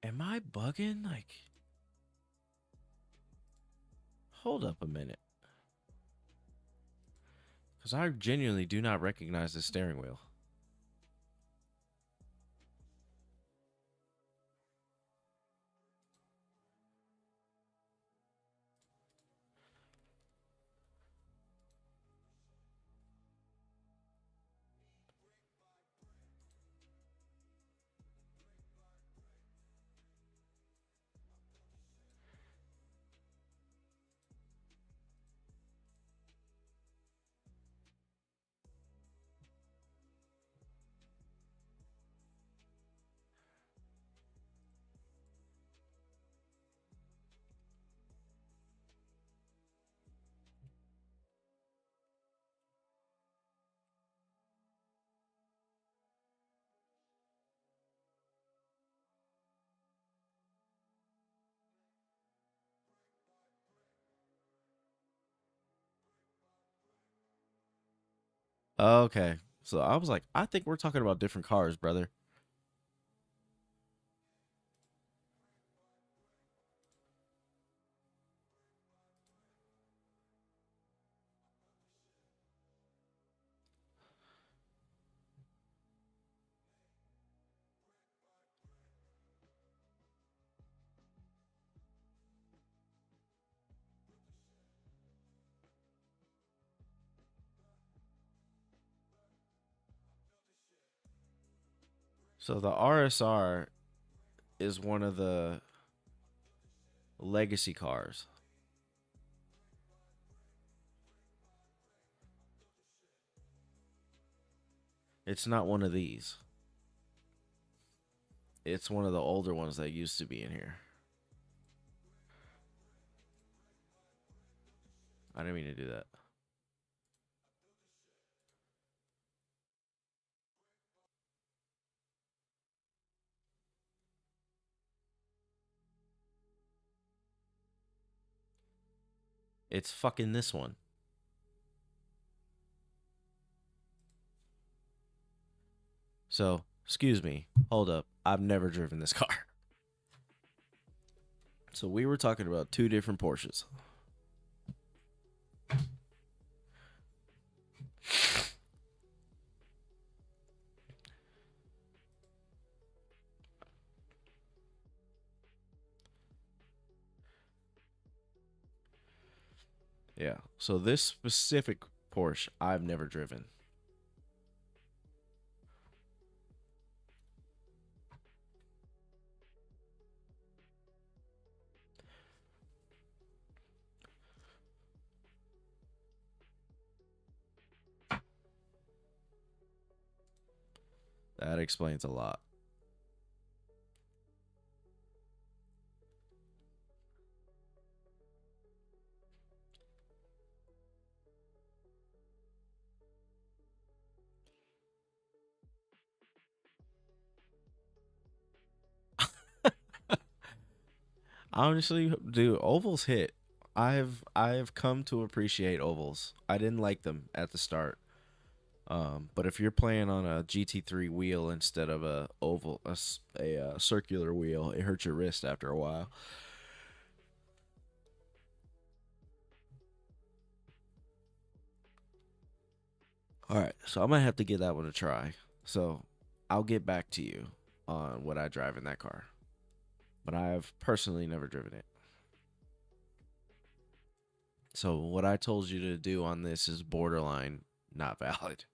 Am I bugging? Like, hold up a minute. Because I genuinely do not recognize the steering wheel. Okay. So I was like, I think we're talking about different cars, brother. So the RSR is one of the legacy cars. It's not one of these. It's one of the older ones that used to be in here. I didn't mean to do that. It's fucking this one. So, excuse me. Hold up. I've never driven this car. So we were talking about two different Porsches. Yeah. So this specific Porsche, I've never driven. That explains a lot. Honestly, dude, ovals hit. I've come to appreciate ovals. I didn't like them at the start. But if you're playing on a GT3 wheel instead of a oval, a circular wheel, it hurts your wrist after a while. All right, so I might have to give that one a try. So I'll get back to you on what I drive in that car. But I've personally never driven it. So what I told you to do on this is borderline not valid.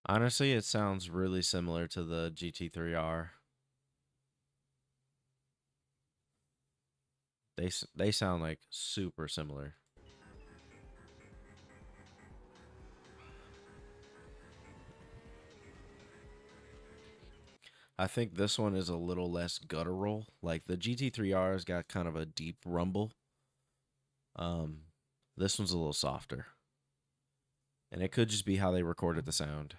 Honestly, it sounds really similar to the GT3R. They sound like super similar. I think this one is a little less guttural. Like the GT3R has got kind of a deep rumble. Um, this one's a little softer. And it could just be how they recorded the sound.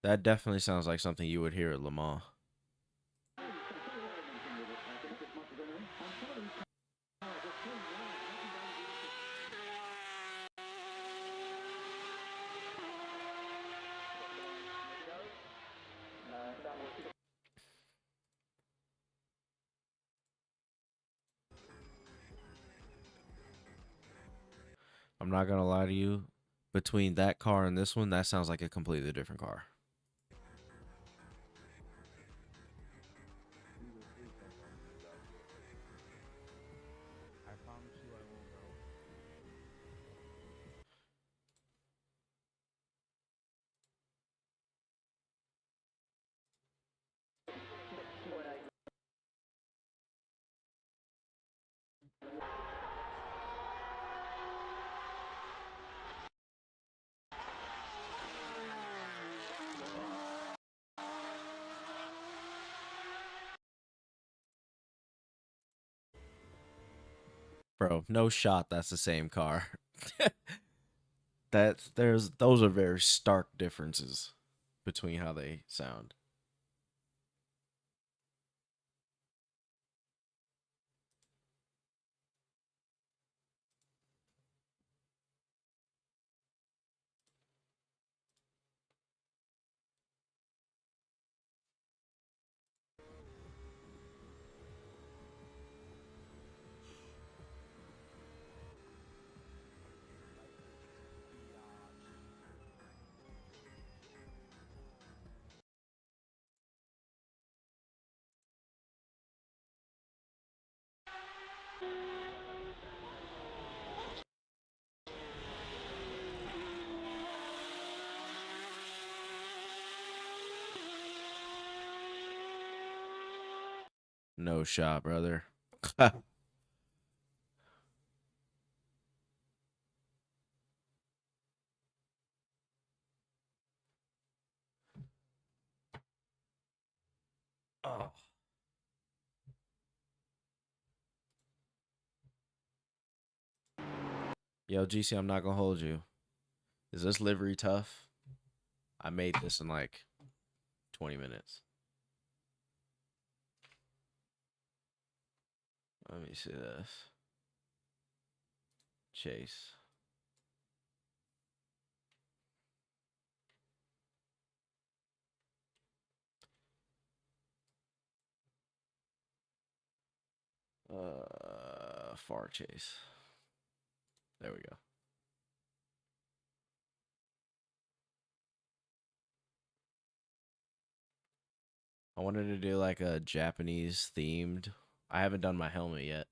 That definitely sounds like something you would hear at Le Mans. I'm not gonna lie to you. Between that car and this one, that sounds like a completely different car. Bro, no shot that's the same car. Those are very stark differences between how they sound. No shot, brother. Oh. Yo, GC, I'm not gonna hold you. Is this livery tough? I made this in like 20 minutes. Let me see this. Chase. Far chase. There we go. I wanted to do like a Japanese themed. I haven't done my helmet yet.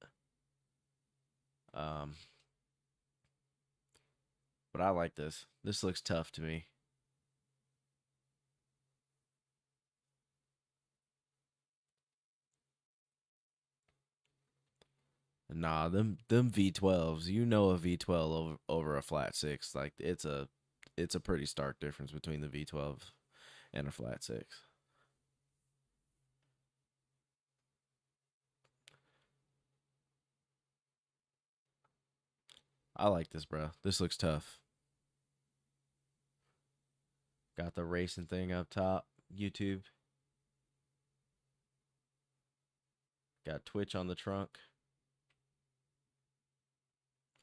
But I like this. This looks tough to me. Nah, them V12s, you know, a V12 over a flat 6, like it's a pretty stark difference between the V12 and a flat 6. I like this, bro. This looks tough. Got the racing thing up top, YouTube. Got Twitch on the trunk.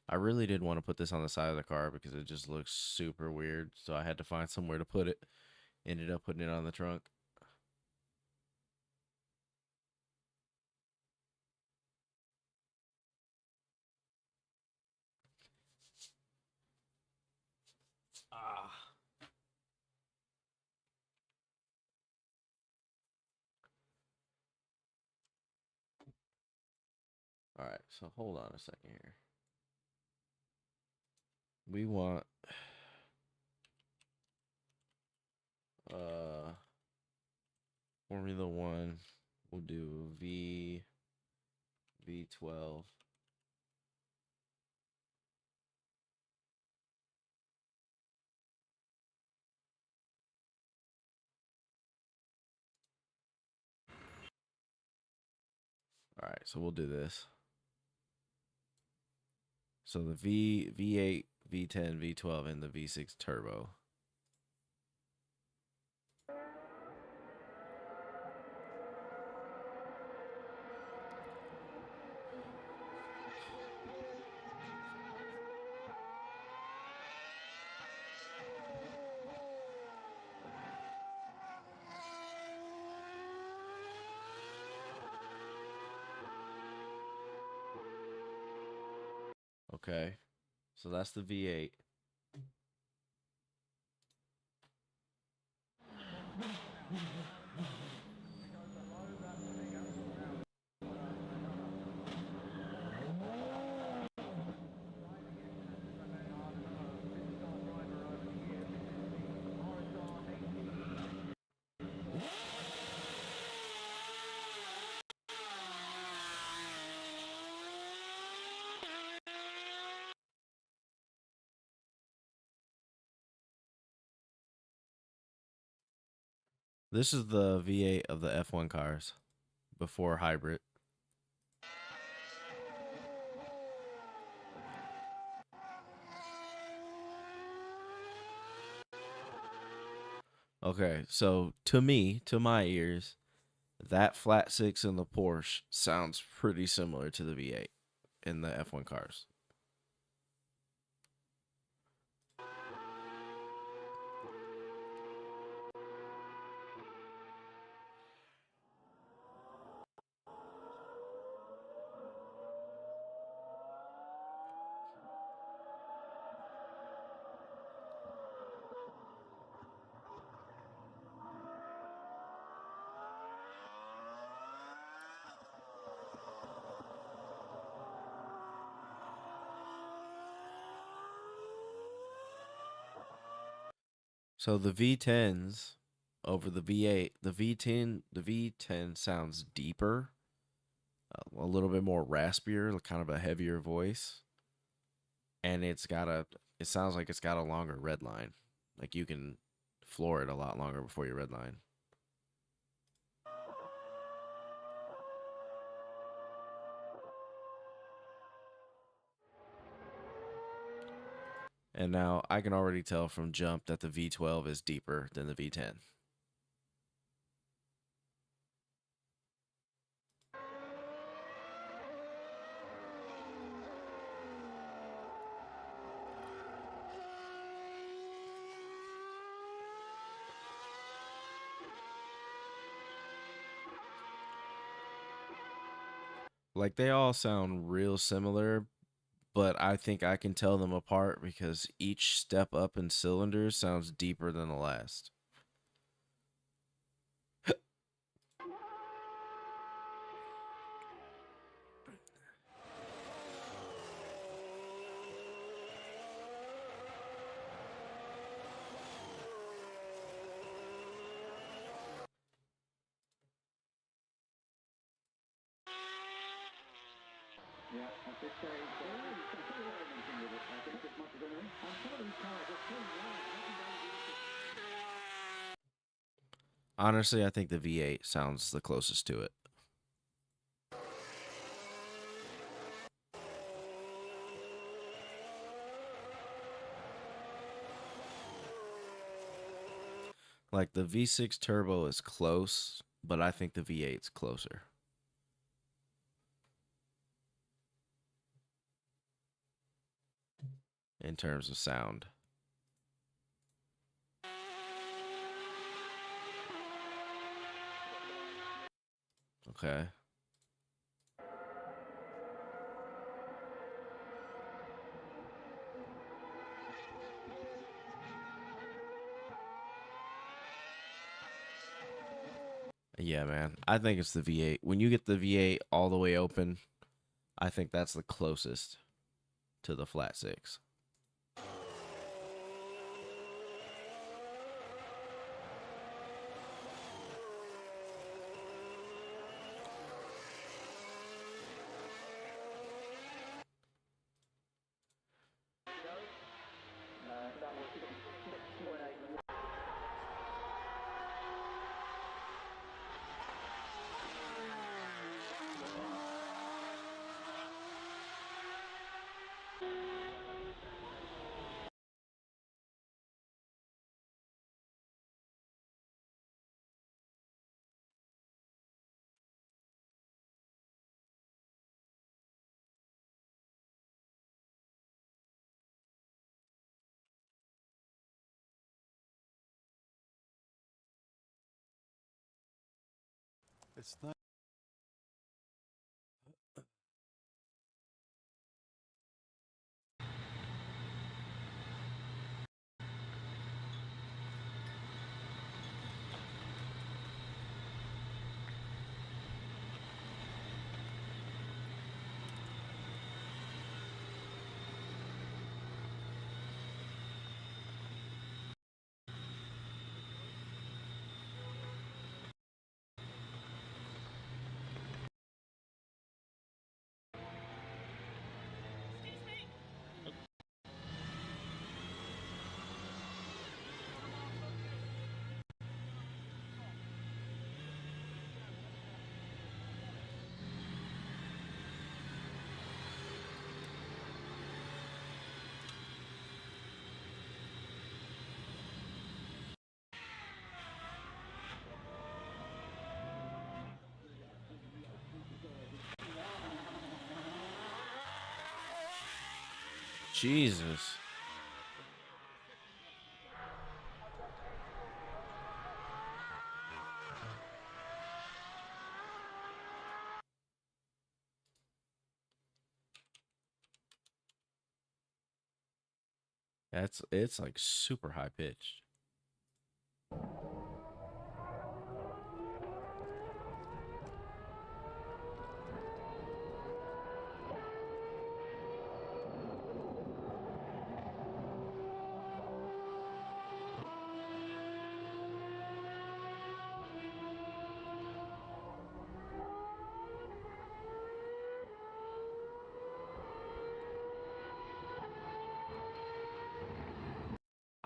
I really did want to put this on the side of the car because it just looks super weird. So I had to find somewhere to put it. Ended up putting it on the trunk. All right, so hold on a second here. We want Formula 1. We'll do V12. All right, so we'll do this. So the V8, V10, V12, and the V6 turbo. Okay, so that's the V8. This is the V8 of the F1 cars before hybrid. Okay, so to me, to my ears, that flat 6 in the Porsche sounds pretty similar to the V8 in the F1 cars. So the V10s over the V8, the V10 sounds deeper, a little bit more raspier, kind of a heavier voice, and it sounds like it's got a longer red line. Like you can floor it a lot longer before your red line. And now I can already tell from jump that the V12 is deeper than the V10. Like they all sound real similar, but I think I can tell them apart because each step up in cylinders sounds deeper than the last. Honestly, I think the V8 sounds the closest to it. Like the V6 turbo is close, but I think the V8's closer in terms of sound. Okay. Yeah, man. I think it's the V8. When you get the V8 all the way open, I think that's the closest to the flat six. It's not. Jesus. It's like super high pitched.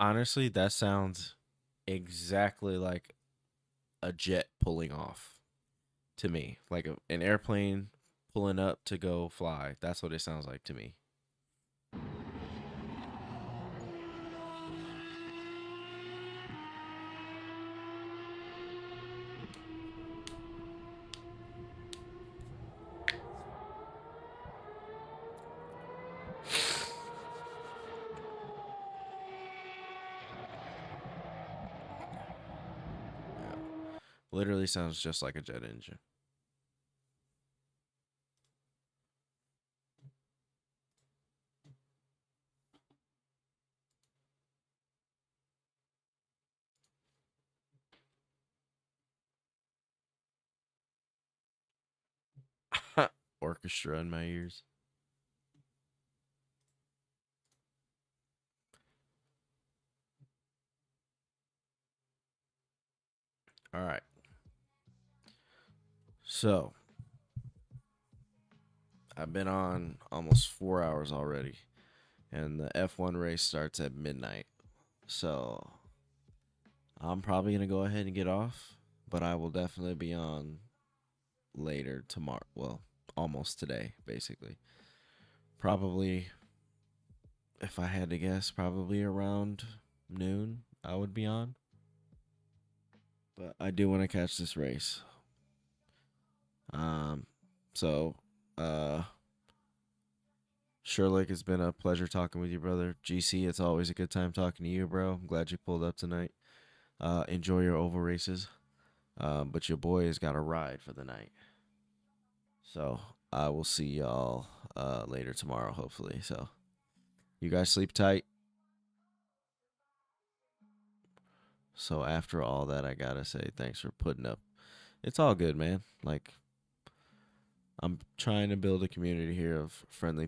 Honestly, that sounds exactly like a jet pulling off to me. Like an airplane pulling up to go fly. That's what it sounds like to me. Yeah. Literally sounds just like a jet engine. orchestra in my ears. All right. So, I've been on almost 4 hours already, and the F1 race starts at midnight. So, I'm probably going to go ahead and get off, but I will definitely be on later tomorrow. Well, almost today, basically. Probably, if I had to guess, probably around noon I would be on. But I do want to catch this race. So, Sherlock, it's been a pleasure talking with you, brother. GC, it's always a good time talking to you, bro. I'm glad you pulled up tonight. Enjoy your oval races. But your boy has got a ride for the night. So I will see y'all later tomorrow, hopefully. So you guys sleep tight. So after all that, I gotta say thanks for putting up. It's all good, man. Like, I'm trying to build a community here of friendly